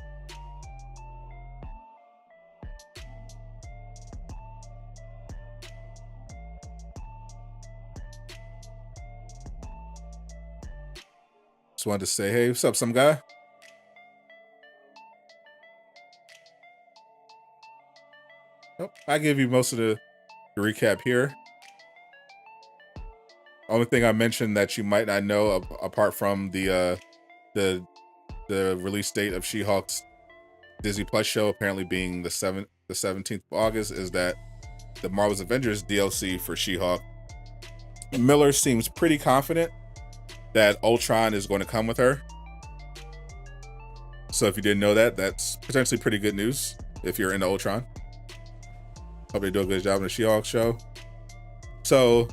Just wanted to say, hey, what's up, some guy? Nope, I give you most of the recap here. Only thing I mentioned that you might not know, apart from the release date of She-Hulk's Disney Plus show apparently being the 17th of August, is that the Marvel's Avengers DLC for She-Hulk, Miller seems pretty confident that Ultron is going to come with her. So if you didn't know that, that's potentially pretty good news if you're into Ultron. Hope they do a good job in the She-Hulk show. So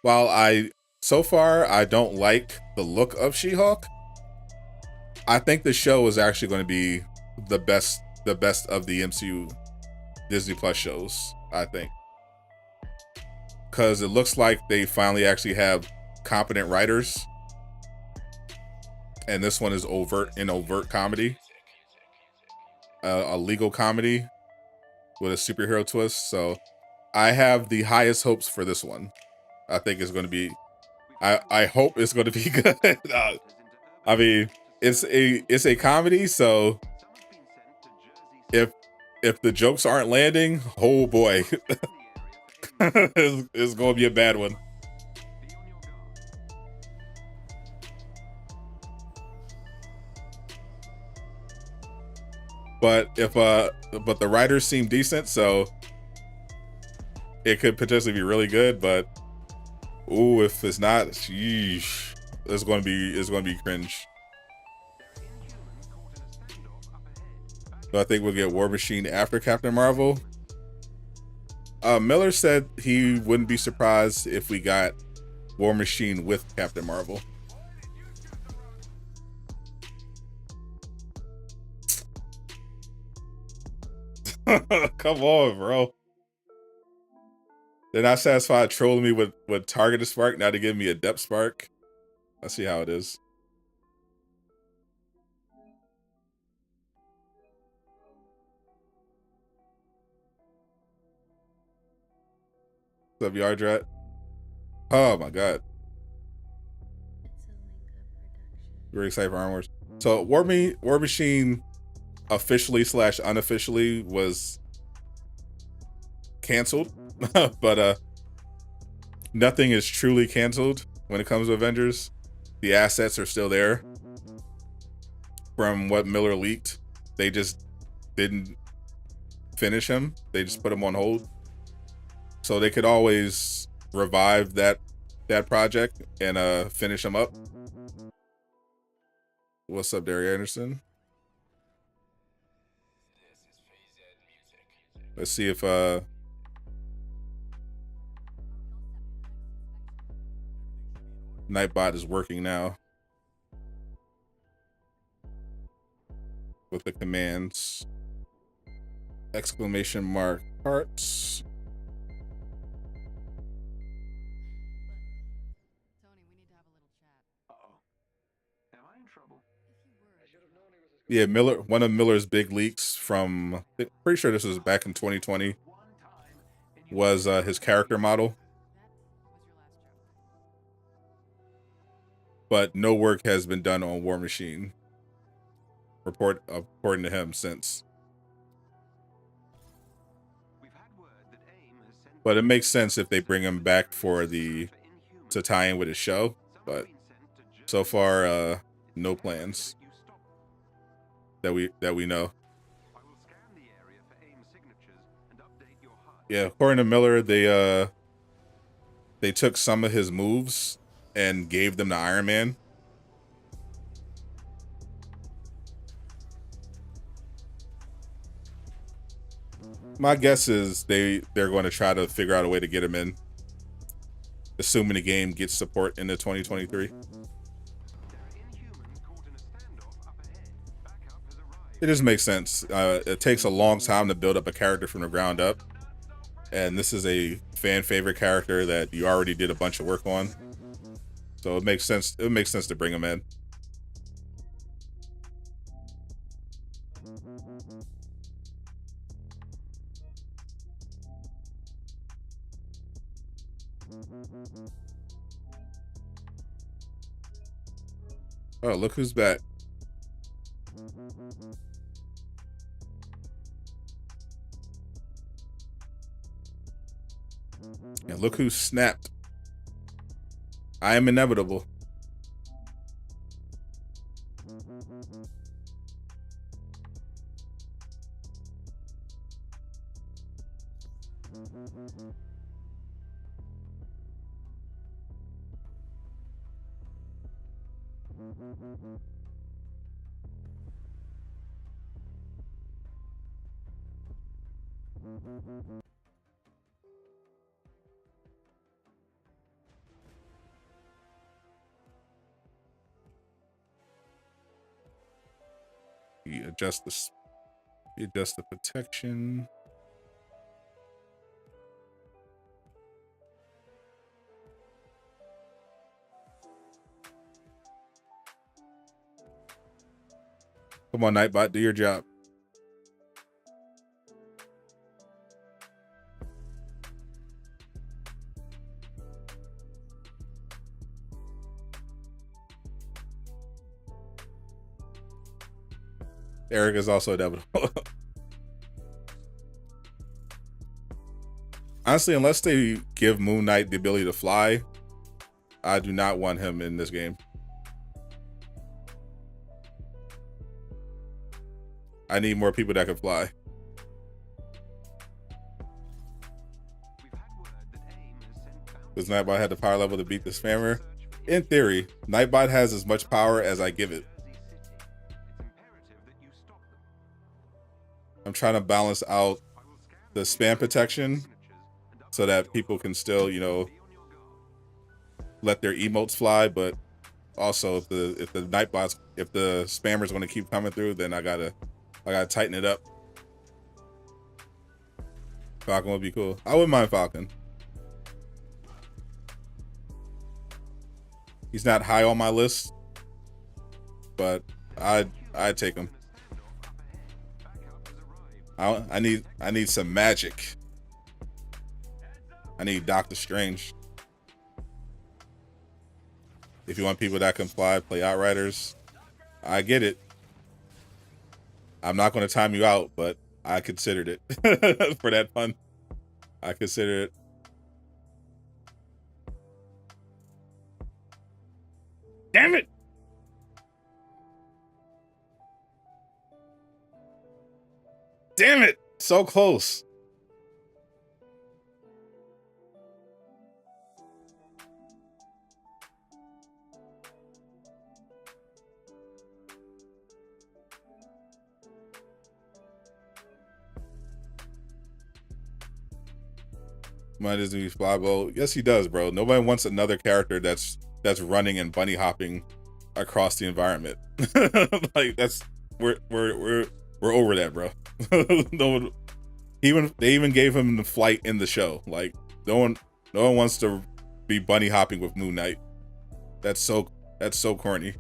while so far I don't like the look of She-Hulk, I think the show is actually going to be the best of the MCU Disney Plus shows, I think. Because it looks like they finally actually have competent writers. And this one is overt comedy. A legal comedy with a superhero twist. So I have the highest hopes for this one. I think it's going to be, I hope it's going to be good. I mean, it's a comedy, so if the jokes aren't landing, oh boy, it's going to be a bad one. But but the writers seem decent, so it could potentially be really good. But ooh, if it's not, sheesh, it's going to be cringe. So I think we'll get War Machine after Captain Marvel. Miller said he wouldn't be surprised if we got War Machine with Captain Marvel. Come on, bro. They're not satisfied trolling me with targeted spark. Now they give me a depth spark. Let's see how it is. What's up, Yardrat? Oh my god. Very excited for Armor Wars. So War Machine officially / unofficially was canceled. But nothing is truly canceled when it comes to Avengers. The assets are still there. From what Miller leaked, they just didn't finish him. They just put him on hold. So they could always revive that project and finish him up. What's up, Derry Anderson? Let's see if Nightbot is working now with the commands. Exclamation mark parts. Yeah, Miller. One of Miller's big leaks from, pretty sure this was back in 2020, was his character model. But no work has been done on War Machine, according to him, since. But it makes sense if they bring him back to tie in with his show. But so far, no plans that we know. Yeah, according to Miller, they took some of his moves and gave them to Iron Man. My guess is they're going to try to figure out a way to get him in, assuming the game gets support into 2023. It just makes sense. It takes a long time to build up a character from the ground up, and this is a fan favorite character that you already did a bunch of work on, so it makes sense. It makes sense to bring him in. Oh, look who's back. And look who snapped. I am inevitable. You adjust the protection. Come on, Nightbot, do your job. Eric is also inevitable. Honestly, unless they give Moon Knight the ability to fly, I do not want him in this game. I need more people that can fly. Does Nightbot have the power level to beat the spammer? In theory, Nightbot has as much power as I give it. I'm trying to balance out the spam protection so that people can still, you know, let their emotes fly, but also if the spammers want to keep coming through, then I gotta tighten it up. Falcon would be cool. I wouldn't mind Falcon. He's not high on my list, but I'd take him. I need some magic. I need Doctor Strange. If you want people that can fly, play Outriders. I get it. I'm not going to time you out, but I considered it for that pun. I considered it. Damn it! Damn it! So close. Might as well flyable. Yes, he does, bro. Nobody wants another character that's running and bunny hopping across the environment. Like we're over that, bro. No one, they even gave him the flight in the show. Like no one wants to be bunny hopping with Moon Knight. That's so corny.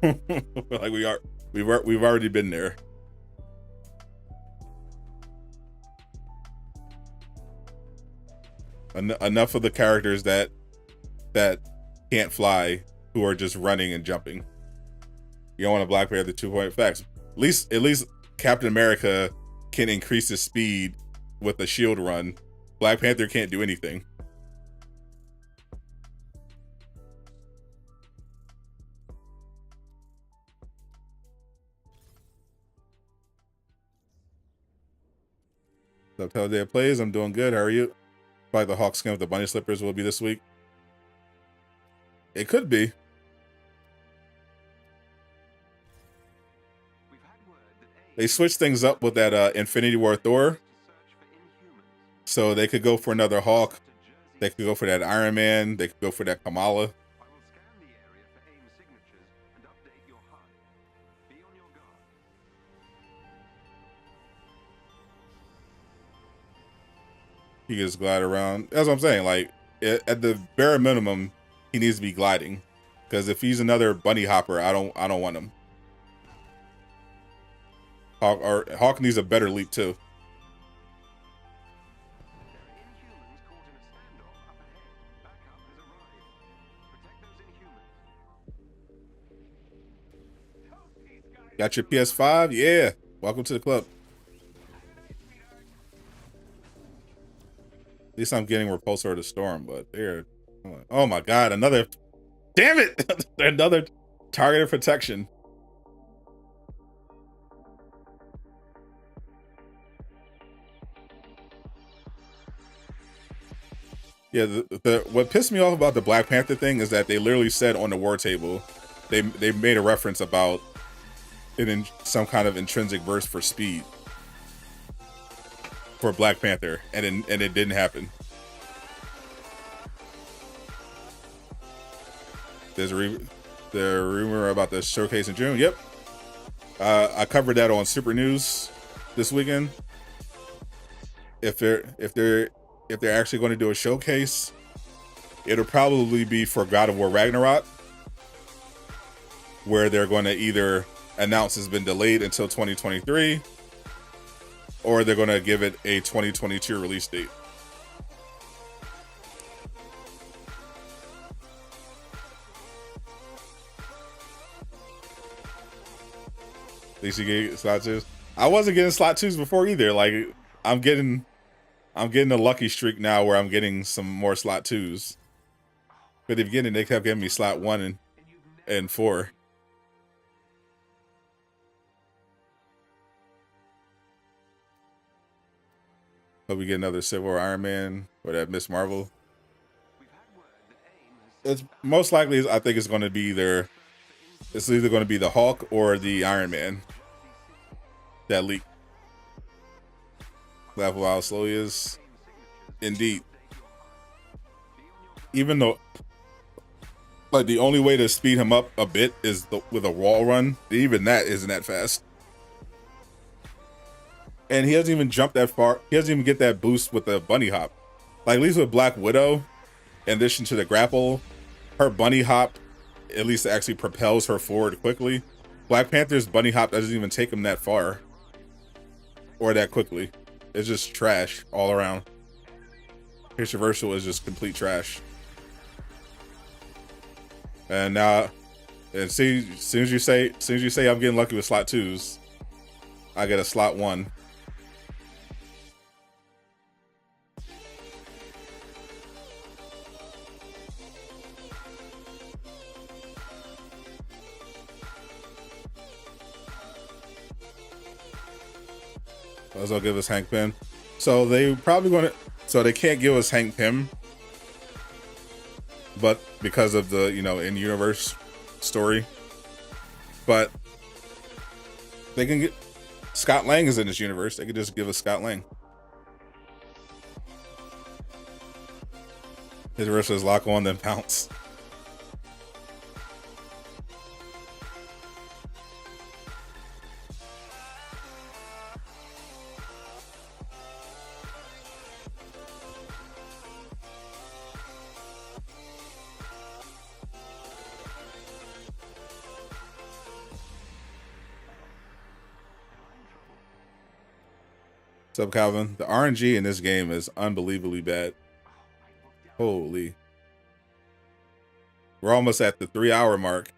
Like we've already been there. Enough of the characters that can't fly who are just running and jumping. You don't want a Black Panther 2.0 facts. At least Captain America can increase his speed with a shield run. Black Panther can't do anything. What's up, Telltale Plays? I'm doing good. How are you? Probably the Hawk skin with the bunny slippers will be this week. It could be. They switched things up with that Infinity War Thor. So they could go for another Hawk. They could go for that Iron Man. They could go for that Kamala. He just glide around. That's what I'm saying. Like at the bare minimum, he needs to be gliding. Because if he's another bunny hopper, I don't want him. Hawk needs a better leap too. Got your PS5? Yeah. Welcome to the club. At least I'm getting Repulsor to Storm, but they're... Oh my god, another Damn it! Another targeted protection. Yeah, the what pissed me off about the Black Panther thing is that they literally said on the war table, they made a reference about it in some kind of intrinsic verse for speed for Black Panther, and it didn't happen. There's the rumor about the showcase in June. Yep, I covered that on Super News this weekend. If they're actually going to do a showcase, it'll probably be for God of War Ragnarok, where they're going to either announce it's been delayed until 2023, or they're going to give it a 2022 release date. At least you get slot 2s. I wasn't getting slot 2s before either. Like, I'm getting a lucky streak now where I'm getting some more slot 2s. But at the beginning, they kept giving me slot 1 and 4. Hope we get another Civil War Iron Man or that Miss Marvel. It's most likely, I think it's going to be either going to be the Hulk or the Iron Man. That leak. Laugh how slow he is. Indeed. Even though, like, the only way to speed him up a bit is with a wall run. Even that isn't that fast. And he doesn't even jump that far. He doesn't even get that boost with the bunny hop. Like, at least with Black Widow, in addition to the grapple, her bunny hop at least actually propels her forward quickly. Black Panther's bunny hop doesn't even take him that far. Or that quickly. It's just trash all around. His reversal is just complete trash. And now, and see, as soon as you say I'm getting lucky with slot 2s, I get a slot 1. They'll give us Hank Pym. So they probably going to. So they can't give us Hank Pym, but because of the in-universe story, but they can get Scott Lang is in this universe. They could just give us Scott Lang. His verse is lock on then pounce. What's up, Calvin? The RNG in this game is unbelievably bad. Holy. We're almost at the 3-hour mark.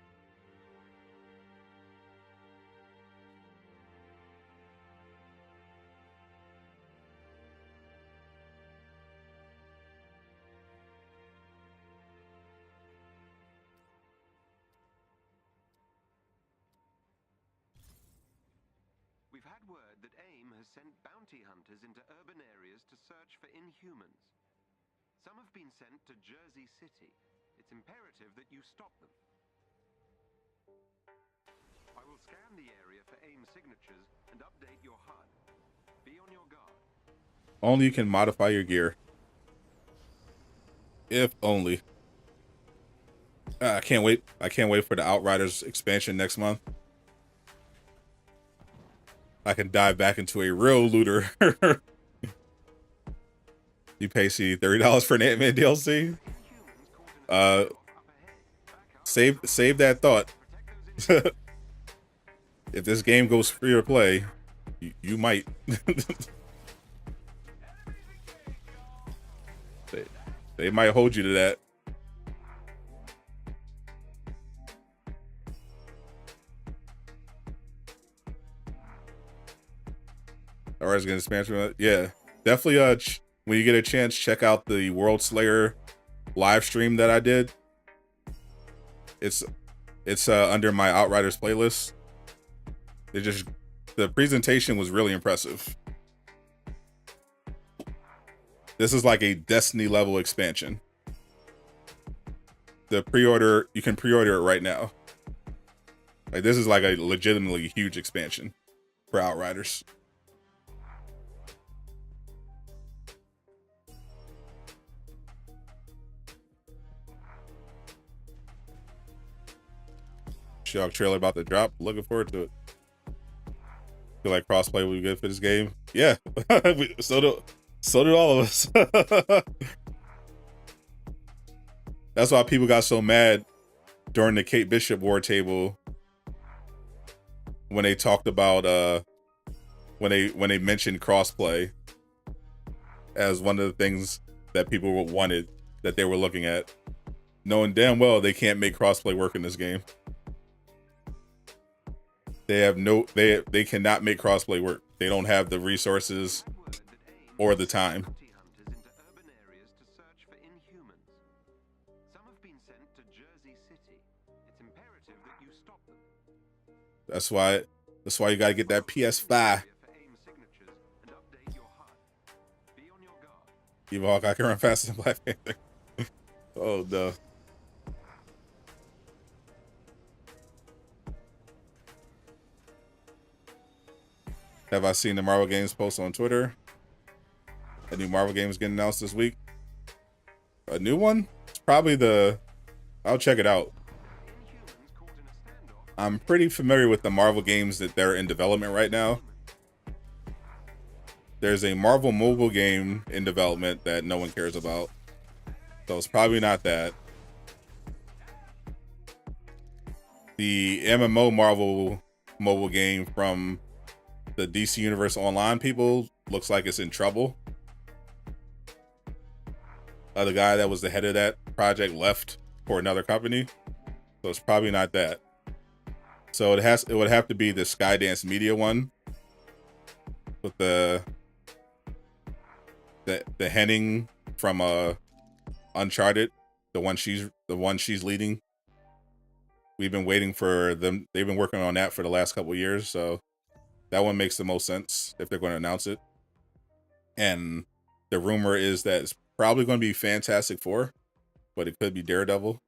Hunters into urban areas to search for inhumans. Some have been sent to Jersey City. It's imperative that you stop them. I will scan the area for AIM signatures and update your HUD. Be on your guard. Only you can modify your gear. If only. I can't wait. I can't wait for the Outriders expansion next month. I can dive back into a real looter. You pay $30 for an Ant-Man DLC. Save that thought. If this game goes free to play, you might. They might hold you to that. Alright, gonna spam through that. Yeah, definitely. When you get a chance, check out the World Slayer live stream that I did. It's under my Outriders playlist. The presentation was really impressive. This is like a Destiny level expansion. You can pre-order it right now. Like, this is like a legitimately huge expansion for Outriders. She-Hulk trailer about to drop. Looking forward to it. Feel like crossplay will be good for this game. Yeah, so did all of us. That's why people got so mad during the Kate Bishop war table when they talked about when they mentioned crossplay as one of the things that people wanted, that they were looking at, knowing damn well they can't make crossplay work in this game. They cannot make crossplay work. They don't have the resources or the time. That's why you gotta get that PS5. Evil Hawk, I can run faster than Black Panther. Oh no. Have I seen the Marvel Games post on Twitter? A new Marvel game is getting announced this week. A new one? It's probably I'll check it out. I'm pretty familiar with the Marvel games that they're in development right now. There's a Marvel mobile game in development that no one cares about. So it's probably not that. The MMO Marvel mobile game from the DC Universe Online people looks like it's in trouble. The guy that was the head of that project left for another company. So it's probably not that. So it would have to be the Skydance Media one with the Henning from Uncharted, the one she's leading. We've been waiting for them. They've been working on that for the last couple of years, so that one makes the most sense if they're going to announce it. And the rumor is that it's probably going to be Fantastic Four, but it could be Daredevil.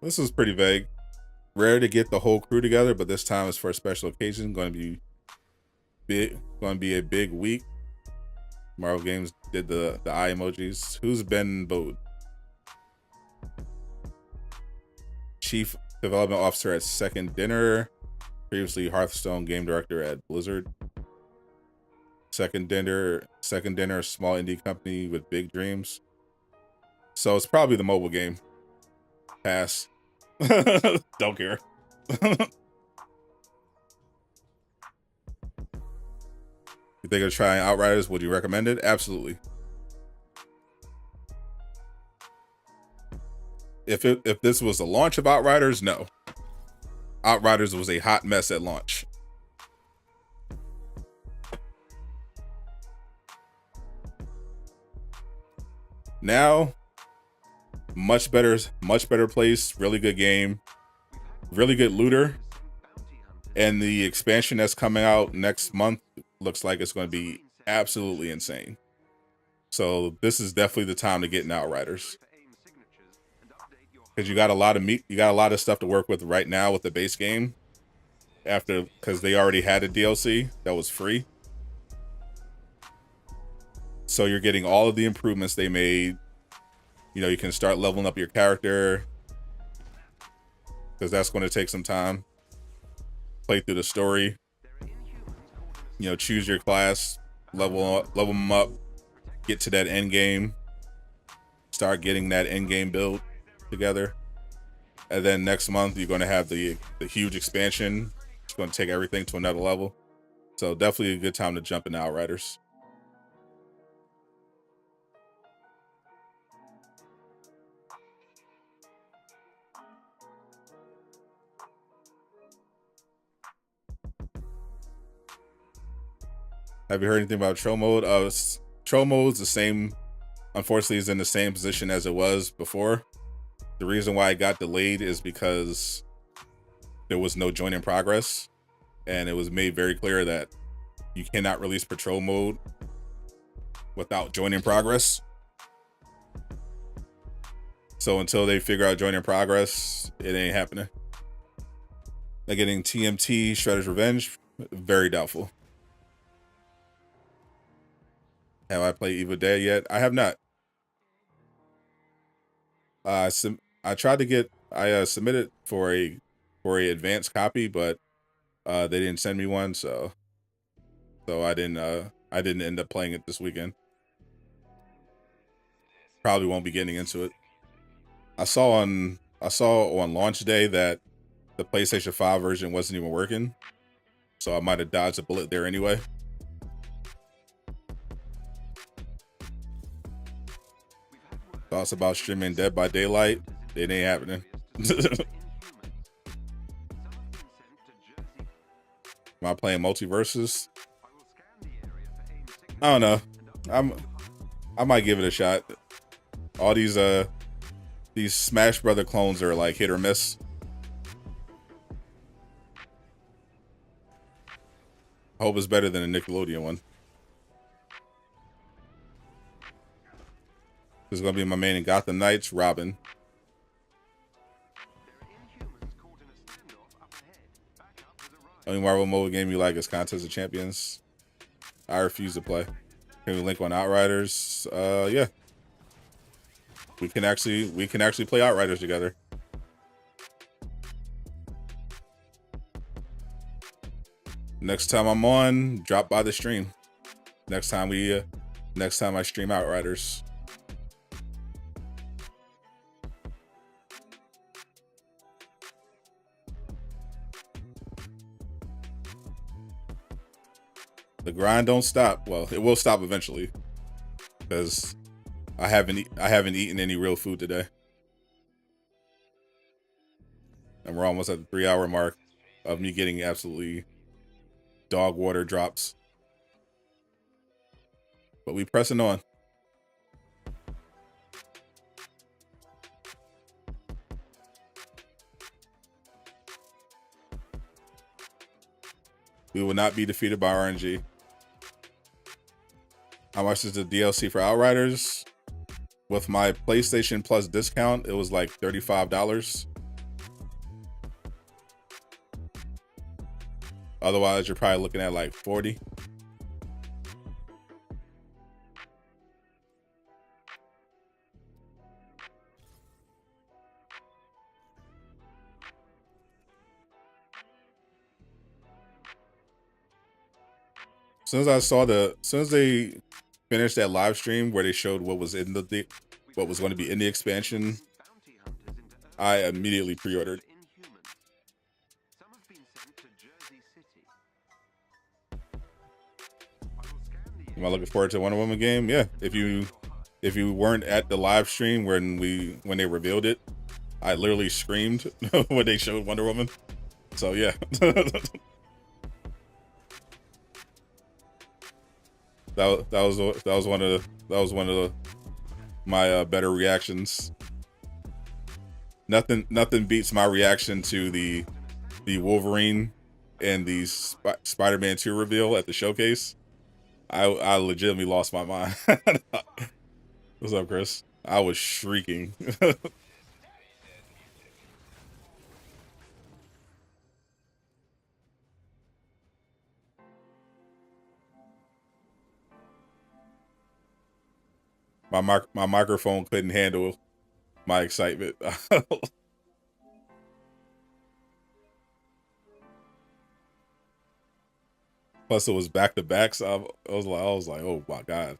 This is pretty vague. Rare to get the whole crew together, but this time is for a special occasion. Going to be big. Going to be a big week. Marvel Games did the eye emojis. Who's Ben Bode? Chief Development Officer at Second Dinner. Previously Hearthstone Game Director at Blizzard. Second Dinner, small indie company with big dreams. So it's probably the mobile game. Pass. Don't care. You think of trying Outriders? Would you recommend it? Absolutely. If this was the launch of Outriders, no. Outriders was a hot mess at launch. Now, much better place, really good game, really good looter, and the expansion that's coming out next month looks like it's going to be absolutely insane. So this is definitely the time to get in Outriders, because you got a lot of stuff to work with right now with the base game, because they already had a DLC that was free. So you're getting all of the improvements they made. You know, you can start leveling up your character, because that's going to take some time. Play through the story. You know, choose your class, level them up, get to that end game, start getting that end game build together. And then next month you're going to have the huge expansion. It's going to take everything to another level. So definitely a good time to jump into Outriders. Have you heard anything about Troll Mode? Troll Mode's the same. Unfortunately, is in the same position as it was before. The reason why it got delayed is because there was no join in progress, and it was made very clear that you cannot release Patrol Mode without join in progress. So until they figure out join in progress, it ain't happening. They're getting TMT Shredder's Revenge, very doubtful. Have I played Evil Dead yet? I have not. I tried to get, I submitted for a advanced copy, but they didn't send me one, so I didn't end up playing it this weekend. Probably won't be getting into it. I saw on launch day that the PlayStation 5 version wasn't even working, so I might have dodged a bullet there anyway. Thoughts about streaming Dead by Daylight? It ain't happening. Am I playing multiverses? I don't know. I might give it a shot. All these Smash Brother clones are like hit or miss. I hope it's better than the Nickelodeon one. This is gonna be my main in Gotham Knights, Robin. Only Marvel mobile game you like is Contest of Champions. I refuse to play. Can we link on Outriders? Yeah. We can actually play Outriders together. Next time I'm on, drop by the stream. Next time I stream Outriders. The grind don't stop. Well, it will stop eventually, because I haven't eaten any real food today, and we're almost at the 3-hour mark of me getting absolutely dog water drops. But we pressing on. We will not be defeated by RNG. How much is the DLC for Outriders? With my PlayStation Plus discount, it was like $35. Otherwise, you're probably looking at like 40. As soon as they finished that live stream where they showed what was in what was going to be in the expansion, I immediately pre-ordered. Am I looking forward to Wonder Woman game? Yeah. If you weren't at the live stream when they revealed it, I literally screamed when they showed Wonder Woman. So yeah. That was one of my better reactions. Nothing beats my reaction to the Wolverine and the Spider-Man 2 reveal at the showcase. I legitimately lost my mind. What's up, Chris? I was shrieking. My microphone couldn't handle my excitement. Plus, it was back to back, so I was like, oh my god!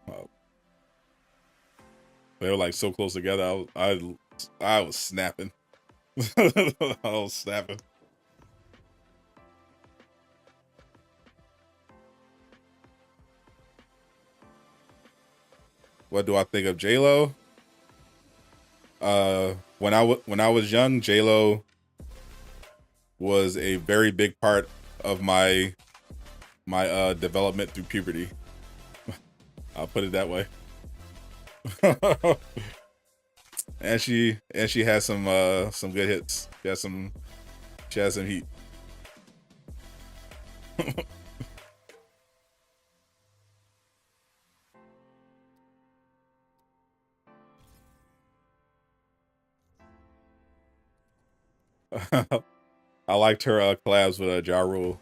They were like so close together. I was snapping. I was snapping. What do I think of J-Lo? When I was young, J-Lo was a very big part of my development through puberty. I'll put it that way. and she has some good hits. She has some heat. I liked her collabs with Godroll.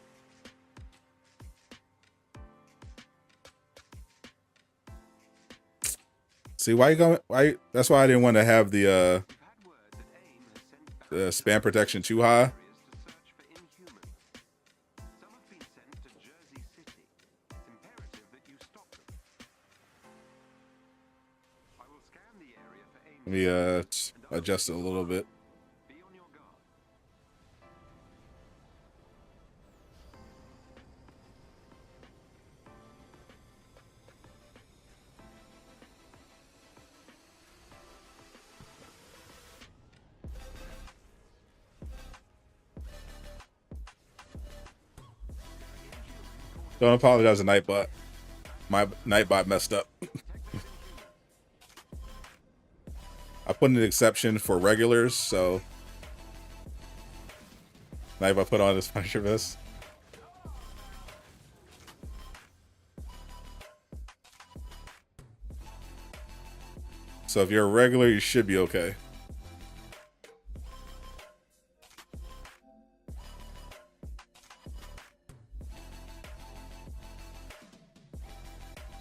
See, why you going? Why? That's why I didn't want to have the spam protection too high. Let me adjust it a little bit. Don't apologize to Nightbot. My Nightbot messed up. I put an exception for regulars, so Nightbot put on his Punisher vest. So if you're a regular, you should be okay.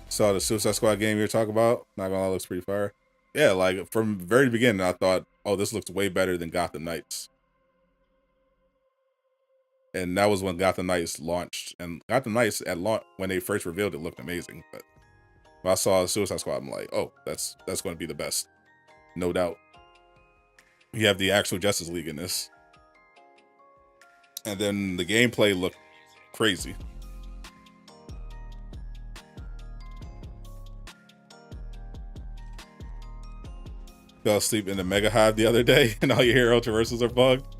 Saw the Suicide Squad game you were talking about. Not gonna lie, looks pretty fire. Yeah, like from the very beginning, I thought, oh, this looks way better than Gotham Knights. And that was when Gotham Knights launched. And Gotham Knights at launch, when they first revealed it, looked amazing. But when I saw Suicide Squad, I'm like, oh, that's going to be the best, no doubt. You have the actual Justice League in this, and then the gameplay looked crazy. Fell asleep in the Mega Hive the other day, and all your hero traversals are bugged.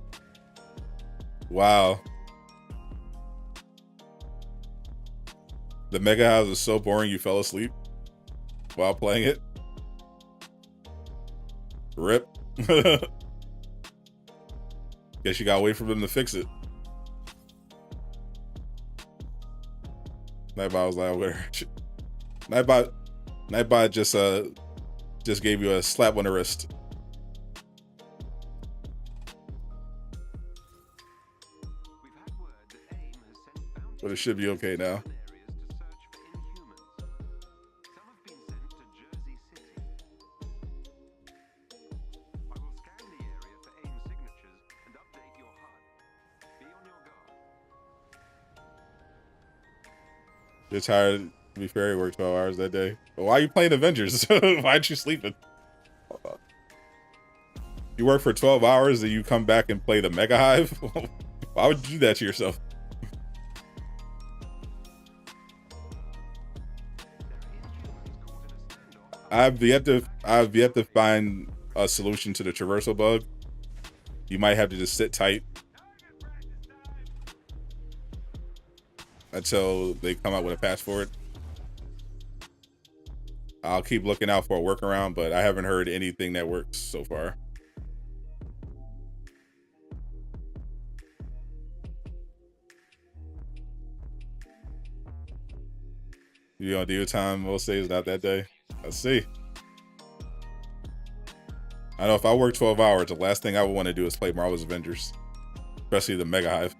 Wow. The Mega Hive is so boring you fell asleep while playing it. Rip. Guess you gotta wait for them to fix it. Nightbot was like, where? Nightbot just gave you a slap on the wrist. But it should be okay now. You're tired. To be fair, you worked 12 hours that day. But why are you playing Avengers? Why aren't you sleeping? You work for 12 hours and you come back and play the Mega Hive? Why would you do that to yourself? I've yet to find a solution to the traversal bug. You might have to just sit tight until they come out with a patch for it. I'll keep looking out for a workaround, but I haven't heard anything that works so far. You gonna do your time most days, not that day? Let's see. I know if I work 12 hours, the last thing I would want to do is play Marvel's Avengers, especially the Mega Hive.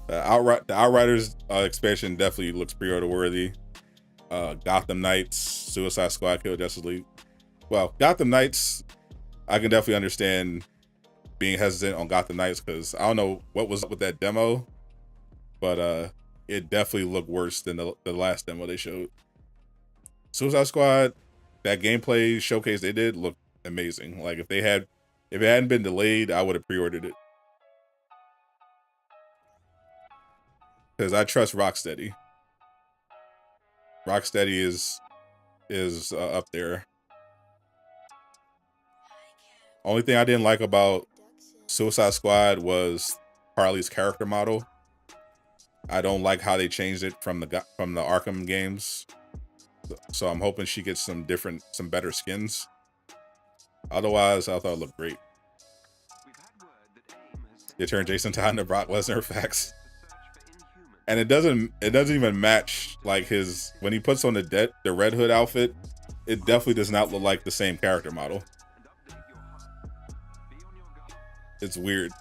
The Outriders expansion definitely looks pre-order worthy. Gotham Knights, Suicide Squad, Kill Justice League. Well, Gotham Knights, I can definitely understand being hesitant on Gotham Knights because I don't know what was up with that demo, but it definitely looked worse than the last demo they showed. Suicide Squad, that gameplay showcase they did looked amazing. Like if it hadn't been delayed, I would have pre-ordered it. because I trust Rocksteady. Rocksteady is up there. Only thing I didn't like about Suicide Squad was Harley's character model. I don't like how they changed it from the Arkham games. So I'm hoping she gets some better skins. Otherwise, I thought it looked great. You turn Jason Todd into Brock Lesnar, facts. And it doesn't even match like his when he puts on the Red Hood outfit. It definitely does not look like the same character model. It's weird.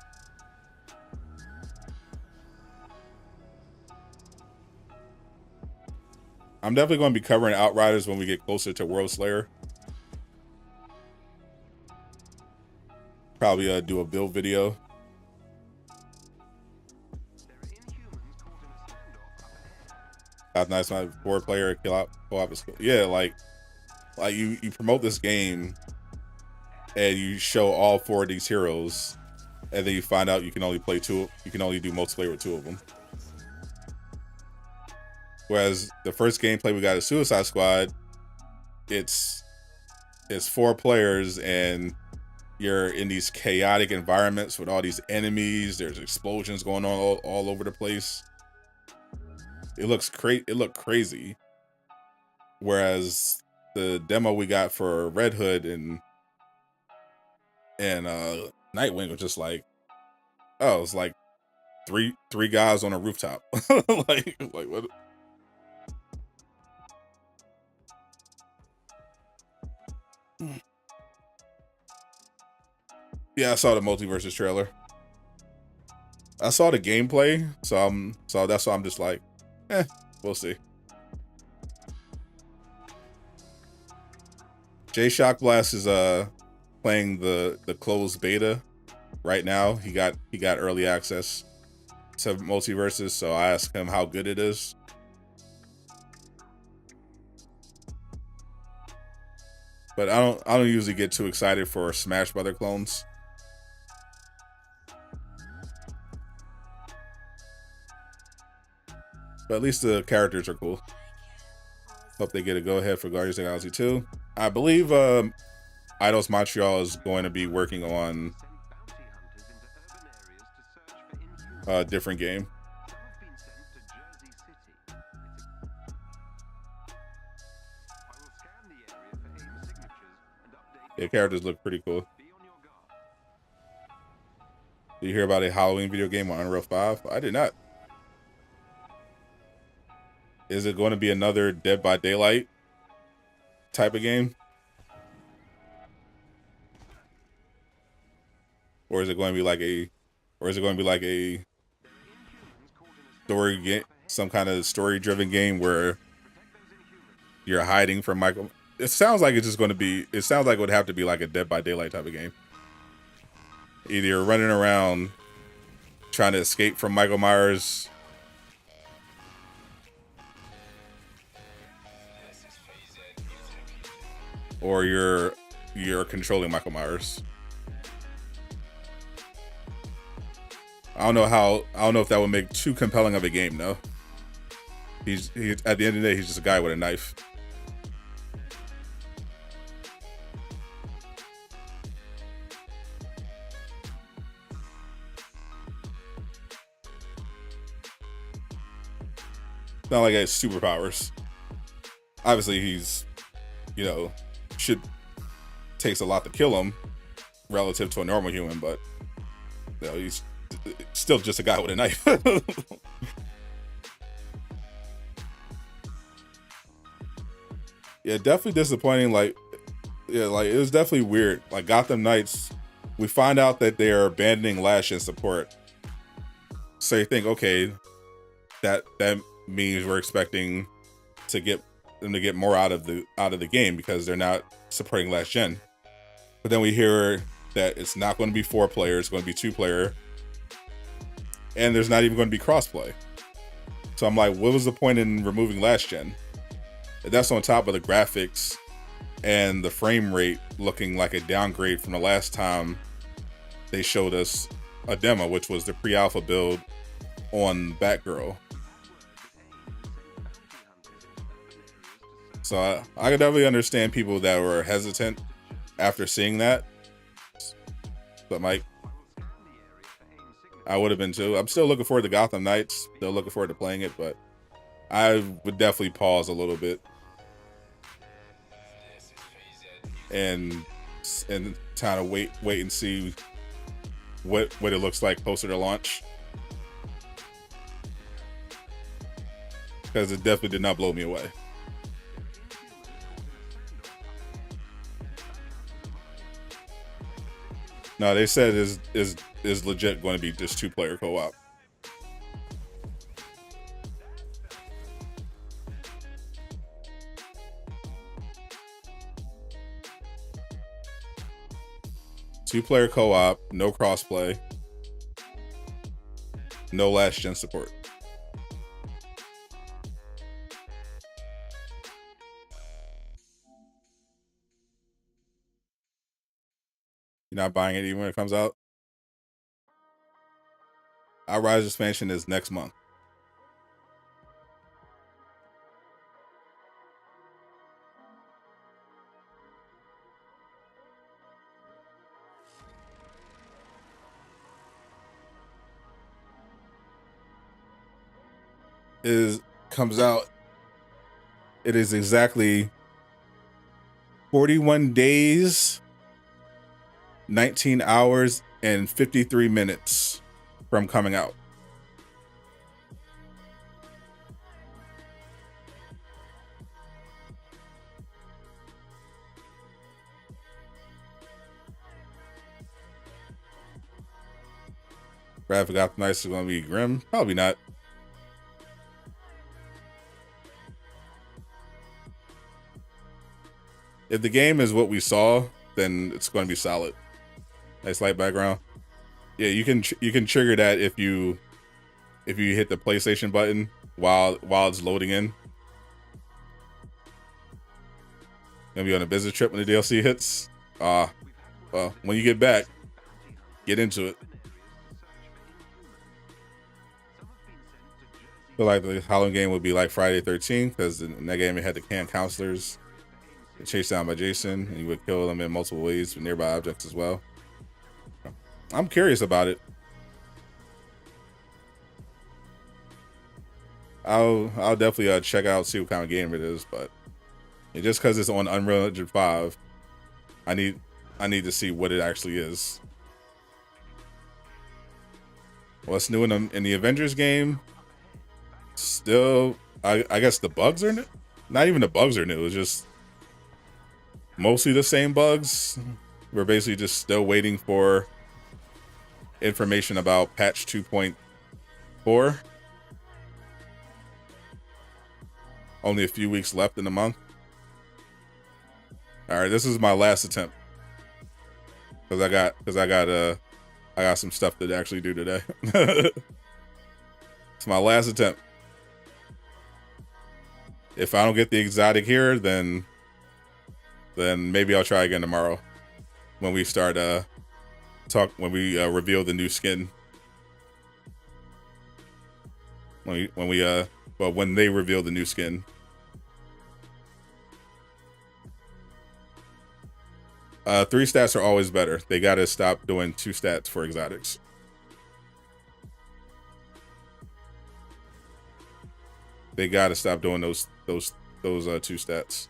I'm definitely going to be covering Outriders when we get closer to World Slayer. Probably do a build video. How nice my 4-player co-op is cool. Yeah, like you promote this game and you show all 4 of these heroes, and then you find out you can only play 2. You can only do multiplayer with 2 of them. Whereas the first gameplay we got at Suicide Squad, it's 4 players and you're in these chaotic environments with all these enemies. There's explosions going on all over the place. It looked crazy. Whereas the demo we got for Red Hood and Nightwing was just like, oh, it's like three guys on a rooftop. like what? Yeah, I saw the Multiverses trailer. I saw the gameplay, so that's why I'm just like, we'll see. Jay Shockblast is playing the closed beta right now. He got early access to Multiverses, so I asked him how good it is. But I don't usually get too excited for Smash Brother clones. But at least the characters are cool. Hope they get a go-ahead for Guardians of the Galaxy 2. I believe Eidos Montreal is going to be working on a different game. Yeah, characters look pretty cool. Did you hear about a Halloween video game on Unreal 5? I did not. Is it going to be another Dead by Daylight type of game? Or is it going to be like a story game, some kind of story-driven game where you're hiding from Michael? It sounds like it's just going to be. It sounds like it would have to be like a Dead by Daylight type of game. Either you're running around trying to escape from Michael Myers, or you're controlling Michael Myers. I don't know if that would make too compelling of a game though. He's at the end of the day, he's just a guy with a knife. It's not like he has superpowers. Obviously, he's, takes a lot to kill him relative to a normal human, but he's still just a guy with a knife. Yeah, definitely disappointing. Like it was definitely weird. Like Gotham Knights, we find out that they are abandoning Lash in support. So you think, okay, that means we're expecting to get them to get more out of the game because they're not supporting last gen. But then we hear that it's not going to be 4 player, it's going to be 2-player, and there's not even going to be crossplay. So I'm like, what was the point in removing last gen? And that's on top of the graphics and the frame rate looking like a downgrade from the last time they showed us a demo, which was the pre-alpha build on Batgirl. So I could definitely understand people that were hesitant after seeing that. But Mike, I would have been too. I'm still looking forward to Gotham Knights. Still looking forward to playing it, but I would definitely pause a little bit and kind of wait and see what it looks like closer to launch, because it definitely did not blow me away. No, they said is legit going to be just 2-player co-op. Two-player co-op, no crossplay, no last gen support. You're not buying it even when it comes out? Outriders expansion is next month. Comes out. It is exactly 41 days, 19 hours, and 53 minutes from coming out. Graphic Optimize is going to be grim. Probably not. If the game is what we saw, then it's going to be solid. Nice light background. Yeah, you can trigger that if you hit the PlayStation button while it's loading in. Gonna be on a business trip when the DLC hits. Well, when you get back, get into it. Feel like the Halloween game would be like Friday 13, because in that game it had the camp counselors chased down by Jason, and you would kill them in multiple ways with nearby objects as well. I'm curious about it. I'll definitely check out, see what kind of game it is, but just because it's on Unreal Engine 5, I need to see what it actually is. What's new in the Avengers game? Still, I guess the bugs are new. Not even the bugs are new. It's just mostly the same bugs. We're basically just still waiting for information about patch 2.4. Only a few weeks left in the month. All right, this is my last attempt, because I got some stuff to actually do today. It's my last attempt. If I don't get the exotic here, then maybe I'll try again tomorrow when we start when we reveal the new skin. When they reveal the new skin. 3 stats are always better. They gotta stop doing 2 stats for exotics. They gotta stop doing those 2 stats.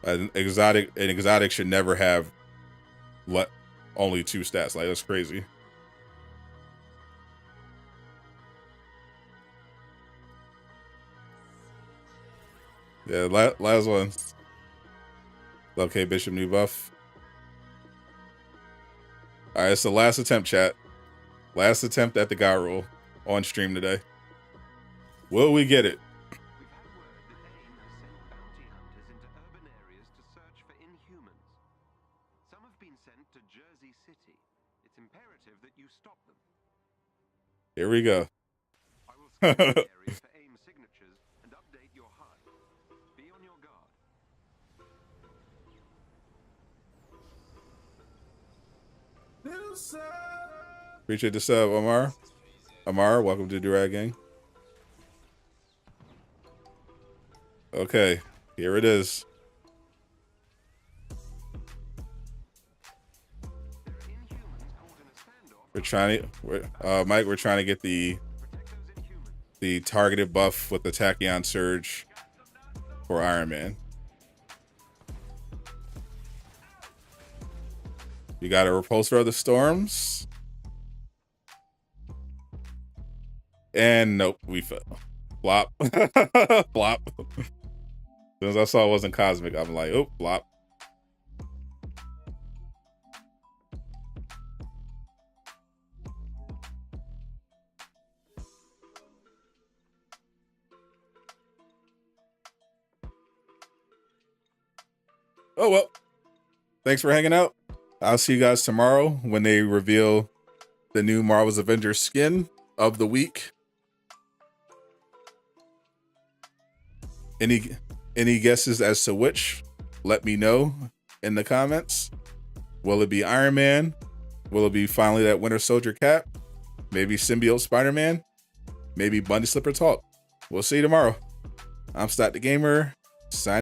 An exotic should never have only 2 stats. Like, that's crazy. Yeah, last one. Okay, Bishop new buff. All right, it's the last attempt, chat. Last attempt at the Godroll on stream today. Will we get it? We've had word that AIM has sent bounty hunters into urban areas to search for inhumans. Some have been sent to Jersey City. It's imperative that you stop them. Here we go. I will scan the area for AIM signatures and update your HUD. Be on your guard. Appreciate the sub, Omar. Amar, welcome to Durag Gang. Okay, here it is. We're trying to, Mike, we're trying to get the targeted buff with the Tachyon Surge for Iron Man. You got a repulsor of the storms. And nope, we fell. Flop. Flop. As soon as I saw it wasn't cosmic, I'm like, oh, flop. Oh, well. Thanks for hanging out. I'll see you guys tomorrow when they reveal the new Marvel's Avengers skin of the week. Any guesses as to which? Let me know in the comments. Will it be Iron Man? Will it be finally that Winter Soldier Cap? Maybe Symbiote Spider-Man? Maybe Bunny Slipper Talk? We'll see you tomorrow. I'm Stat the Gamer. Signing